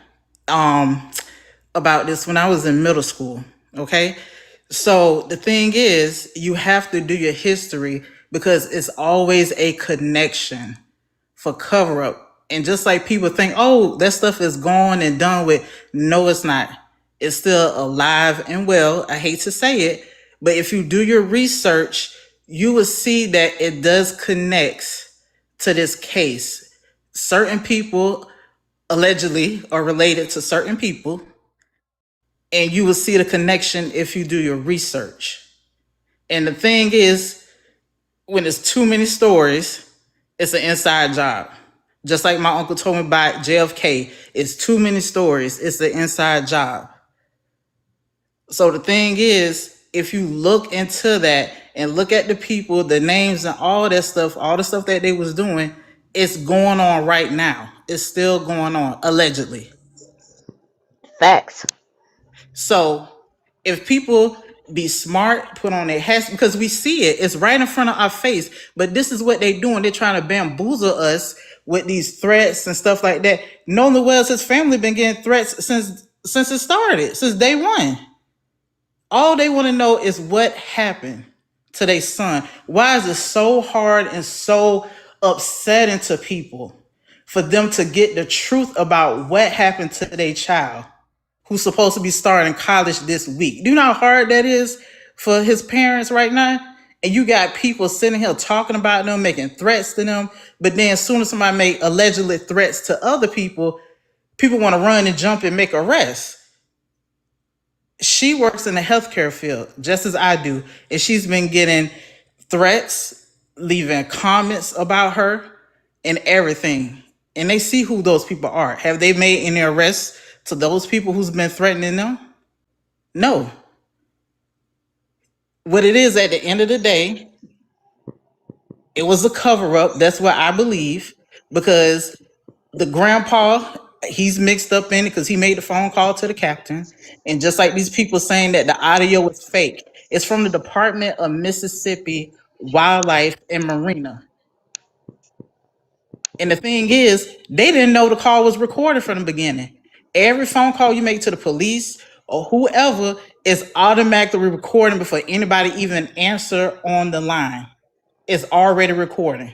about this when I was in middle school. Okay. So the thing is, you have to do your history because it's always a connection for cover up. And just like people think, oh, that stuff is gone and done with. No, it's not. It's still alive and well. I hate to say it, but if you do your research, you will see that it does connect to this case. Certain people allegedly are related to certain people, and you will see the connection if you do your research. And the thing is, when there's too many stories, it's an inside job. Just like my uncle told me about JFK, it's too many stories, it's an inside job. So the thing is, if you look into that and look at the people, the names and all that stuff, all the stuff that they was doing, it's going on right now. It's still going on, allegedly. Facts. So if people be smart, put on their hats, because we see it, it's right in front of our face. But this is what they doing. They're trying to bamboozle us with these threats and stuff like that. Nolan Wells, his family been getting threats since it started, since day one. All they want to know is what happened to their son. Why is it so hard and so upsetting to people for them to get the truth about what happened to their child who's supposed to be starting college this week? Do you know how hard that is for his parents right now? And you got people sitting here talking about them, making threats to them. But then as soon as somebody make allegedly threats to other people, people want to run and jump and make arrests. She works in the healthcare field, just as I do. And she's been getting threats, leaving comments about her and everything. And they see who those people are. Have they made any arrests to those people who's been threatening them? No. What it is at the end of the day, it was a cover up. That's what I believe, because the grandpa, he's mixed up in it because he made the phone call to the captain. And just like these people saying that the audio is fake, it's from the Department of Mississippi Wildlife and Marina. And the thing is, they didn't know the call was recorded from the beginning. Every phone call you make to the police or whoever is automatically recording before anybody even answer on the line. It's already recording.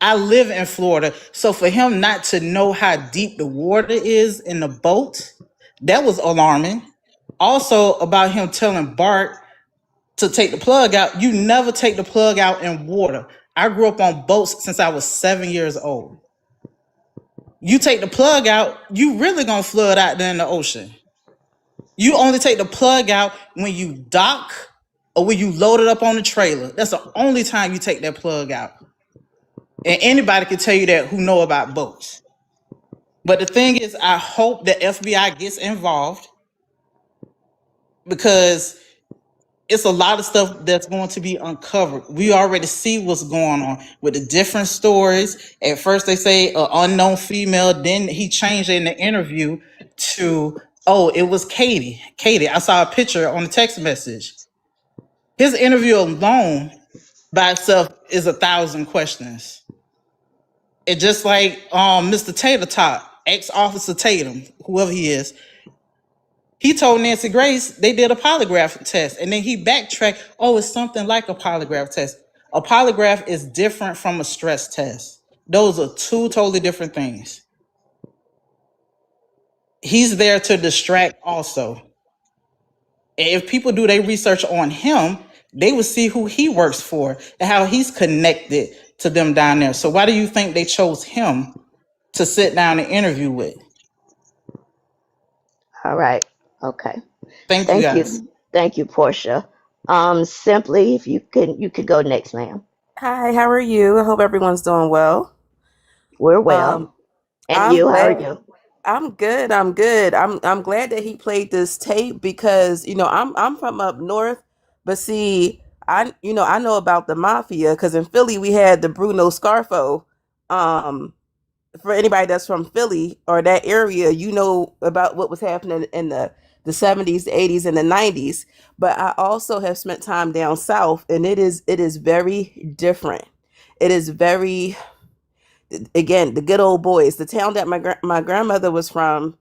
I live in Florida, so for him not to know how deep the water is in the boat, that was alarming. Also, about him telling Bart to take the plug out, you never take the plug out in water. I grew up on boats since I was 7 years old. You take the plug out, you really gonna flood out there in the ocean. You only take the plug out when you dock or when you load it up on the trailer. That's the only time you take that plug out. And anybody can tell you that who know about boats. But the thing is, I hope the FBI gets involved, because it's a lot of stuff that's going to be uncovered. We already see what's going on with the different stories. At first they say an unknown female, then he changed it in the interview to, oh, it was Katie. Katie, I saw a picture on the text message. His interview alone by itself is 1,000 questions. It just like Mr. Tater Tot, ex-officer Tatum, whoever he is, he told Nancy Grace they did a polygraph test, and then he backtracked, oh, it's something like a polygraph test. A polygraph is different from a stress test. Those are two totally different things. He's there to distract also. And if people do their research on him, they will see who he works for and how he's connected to them down there. So why do you think they chose him to sit down and interview with? All right. Okay. Thank you, guys. Thank you, Portia. Simply, if you could go next, ma'am. Hi, how are you? I hope everyone's doing well. We're well. And I'm you, how are glad- you? I'm good. I'm good. I'm glad that he played this tape because I'm from up north, but see, I know about the Mafia because in Philly we had the Bruno Scarfo. For anybody that's from Philly or that area, you know about what was happening in the 70s, the 80s, and the 90s. But I also have spent time down south, and it is very different. It is very again, the good old boys, the town that my grandmother was from,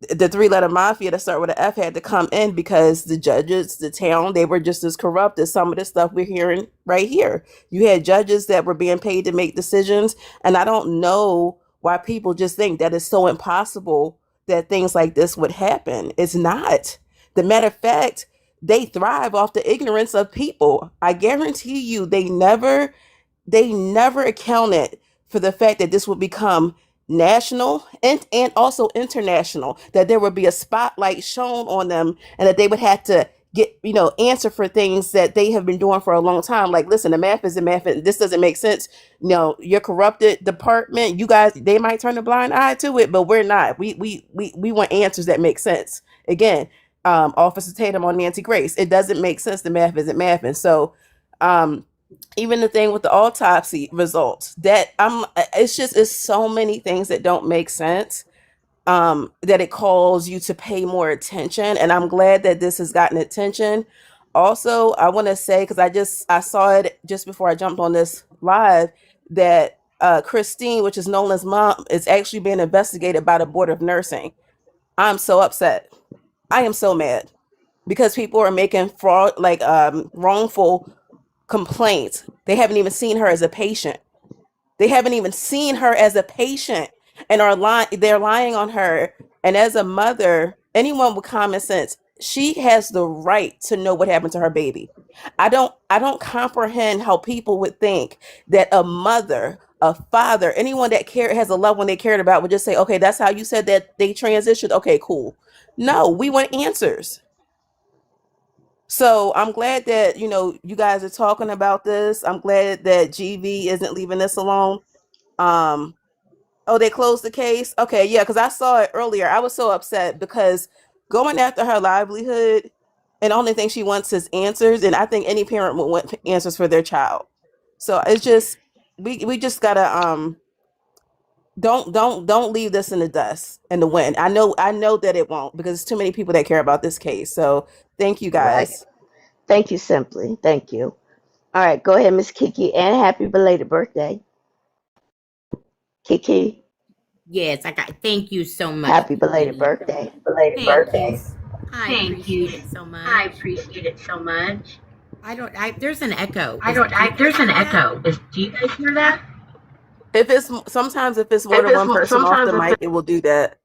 the 3-letter mafia that start with an F had to come in because the judges, the town, they were just as corrupt as some of the stuff we're hearing right here. You had judges that were being paid to make decisions, and I don't know why people just think that it's so impossible that things like this would happen. It's not. The matter of fact, they thrive off the ignorance of people. I guarantee you, they never accounted for the fact that this would become national and also international, that there would be a spotlight shown on them and that they would have to get, answer for things that they have been doing for a long time. Like, listen, the math is the math and this doesn't make sense. Your corrupted department, you guys, they might turn a blind eye to it, but we're not. We want answers that make sense. Again, Officer Tatum on Nancy Grace, it doesn't make sense. The math isn't math. And so, even the thing with the autopsy results, that it's so many things that don't make sense, that it calls you to pay more attention. And I'm glad that this has gotten attention. Also, I want to say, because I saw it just before I jumped on this live, that Christine, which is Nolan's mom, is actually being investigated by the Board of Nursing. I'm so upset. I am so mad because people are making fraud, wrongful complaints. They haven't even seen her as a patient. And they're lying on her. And as a mother, anyone with common sense, she has the right to know what happened to her baby. I don't comprehend how people would think that a mother, a father, anyone that has a loved one they cared about would just say, okay, that's how you said that they transitioned. Okay, cool. No, we want answers. So I'm glad that, you guys are talking about this. I'm glad that GV isn't leaving this alone. Oh, they closed the case? Okay, yeah, because I saw it earlier. I was so upset because going after her livelihood, and the only thing she wants is answers. And I think any parent would want answers for their child. So it's just, we just gotta, don't leave this in the dust in the wind. I know that it won't, because there's too many people that care about this case. So thank you Right. guys. Thank you, Simply. Thank you. All right, go ahead, Miss Kiki, and happy belated birthday. Kiki, Yes, thank you so much. happy belated birthday. Thank you. I Thank you. appreciate it so I much. appreciate it so much. There's an echo. There's an echo. Do you guys hear that? Sometimes if it's more than one person off the mic, it will do that.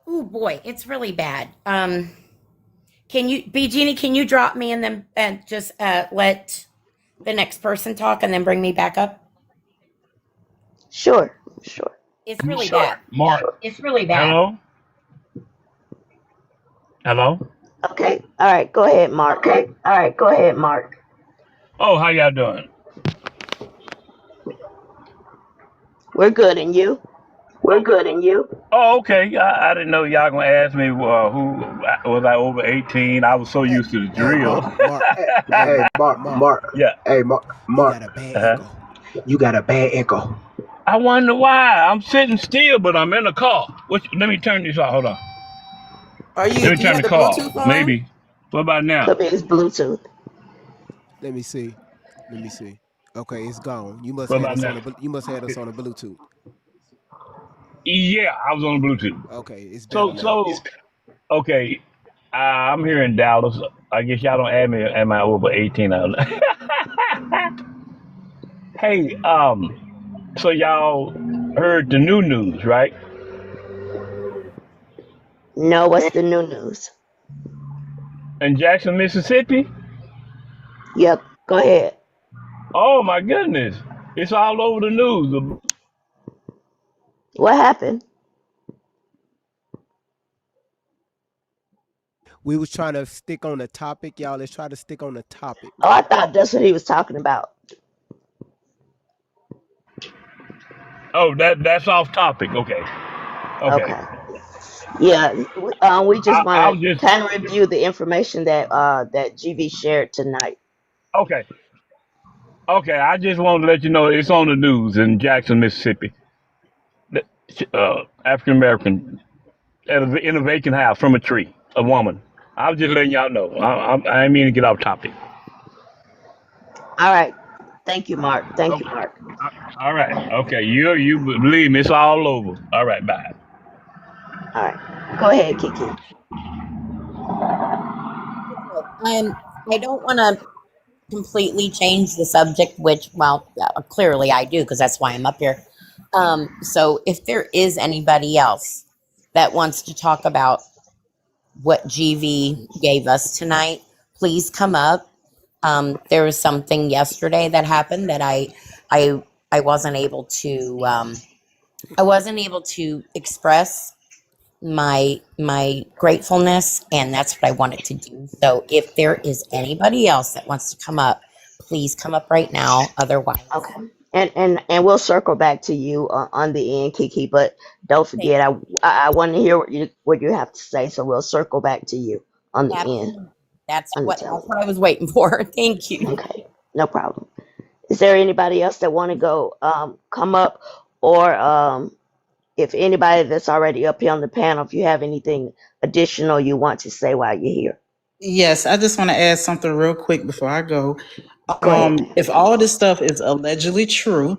Oh boy, it's really bad. Can you, Jeannie, can you drop me and then just let the next person talk and then bring me back up? Sure. It's really bad. Mark. It's really bad. Hello? Okay. All right, go ahead, Mark. Oh, how y'all doing? We're good, and you? Oh, okay. I didn't know y'all gonna ask me who was I over 18. I was so used to the drill. Mark. Yeah. Hey, Mark. You got a bad echo. I wonder why. I'm sitting still, but I'm in a car. Let me turn this off. Hold on. Let me turn the car off. Maybe. What about now? Could be his Bluetooth. Let me see. Okay, it's gone. You must What have about us on a Bluetooth. Yeah, I was on Bluetooth. Okay, it's better So okay. I'm here in Dallas. I guess y'all don't add me. Am I over 18? I don't know. Hey, so y'all heard the new news, right? No, what's the new news? In Jackson, Mississippi? Yep, go ahead. Oh my goodness. It's all over the news. What happened? We was trying to stick on the topic, y'all. Let's try to stick on the topic. Oh, I thought that's what he was talking about. Oh, that's off topic. Okay. Yeah, we just want to kind of review the information that GV shared tonight. Okay. I just wanted to let you know it's on the news in Jackson, Mississippi. African American in a vacant house from a tree, a woman. I was just letting y'all know. I didn't mean to get off topic. All right. Thank you, Mark. Thank you, Okay. Mark. All right. Okay. You believe me? It's all over. All right. Bye. All right. Go ahead, Kiki. Um, I don't want to completely change the subject, which, well, clearly I do because that's why I'm up here. So if there is anybody else that wants to talk about what GV gave us tonight, please come up. There was something yesterday that happened that I, I wasn't able to, I wasn't able to express my gratefulness, and that's what I wanted to do. So if there is anybody else that wants to come up, please come up right now. Otherwise, Okay. And we'll circle back to you on the end, Kiki. But don't thank forget, I want to hear what you have to say. So we'll circle back to you on the end absolutely. That's on the what tail I was waiting for. Thank you. end. Okay. No problem. Is there anybody else that want to go come up, or if anybody that's already up here on the panel, if you have anything additional you want to say while you're here? Yes, I just want to add something real quick before I go. Go ahead, man. If all this stuff is allegedly true,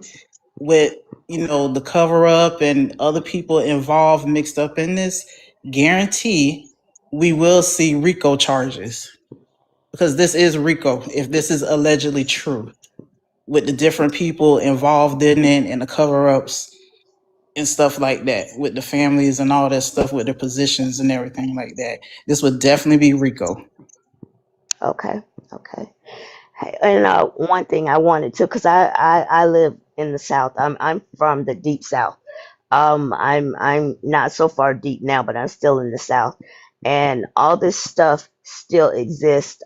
with the cover up and other people involved mixed up in this, guarantee we will see RICO charges because this is RICO. If this is allegedly true, with the different people involved in it and the cover ups and stuff like that, with the families and all that stuff, with the positions and everything like that, this would definitely be RICO. Okay. Okay. Hey, and one thing I wanted to, because I live in the South. I'm from the deep South. I'm not so far deep now, but I'm still in the South, and all this stuff still exists.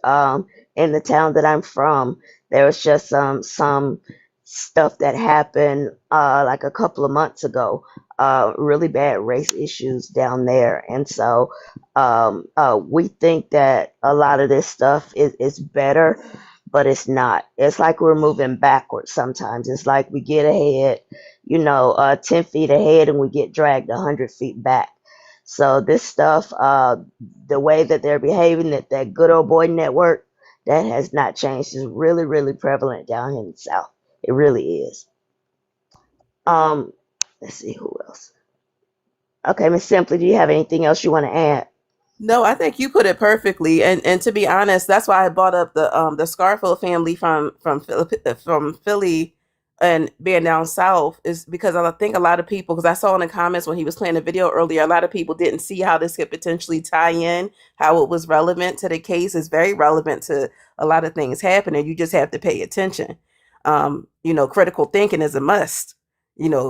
In the town that I'm from, there was just some stuff that happened like a couple of months ago. Really bad race issues down there, and so we think that a lot of this stuff is better, but it's not. It's like we're moving backwards sometimes. It's like we get ahead, 10 feet ahead, and we get dragged 100 feet back. So this stuff, the way that they're behaving, that good old boy network, that has not changed. It's really, really prevalent down here in the South. It really is. Um, let's see who else. Okay, Miss Simply, do you have anything else you want to add? No, I think you put it perfectly. And to be honest, that's why I brought up the Scarfield family from Philly and being down south, is because I think a lot of people, because I saw in the comments when he was playing the video earlier, a lot of people didn't see how this could potentially tie in, how it was relevant to the case. It's very relevant to a lot of things happening. You just have to pay attention. Critical thinking is a must.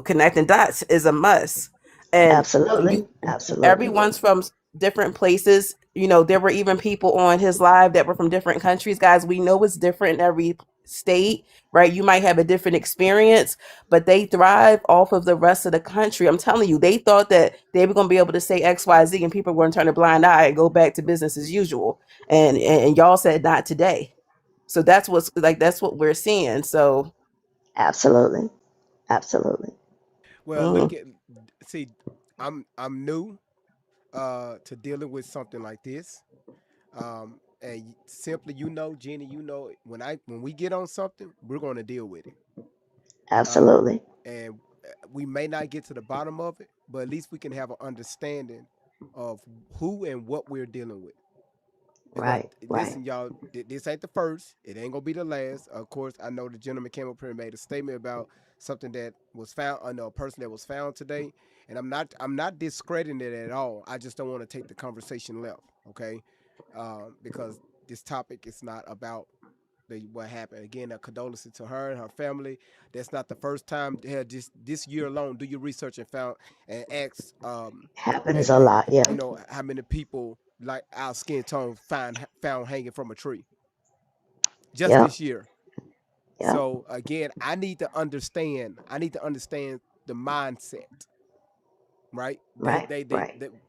Connecting dots is a must. And Absolutely. Absolutely. everyone's from different places. There were even people on his live that were from different countries. Guys, we know it's different in every state, right? You might have a different experience, but they thrive off of the rest of the country. I'm telling you, they thought that they were going to be able to say XYZ and people were going to turn a blind eye and go back to business as usual. And y'all said not today. So that's what we're seeing. So Absolutely. Absolutely. Well, look at see, I'm new to dealing with something like this. And simply, Jenny, when we get on something, we're going to deal with it. Absolutely. And we may not get to the bottom of it, but at least we can have an understanding of who and what we're dealing with. Because Right. listen, y'all, this ain't the first. It ain't gonna be the last. Of course, I know the gentleman came up here and made a statement about something that was found. I know a person that was found today, and I'm not discrediting it at all. I just don't want to take the conversation left, okay? Because this topic is not about what happened. Again, a condolences to her and her family. That's not the first time. Hell, just this year alone, do your research and found and ask Happens a lot. Yeah. how many people like our skin tone found hanging from a tree just Yeah. this year. Yeah. So again, I need to understand. I need to understand the mindset, right? Right. They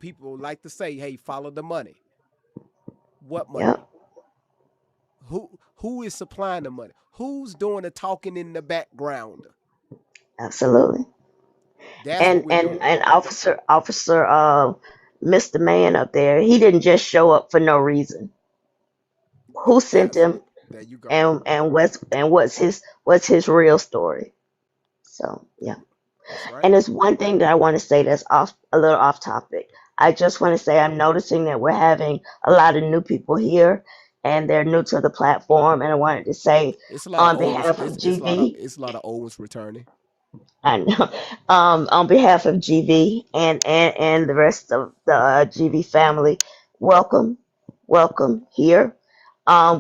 people like to say, "Hey, follow the money." What Yeah. money? Who is supplying the money? Who's doing the talking in the background? Absolutely. That's what And we're and doing. and officer Mr. Man up there, he didn't just show up for no reason. Who sent him? There you go. and what's his real story. So yeah. That's right. And there's one thing that I want to say that's a little off topic. I just want to say I'm noticing that we're having a lot of new people here, and they're new to the platform. And I wanted to say It's a lot of on old ones. behalf of GV, It's a lot of old ones returning. I know, on behalf of GV and the rest of the GV family, welcome, welcome here.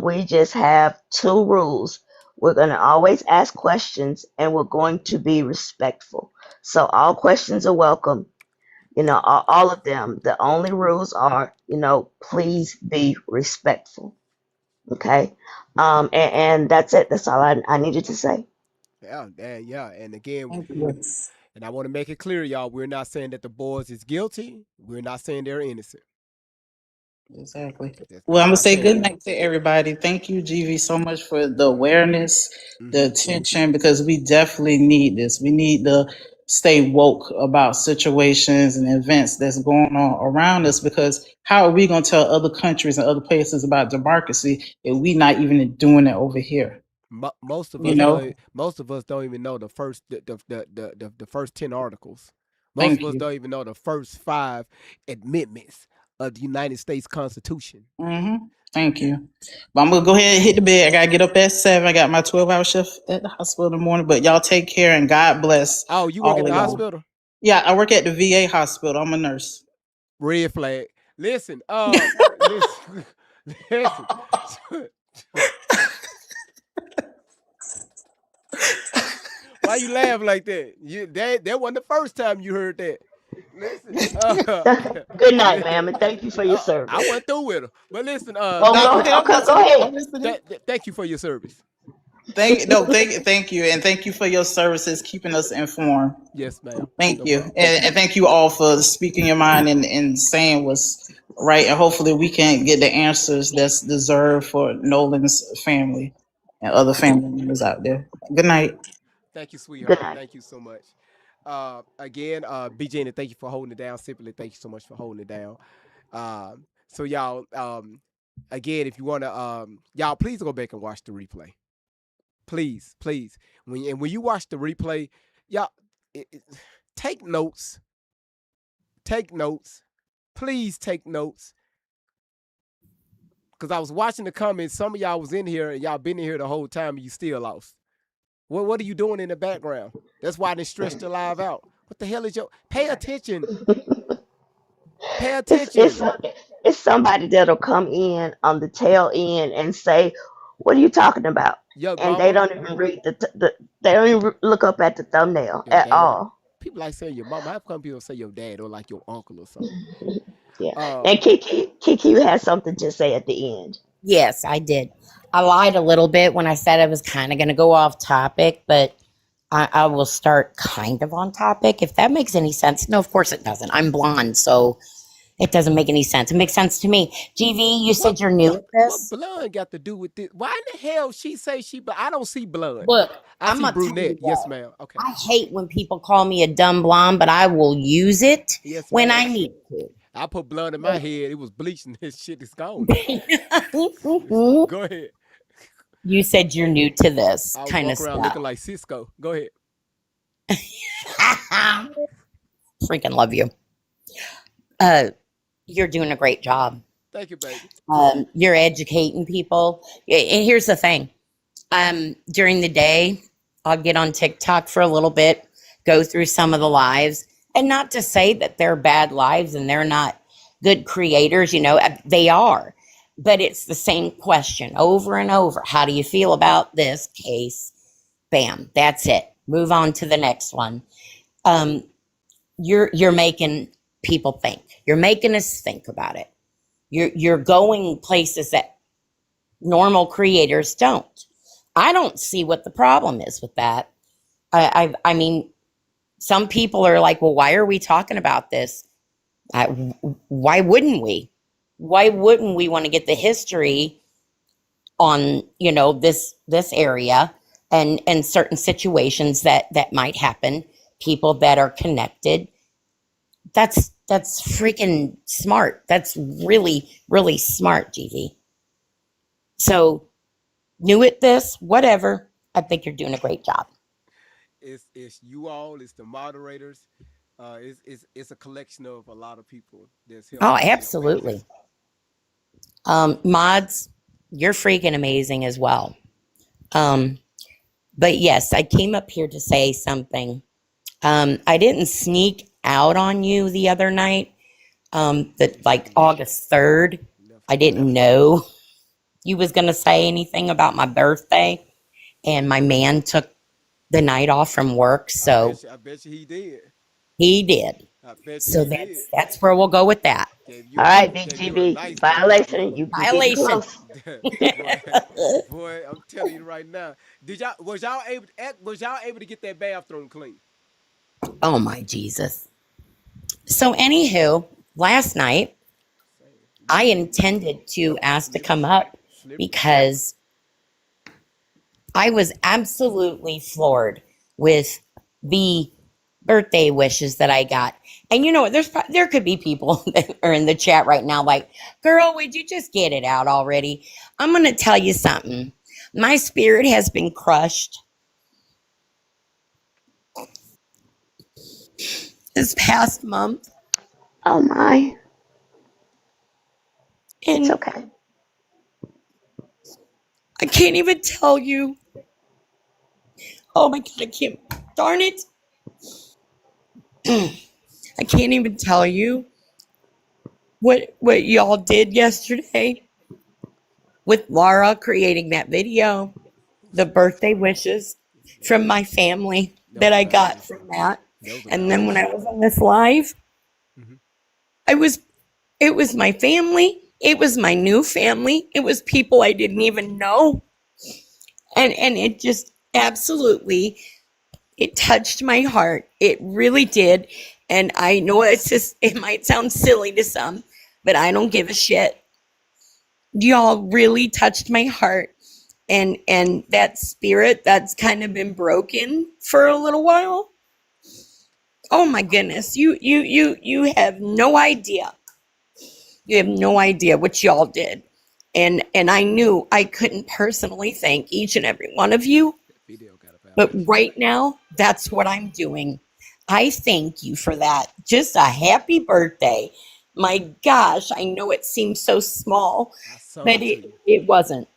We just have two rules. We're going to always ask questions, and we're going to be respectful. So all questions are welcome. All of them. The only rules are, please be respectful. Okay. And that's it. That's all I needed to say. Yeah. And again, Thank you. and I want to make it clear, y'all, we're not saying that the boys is guilty. We're not saying they're innocent. Exactly. Well, We're I'm gonna not say saying good that. night to everybody. Thank you, GV, so much for the awareness, the Hmm. attention, because we definitely need this. We need to stay woke about situations and events that's going on around us. Because how are we gonna tell other countries and other places about democracy if we not even doing it over here? Most of You us know. don't. Most of us don't even know the first the first 10 articles. Most of Thank us you. don't even know the first 5 amendments of the United States Constitution. Thank you. But I'm gonna go ahead and hit the bed. I gotta get up at 7. I got my 12-hour shift at the hospital in the morning. But y'all take care and God bless Oh, you work at all the of y'all. hospital? Yeah, I work at the VA hospital. I'm a nurse. Red flag. Listen, listen, listen. Why you laugh like that? That wasn't the first time you heard that. Listen, Good night, ma'am, and thank you for your I service. went through with her, but listen, Okay, I'm Okay, go listening. I'm ahead. listening. thank you for your service. Thank you, and thank you for your services, keeping us informed. Yes, ma'am. Thank No you, problem. and thank you all for speaking your mind and saying what's right, and hopefully we can get the answers that's deserved for Nolan's family and other family members out there. Good night. Thank you, Good sweetheart. night. Thank you so much. Again, BJ, and thank you for holding it down. Simply, thank you so much for holding it down. So y'all, again, if you wanna, y'all, please go back and watch the replay. Please, please. When you watch the replay, y'all, take notes. Take notes. Please take notes. Cause I was watching the comments. Some of y'all was in here and y'all been in here the whole time and you still lost. What are you doing in the background? That's why they stretched the live out. What the hell is your? Pay attention. Pay It's it's attention. it's somebody that'll come in on the tail end and say, "What are you talking about?" Young And they mama, don't even read they don't even look up at the thumbnail your at daddy. all. People like saying your mama. How come people say your dad or like your uncle or something? Yeah. Uh, And Kiki has something to say at the end. Yes, I did. I lied a little bit when I said I was kind of going to go off topic, but I will start kind of on topic, if that makes any sense. No, of course it doesn't. I'm blonde, so it doesn't make any sense. It makes sense to me. GV, you said you're new at what this. blood got to do with this? Why in the hell she say she? But I don't see blood. Look, I I'm see going to tell brunette. you Yes, what. ma'am. Okay. I hate when people call me a dumb blonde, but I will use it Yes, when I ma'am. need to. I put blood in my head. It was bleaching. This shit is gone now. Go ahead. You said you're new to this I was kind of walking around stuff. looking like Cisco. Go ahead. Freaking love you. Uh, you're doing a great job. Thank you, baby. You're educating people. And here's the thing. During the day, I'll get on TikTok for a little bit, go through some of the lives, and not to say that they're bad lives and they're not good creators, they are. But it's the same question over and over. How do you feel about this case? Bam, that's it. Move on to the next one. You're making people think. You're making us think about it. You're going places that normal creators don't. I don't see what the problem is with that. I mean, some people are like, well, why are we talking about this? Why wouldn't we? Why wouldn't we want to get the history on, this area and certain situations that might happen, people that are connected? That's freaking smart. That's really, really smart, GV. So new at this, whatever. I think you're doing a great job. It's you all, it's the moderators, it's a collection of a lot of people that's Oh, helping in this absolutely. space. Mods, you're freaking amazing as well. But yes, I came up here to say something. I didn't sneak out on you the other night. That like August 3rd, I didn't know you was gonna say anything about my birthday, and my man took the night off from work, so I bet you he did. he did. I bet you So he did. that's where we'll go with that. All right, Gave you a BGB, nice birthday violation. gift. You getting Violation. close. boy, I'm telling you right now. Was y'all able to get that bathroom clean? Oh my Jesus. So anywho, last night I intended to ask to come up because I was absolutely floored with the birthday wishes that I got. And you know what? There could be people that are in the chat right now like, girl, would you just get it out already? I'm going to tell you something. My spirit has been crushed this past month. Oh my. And it's okay. I can't even tell you. Oh my God, I can't. Darn it. I can't even tell you what y'all did yesterday with Laura creating that video, the birthday wishes from my family that I got from that. And then when I was on this live, it was my family, it was my new family, it was people I didn't even know. And it just absolutely, it touched my heart. It really did. And I know it might sound silly to some, but I don't give a shit. Y'all really touched my heart. And that spirit that's kind of been broken for a little while. Oh my goodness. You have no idea. You have no idea what y'all did. And I knew I couldn't personally thank each and every one of you. But right now, that's what I'm doing. I thank you for that. Just a happy birthday. My gosh, I know it seems so small, but it wasn't.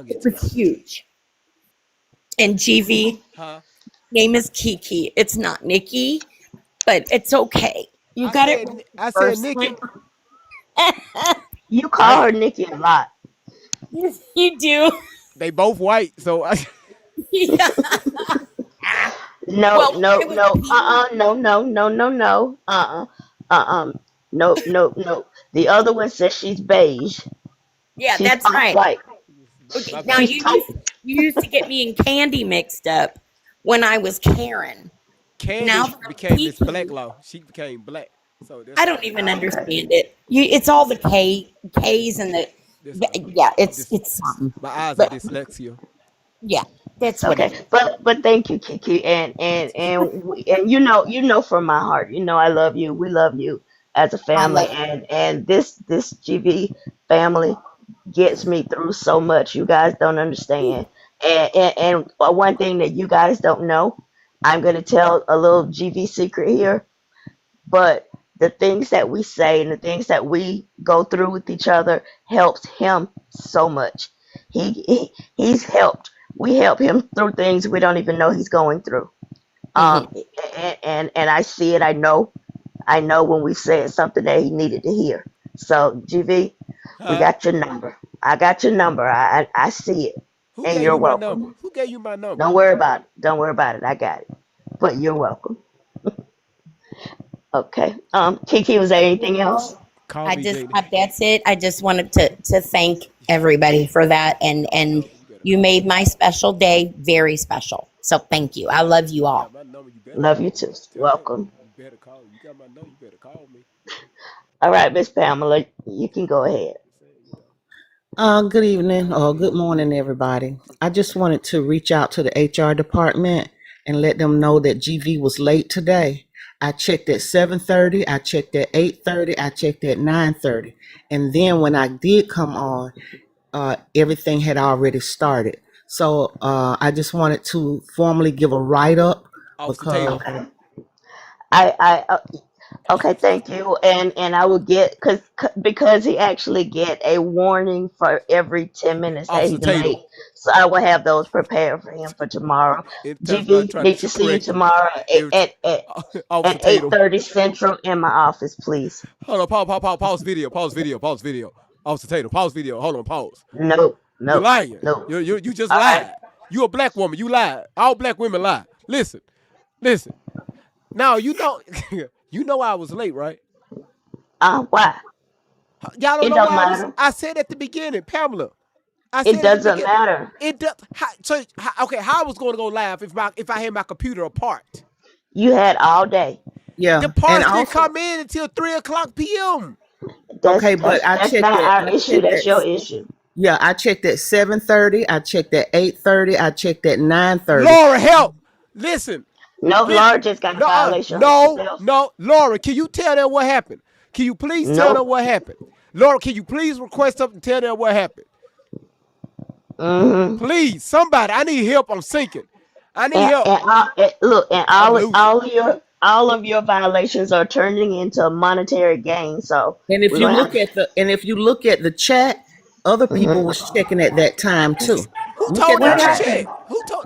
It was huge. And GV, name is Kiki. It's not Nikki, but it's okay. You got it right I said first Nikki. You call her Nikki a lot. You do. They both white, so Yeah. No, Well, no, it was no, pink. no, no, no, no, no, no, no, no. The other one says she's beige. Yeah, She's that's right. white. Okay, now She's you used to get me and Candy mixed up when I was Karen. Candy Now that I'm became Miss Kiki, Black Law. She became black. So I don't even understand it. It's all the K's and the yeah. It's something. My eyes are But dyslexia. yeah, that's It's what it okay, is. but thank you, Kiki, and you know from my heart, you know I love you. We love you as a I family, love it. and this GV family gets me through so much. You guys don't understand, and one thing that you guys don't know, I'm gonna tell a little GV secret here, but the things that we say and the things that we go through with each other helps him so much. He's helped. We help him through things we don't even know he's going through. Mhm. And I see it. I know when we said something that he needed to hear. So GV, we got your number. I got your number. I see it, Who and gave you're you my number? welcome. Who gave you my number? Don't worry about it. Don't worry about it. I got it. But you're welcome. Okay. Kiki, was there anything else? Call me, Gina. That's it. I just wanted to thank everybody for that, and you made my special day very special. So thank you. I love you all. Love you too. Welcome. You better call. You got my number. You better call me. All right, Miss Pamela, you can go ahead. Good evening or good morning, everybody. I just wanted to reach out to the HR department and let them know that GV was late today. I checked at 7:30, I checked at 8:30, I checked at 9:30. And then when I did come on, everything had already started. So I just wanted to formally give a write up Officer because Taylor. Okay. I okay, thank you. And I will get because he actually get a warning for every 10 minutes that Officer he's Tatum. late. So I will have those prepared for him for tomorrow. That's what I'm GB, trying need to to see you correct you. tomorrow Every t- Officer at Tatum. 8:30 Central in my office, please. Hold on, pause video, pause video. Officer Tatum, pause video. Hold on, pause. No, You no, lying. no. You just All right. lied. You a black woman. You lied. All black women lie. Listen. Now you know you know I was late, right? Why? Y'all don't It know don't why I was. matter. I said at the beginning, Pamela. I It said at the doesn't beginning. matter. It does. Okay, how I was going to go live if I had my computer apart? You had all day. The yeah, and parts didn't also come in until 3:00 p.m. okay, but I That's checked not it. our issue. That's your issue. Yeah, I checked at 7:30. I checked at 8:30. I checked at 9:30. Laura, help! Listen, No, Laura just got a violation herself. Laura, can you tell them what happened? Can you please tell them Nope. what happened? Laura, can you please request something and tell them what happened? Mm-hmm. Please, somebody. I need help. I'm sinking. I need And, help. look, and I'm losing. all of your violations are turning into monetary gain. So And if we're you gonna look have. at the chat, other people Mhm. was checking at that time too. Who Look at told the them to chat. check? Who told?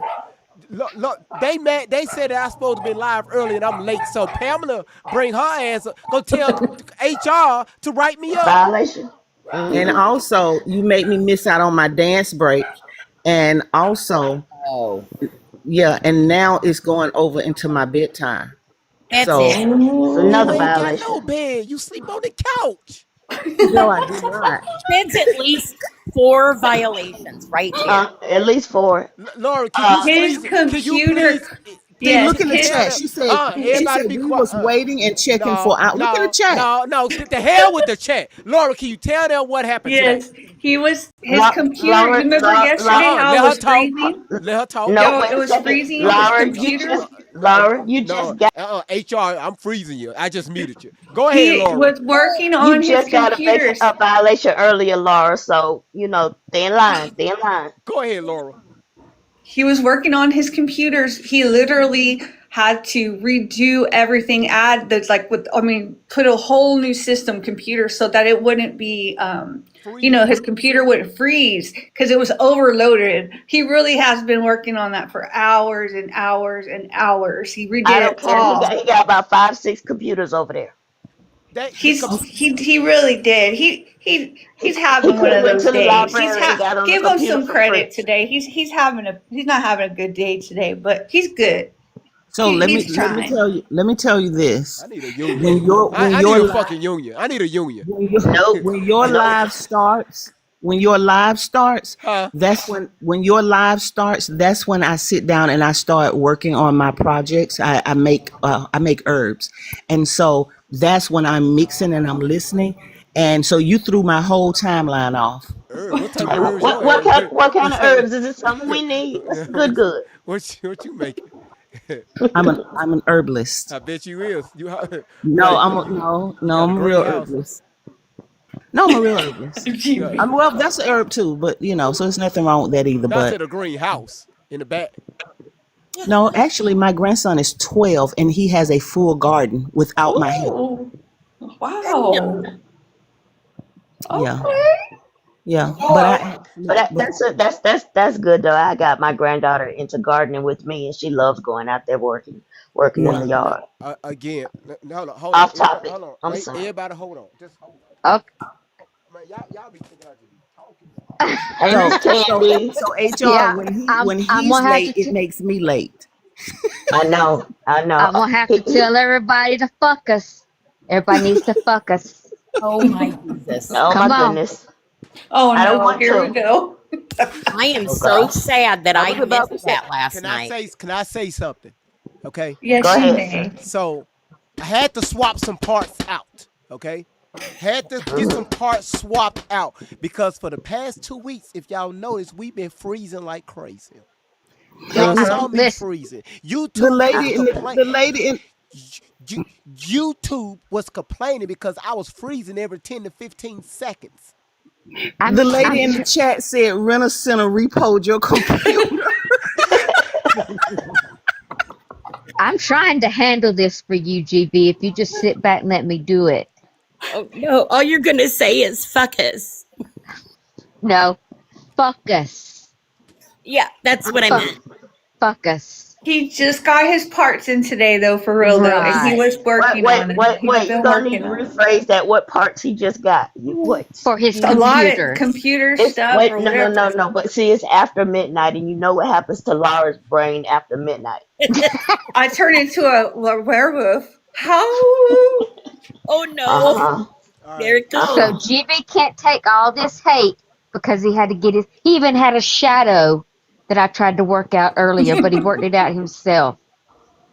Look, they mad. They said that I supposed to be live early and I'm late. So Pamela bring her ass up. Go tell HR to write me up. Violation. And Mm-hmm. also, you made me miss out on my dance break. And also, Oh, yeah, and now it's going over into my bedtime. that's So, it. It's You another ain't got no violation. bed. You sleep on the couch. no, I do not. That's at least 4 violations right there. At least four. Laura, can you Uh, please? Can you please? See, Please look in the tell chat. them. She Everybody said be we quiet. was waiting and checking No, for out. Look in the no, chat. no. Get the hell with the chat. Laura, can you tell them what happened today? Yes, he was his computer. You remember yesterday how it Let her was talk. freezing? Let her talk. no, Yo, wait it a was second, freezing his Laura, you No, just got. HR, I'm freezing you. I just muted you. Go ahead, He Laura. was working You on his just got computers. a violation earlier, Laura. So stay in line. Stay in line. Go ahead, Laura. He was working on his computers. He literally had to redo everything, add that's like put a whole new system computer so that it wouldn't be his computer wouldn't freeze because it was overloaded. He really has been working on that for hours and hours and hours. He I redid don't it care. all. He got about 5, 6 computers over there. He really did. He's having one He of went those to the days. library and got on the Give him computer some for free. credit today. He's not having a good day today, but he's good. So He's trying. let me tell you this. I need a union. When I need your a fucking union. I need a union. when your live starts, Huh? that's when your live starts, that's when I sit down and I start working on my projects. I make herbs. And so that's when I'm mixing and I'm listening. And so you threw my whole timeline off. What type of herbs What your what kind what kind of ass? herbs is it? Something we need? That's good. What you making? I'm an herbalist. I bet you is. You No, what? You got a I'm a real greenhouse. herbalist. No, I'm a real herbalist. Yeah. Well, that's an herb too, but so there's nothing wrong with that either. Not But to the greenhouse in the back. no, actually, my grandson is 12 and he has a full garden without my help. Wow. Yeah, yeah. But that's good though. I got my granddaughter into gardening with me, and she loves going out there working in Yeah. the yard. Again, hold on. Off topic. Hold on. I'm sorry. Everybody, hold on. Just hold on. Okay. Man, y'all be thinking I just be talking. Hey, Miss Candy. So HR, Yeah, when I'm he's gonna have late, to. it makes me late. I know. I'm gonna have to tell everybody to fuck us. Everybody needs to fuck us. Oh my Jesus. Oh Come my on. goodness. Oh I don't no, want here we to. go. I am Oh so gosh. sad that I I was about to missed say, that last night. Can I say something? Okay. Yes, Go you ahead, may. sir. So I had to swap some parts out. Okay. Had to get some parts swapped out because for the past 2 weeks, if y'all notice, we've been freezing like crazy. Y'all saw me Listen, freezing. The YouTube was lady in complaining. the lady in YouTube was complaining because I was freezing every 10 to 15 seconds. The lady in the chat said Rent-A-Center repoed your computer. I'm trying to handle this for you, GB. If you just sit back and let me do it. Oh no! All you're gonna say is "fuck us." No, fuck us. Yeah, that's what I meant. Fuck us. He just got his parts in today, though, for real, though, and he Right. was working on it. He's Wait. You're been gonna need working to on it. rephrase that. What parts he just got? What? For his A lot of computer. computer It's stuff wait, or no. whatever. But see, it's after midnight, and you know what happens to Laura's brain after midnight. I turned into a werewolf. How? Oh no! Uh-huh. There it goes. So GB can't take all this hate because he had to get his. He even had a shadow that I tried to work out earlier, but he worked it out himself.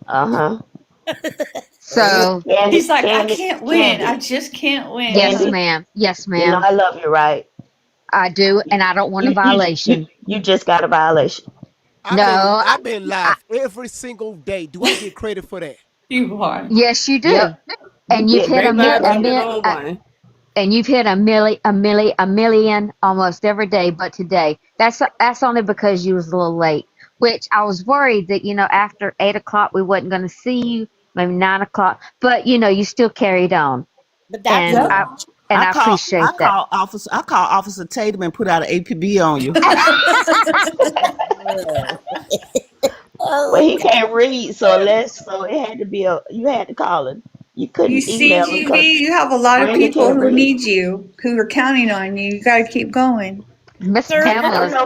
Uh-huh. So He's like, I can't win. I just can't win. yes, Candy, ma'am. Yes, you know ma'am. I love you, right? I do, and I don't want a violation. You just got a violation. No, I've been live every single day. Do I get credit for that? You are. yes, you do. Yep. And You you've get hit everybody and you've hit a million almost every day, but today that's only because you was a little late. Which I was worried that after 8 o'clock we wasn't going to see you, maybe 9 o'clock, but you still carried on, But that's and I appreciate that. I call Officer Tatum and put out an APB on you. Well, he can't read, so it had to be you had to call him. You You couldn't see, email him GB, because you have a lot of Brandon people can't who read. need you, who are counting on you. You got to keep going. Miss And I Pamela, don't know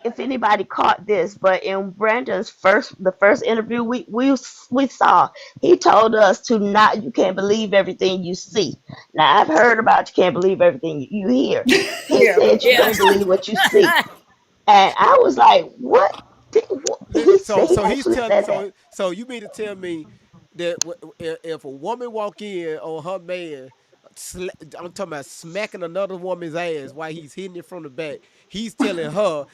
if anybody caught this, but in Brandon's the first interview we saw, he told us to not. You can't believe everything you see. Now I've heard about you can't believe everything you hear. He said you can't believe what you see, and I was like, what? He said he He's actually telling. said that. So you mean to tell me that if a woman walk in on her man, I'm talking about smacking another woman's ass while he's hitting it from the back, he's telling her,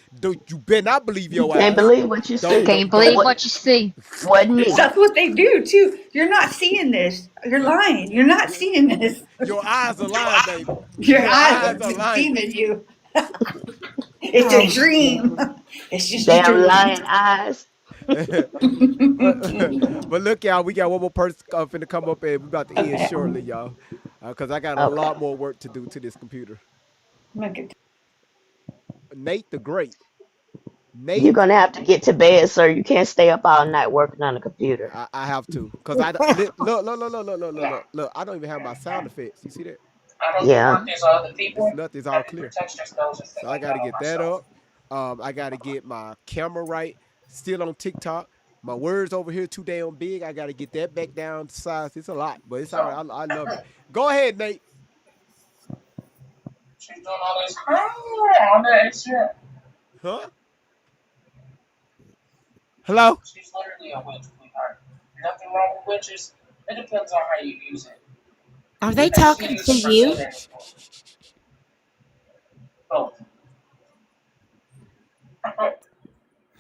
"You better not believe You your can't eyes. believe what you see. can't believe what you see. Wasn't me. That's what they do, too. You're not seeing this. You're lying. You're not seeing this. Your eyes are lying, baby. Your eyes are are lying." deceiving you. It's a dream. It's just a Damn dream. lying eyes. But look, y'all, we got one more person finna come up, and we about to end shortly, y'all, because I got a lot more work to do to this computer. Nate the Great. Nate, You're gonna have to get to bed, sir. You can't stay up all night working on the computer. I have to, cause look. I don't even have my sound effects. You see that? Yeah. It's nothing. It's all clear. So I got to get that up. I got to get my camera right. Still on TikTok. My words over here too damn big. I got to get that back down to size. It's a lot, but it's all right. I love it. Go ahead, Nate. She's doing all this on that shit. Huh? Hello? She's literally a witch, sweetheart. Nothing wrong with witches. It depends on how you use it. Are they talking to you? Both. I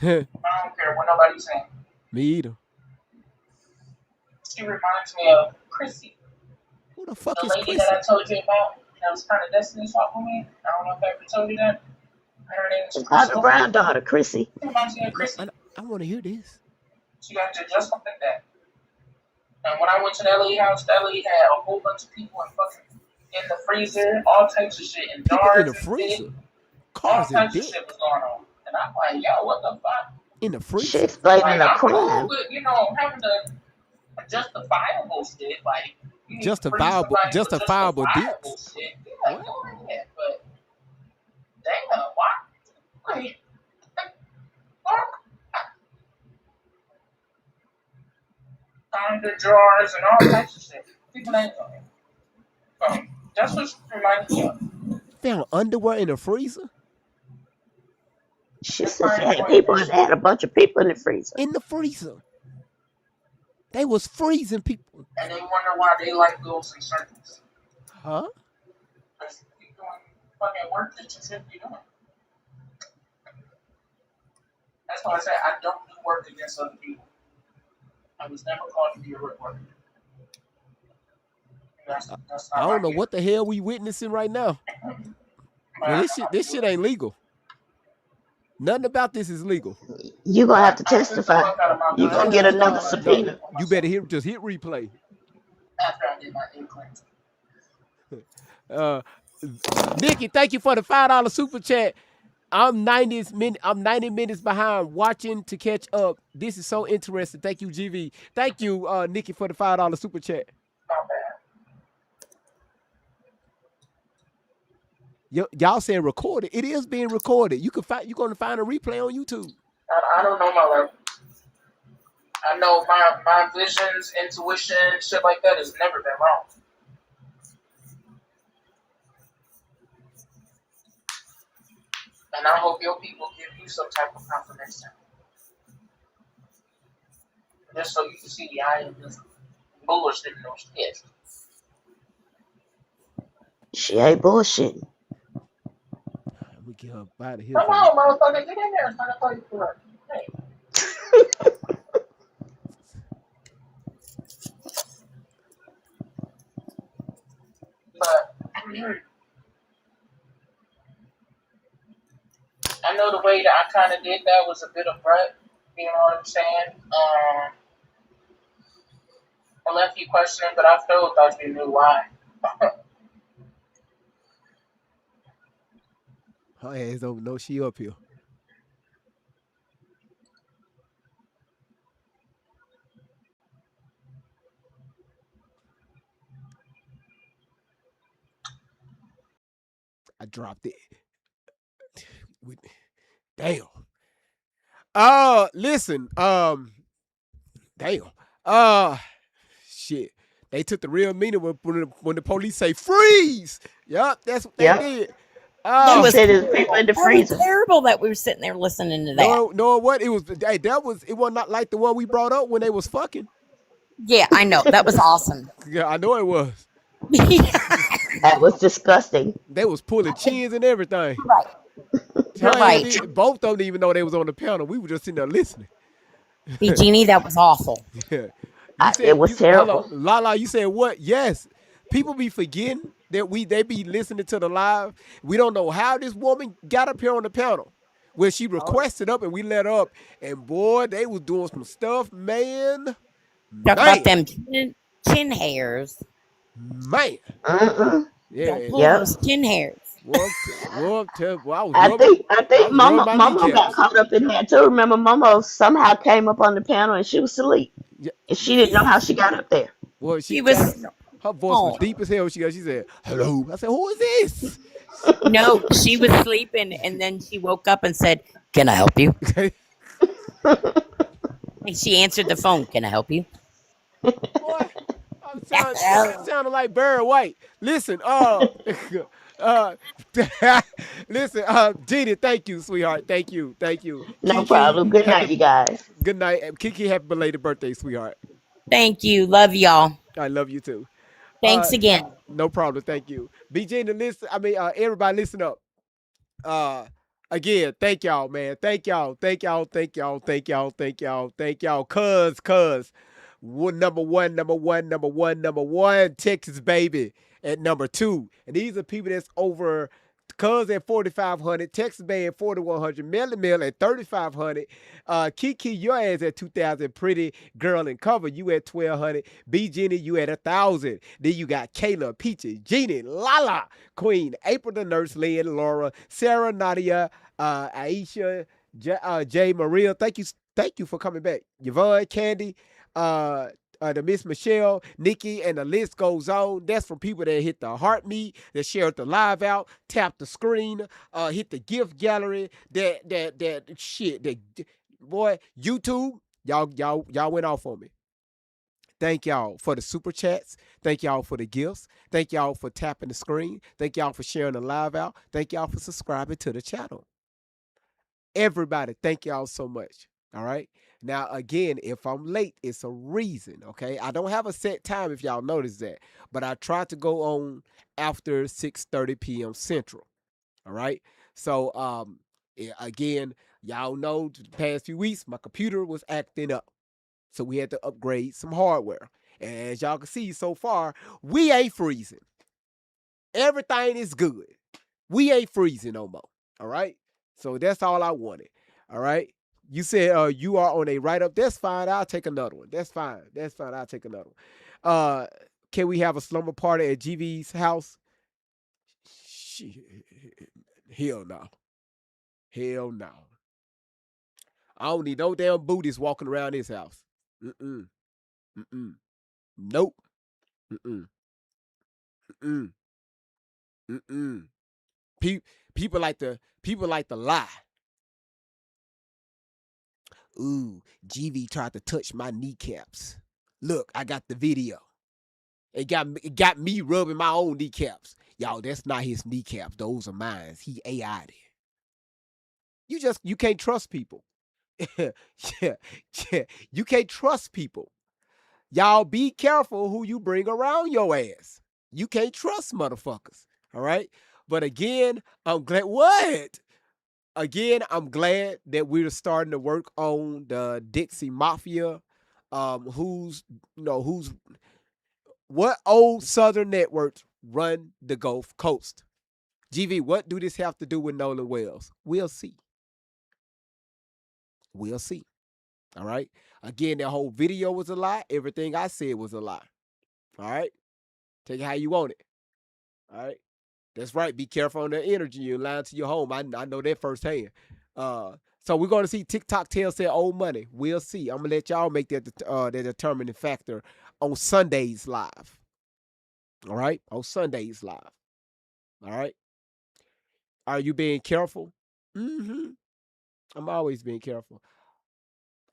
don't care what nobody's saying. Me either. She reminds me of Chrissy. Who the fuck the is lady Chrissy? that I told you about that was kind of Destiny Swap with me. I don't know if I ever told you that. Her name is The brown daughter, Chrissy. She reminds me of Chrissy. I want to hear this. She got you just like that. And when I went to the LA house, the LA had a whole bunch of people in the freezer, all types of shit, in People jars in the freezer. all Cars and types of dick. shit was going on. And I'm like, yo, what the fuck? In the freezer. She explaining a I'm cool crime. with, having the justifiable shit, like you need to free Justifiable somebody for dicks. justifiable shit. Yeah, go ahead, but damn, why? Like, under jars and all types of shit. People ain't going. So that's what she reminds me of. Found underwear in the freezer? She said she had a bunch of people in the freezer. In the freezer. They was freezing people. And they wonder why they like girls in circles. Huh? Because you're doing fucking work that you shouldn't be doing. That's why I say I don't do work against other people. I was never called to be a worker. That's I don't know what the hell we witnessing right now. Well, this shit ain't legal. Nothing about this is legal. You gonna have to testify. You gonna get another No, subpoena. you better just hit replay. After I did my implant. Nikki, thank you for the $5 super chat. I'm 90 minutes behind watching to catch up. This is so interesting. Thank you, GV. Thank you, Nikki, for the $5 super chat. Y'all saying recorded. It is being recorded. You're gonna find a replay on YouTube. I don't know my level. I know my visions, intuition, shit like that has never been wrong. And I hope your people give you some type of confirmation. Just so you can see I am just bullshitting those kids. She ain't bullshitting. We get her out of here. Come on, motherfucker, get in there and start talking to her. Hey. But I know the way that I kind of did that was a bit abrupt. You know what I'm saying? I left you questioning, but I still thought you knew why. Her ass don't know she up here. I dropped it. Damn. Listen. Damn. Shit. They took the real meaning when the police say freeze. Yup, that's what they did. That was, said it people in the that freezer. was terrible that we were sitting there listening to that. No, what? It was not like the one we brought up when they was fucking. Yeah, I know. That was awesome. Yeah, I know it was. That was disgusting. They was pulling chins and everything. Right. You're right. Both of them didn't even know they was on the panel. We were just sitting there listening. B. Jeannie, that was awful. Yeah. It was terrible. Lala, you said what? Yes. People be forgetting that they be listening to the live. We don't know how this woman got up here on the panel. When she requested up and we let her up. And boy, they was doing some stuff, man. Talk about them chin hairs. Man. Yeah. Don't pull those chin hairs. I think Mama got caught up in that too. Remember, Mama somehow came up on the panel and she was asleep, and she didn't know how she got up there. Well, she was. Her voice was deep as hell. She said, "Hello." I said, "Who is this?" No, she was sleeping, and then she woke up and said, "Can I help you?" And she answered the phone. "Can I help you?" Boy, sounded like Barry White. Listen, listen, Gina, thank you, sweetheart. Thank you. No Kiki, problem. Good night, you guys. Good night. Kiki, happy belated birthday, sweetheart. Thank you. Love y'all. I love you too. Thanks again. No problem. Thank you. B. Gina, listen. Everybody listen up. Again, thank y'all, man. Thank y'all. Cuz. Number one, Texas baby at number 2. And these are people that's over. Cuz at 4,500, Texas Bay at 4,100, Melly Mill at 3,500, Kiki, your ass at 2,000, Pretty Girl in Cover, you at 1,200, B. Jenny, you at 1,000. Then you got Kayla, Peachy, Jeannie, Lala, Queen, April the Nurse, Lynn, Laura, Sarah, Nadia, Aisha, Jay, Maria. Thank you for coming back. Yvonne, Candy, the Miss Michelle, Nikki, and the list goes on. That's from people that hit the heart me, that shared the live out, tap the screen, hit the gift gallery, that shit. Boy, YouTube, y'all went off on me. Thank y'all for the super chats. Thank y'all for the gifts. Thank y'all for tapping the screen. Thank y'all for sharing the live out. Thank y'all for subscribing to the channel. Everybody, thank y'all so much. All right. Now, again, if I'm late, it's a reason, okay? I don't have a set time if y'all notice that, but I try to go on after 6:30 p.m. Central, all right? So, again, y'all know the past few weeks, my computer was acting up, so we had to upgrade some hardware. And as y'all can see so far, we ain't freezing. Everything is good. We ain't freezing no more. All right. So that's all I wanted. All right. You said you are on a write-up. That's fine. I'll take another one. That's fine. That's fine. I'll take another one. Can we have a slumber party at GV's house? Shit. Hell no. Hell no. I don't need no damn booties walking around this house. Mm-mm. Mm-mm. Nope. Mm-mm. Mm-mm. Mm-mm. People like to lie. Ooh, GV tried to touch my kneecaps. Look, I got the video. It got me rubbing my own kneecaps. Y'all, that's not his kneecaps. Those are mine. He AI'd it. You can't trust people. yeah. You can't trust people. Y'all be careful who you bring around your ass. You can't trust motherfuckers. All right? But again, I'm glad. What? Again, I'm glad that we're starting to work on the Dixie Mafia. What old Southern networks run the Gulf Coast? GV, what do this have to do with Nolan Wells? We'll see. We'll see. All right. Again, that whole video was a lie. Everything I said was a lie. All right. Take it how you want it. All right. That's right. Be careful on the energy. You're lying to your home. I know that firsthand. So we're going to see TikTok tell say old money. We'll see. I'm going to let y'all make that the determining factor on Sundays live. All right. On Sundays live. All right. Are you being careful? Mm-hmm. I'm always being careful.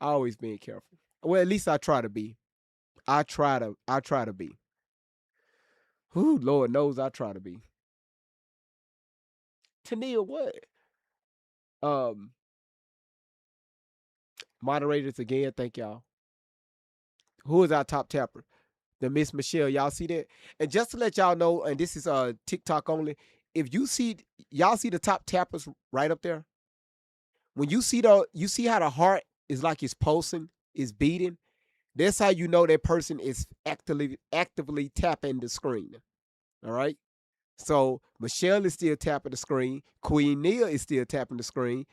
Always being careful. Well, at least I try to be. I try to be. Who Lord knows I try to be. Tania, what? Moderators again, thank y'all. Who is our top tapper? The Miss Michelle. Y'all see that? And just to let y'all know, and this is TikTok only, if you see, y'all see the top tappers right up there? When you see how the heart is like it's pulsing, it's beating, that's how you know that person is actively tapping the screen. All right? So Michelle is still tapping the screen. Queen Nia is still tapping the screen.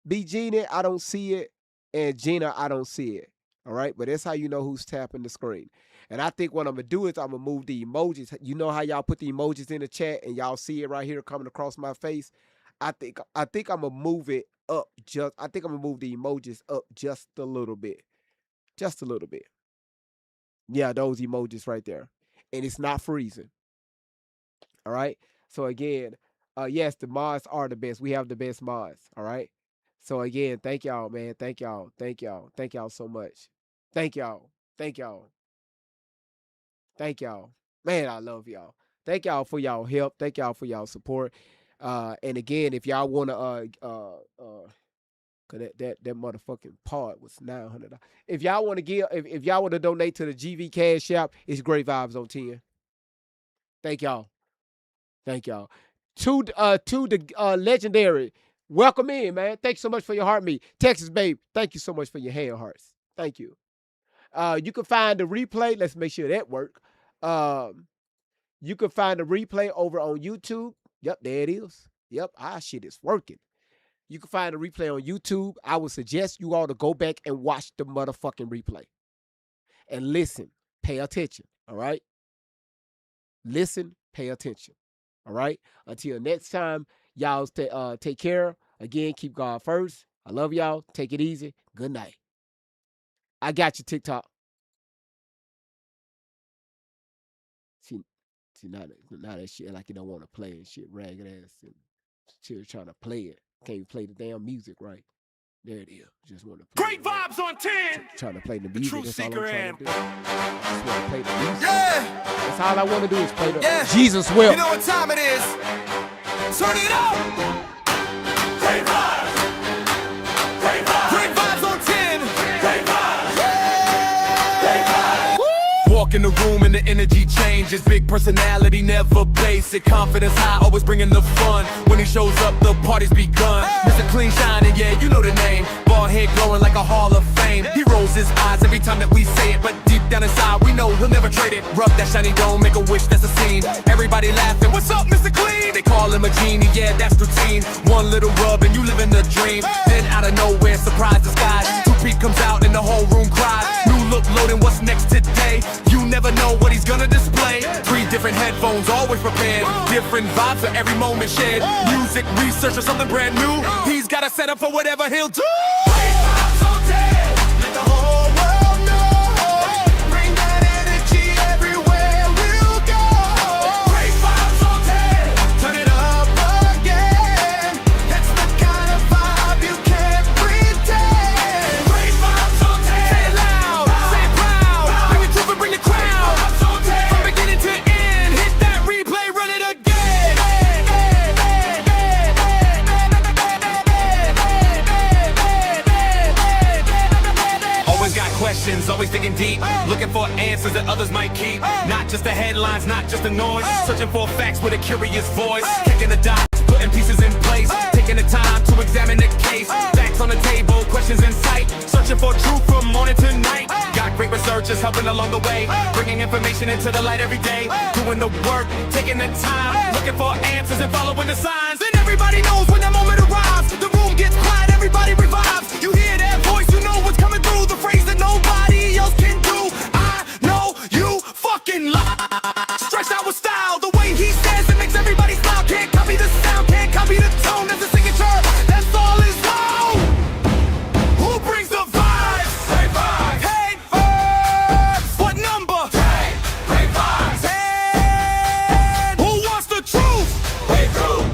B Gina, I don't see it. And Gina, I don't see it. All right? But that's how you know who's tapping the screen. And I think what I'm going to do is I'm going to move the emojis. You know how y'all put the emojis in the chat and y'all see it right here coming across my face? I think I'm going to move it up. I think I'm going to move the emojis up just a little bit. Just a little bit. Yeah, those emojis right there. And it's not freezing. All right? So again, yes, the mods are the best. We have the best mods. All right? So again, thank y'all, man. Thank y'all. Thank y'all. Thank y'all so much. Thank y'all. Thank y'all. Thank y'all. Man, I love y'all. Thank y'all for y'all help. Thank y'all for y'all support. And again, if y'all want to cause that motherfucking part was $900. If y'all want to give, if y'all want to donate to the GV Cash App, it's Great Vibes on 10. Thank y'all. Thank y'all. To the legendary. Welcome in, man. Thanks so much for your heart meat. Texas babe, thank you so much for your hand hearts. Thank you. You can find the replay. Let's make sure that works. You can find the replay over on YouTube. Yep, there it is. Yep, shit is working. You can find the replay on YouTube. I would suggest you all to go back and watch the motherfucking replay. And listen, pay attention, all right? Listen, pay attention, all right? Until next time, y'all take care. Again, keep God first. I love y'all. Take it easy. Good night. I got you, TikTok. See now that shit like you don't want to play and shit, ragged ass and still trying to play it. Can't even play the damn music right. There it is. Just want to play. Great Vibes on 10. Trying to play the music. Truth That's all I'm Seeker trying and to do. Just want to play the music. Yeah. That's all I want to do is play the Jesus will. will. You know what time it is? Turn it up. Great Vibes. Great Vibes. Great Vibes on 10. Great Vibes. Yeah. Great Vibes. Woo. Walk in the room and the energy changes. Big personality, never basic. Confidence high, always bringing the fun. When he shows up, the party's begun. Mr. Clean Shining, yeah, you know the name. Bald head glowing like a Hall of Fame. He rolls his eyes every time that we say it, but deep down inside, we know he'll never trade it. Rub that shiny dome, make a wish, that's a scene. Everybody laughing, what's up, Mr. Clean? They call him I'm a genie, yeah, that's routine. One little rub and you live in the dream. Then out of nowhere, surprise disguise. 2P comes out and the whole room cries. New look loading, what's next today? You never know what he's gonna display. 3 different headphones, always prepared. Different vibes for every moment shared. Music, research, or something brand new. He's got a setup for whatever he'll do. Let the whole world know. Bring that energy everywhere we'll go. Great vibes on 10. Turn it up again. That's the kind of vibe you can't pretend. Great vibes on 10. Say it loud, say it proud. Bring the truth and bring the crowd. From beginning to end, hit that replay, run it again. Always got questions, always digging deep. Looking for answers that others might keep. Not just the headlines, not just the noise. Searching for facts with a curious voice. Kicking the dots, putting pieces in place. Taking the time to examine the case. Facts on the table, questions in sight. Searching for truth from morning to night. Got great researchers helping along the way. Bringing information into the light every day. Doing the work, taking the time. Looking for answers and following the signs. And everybody knows when that moment arrives. The room gets quiet, everybody revives. You hear that voice, you know what's coming through. The phrase that nobody else can do. I know you fucking lie. Stretched out with style, the way he says it makes everybody smile. Can't copy the sound, can't copy the tone. That's a signature, that's all his own. Who brings the vibes? Great vibes. Hey, vibes. What number? Great vibes. And who wants the truth? Great truth.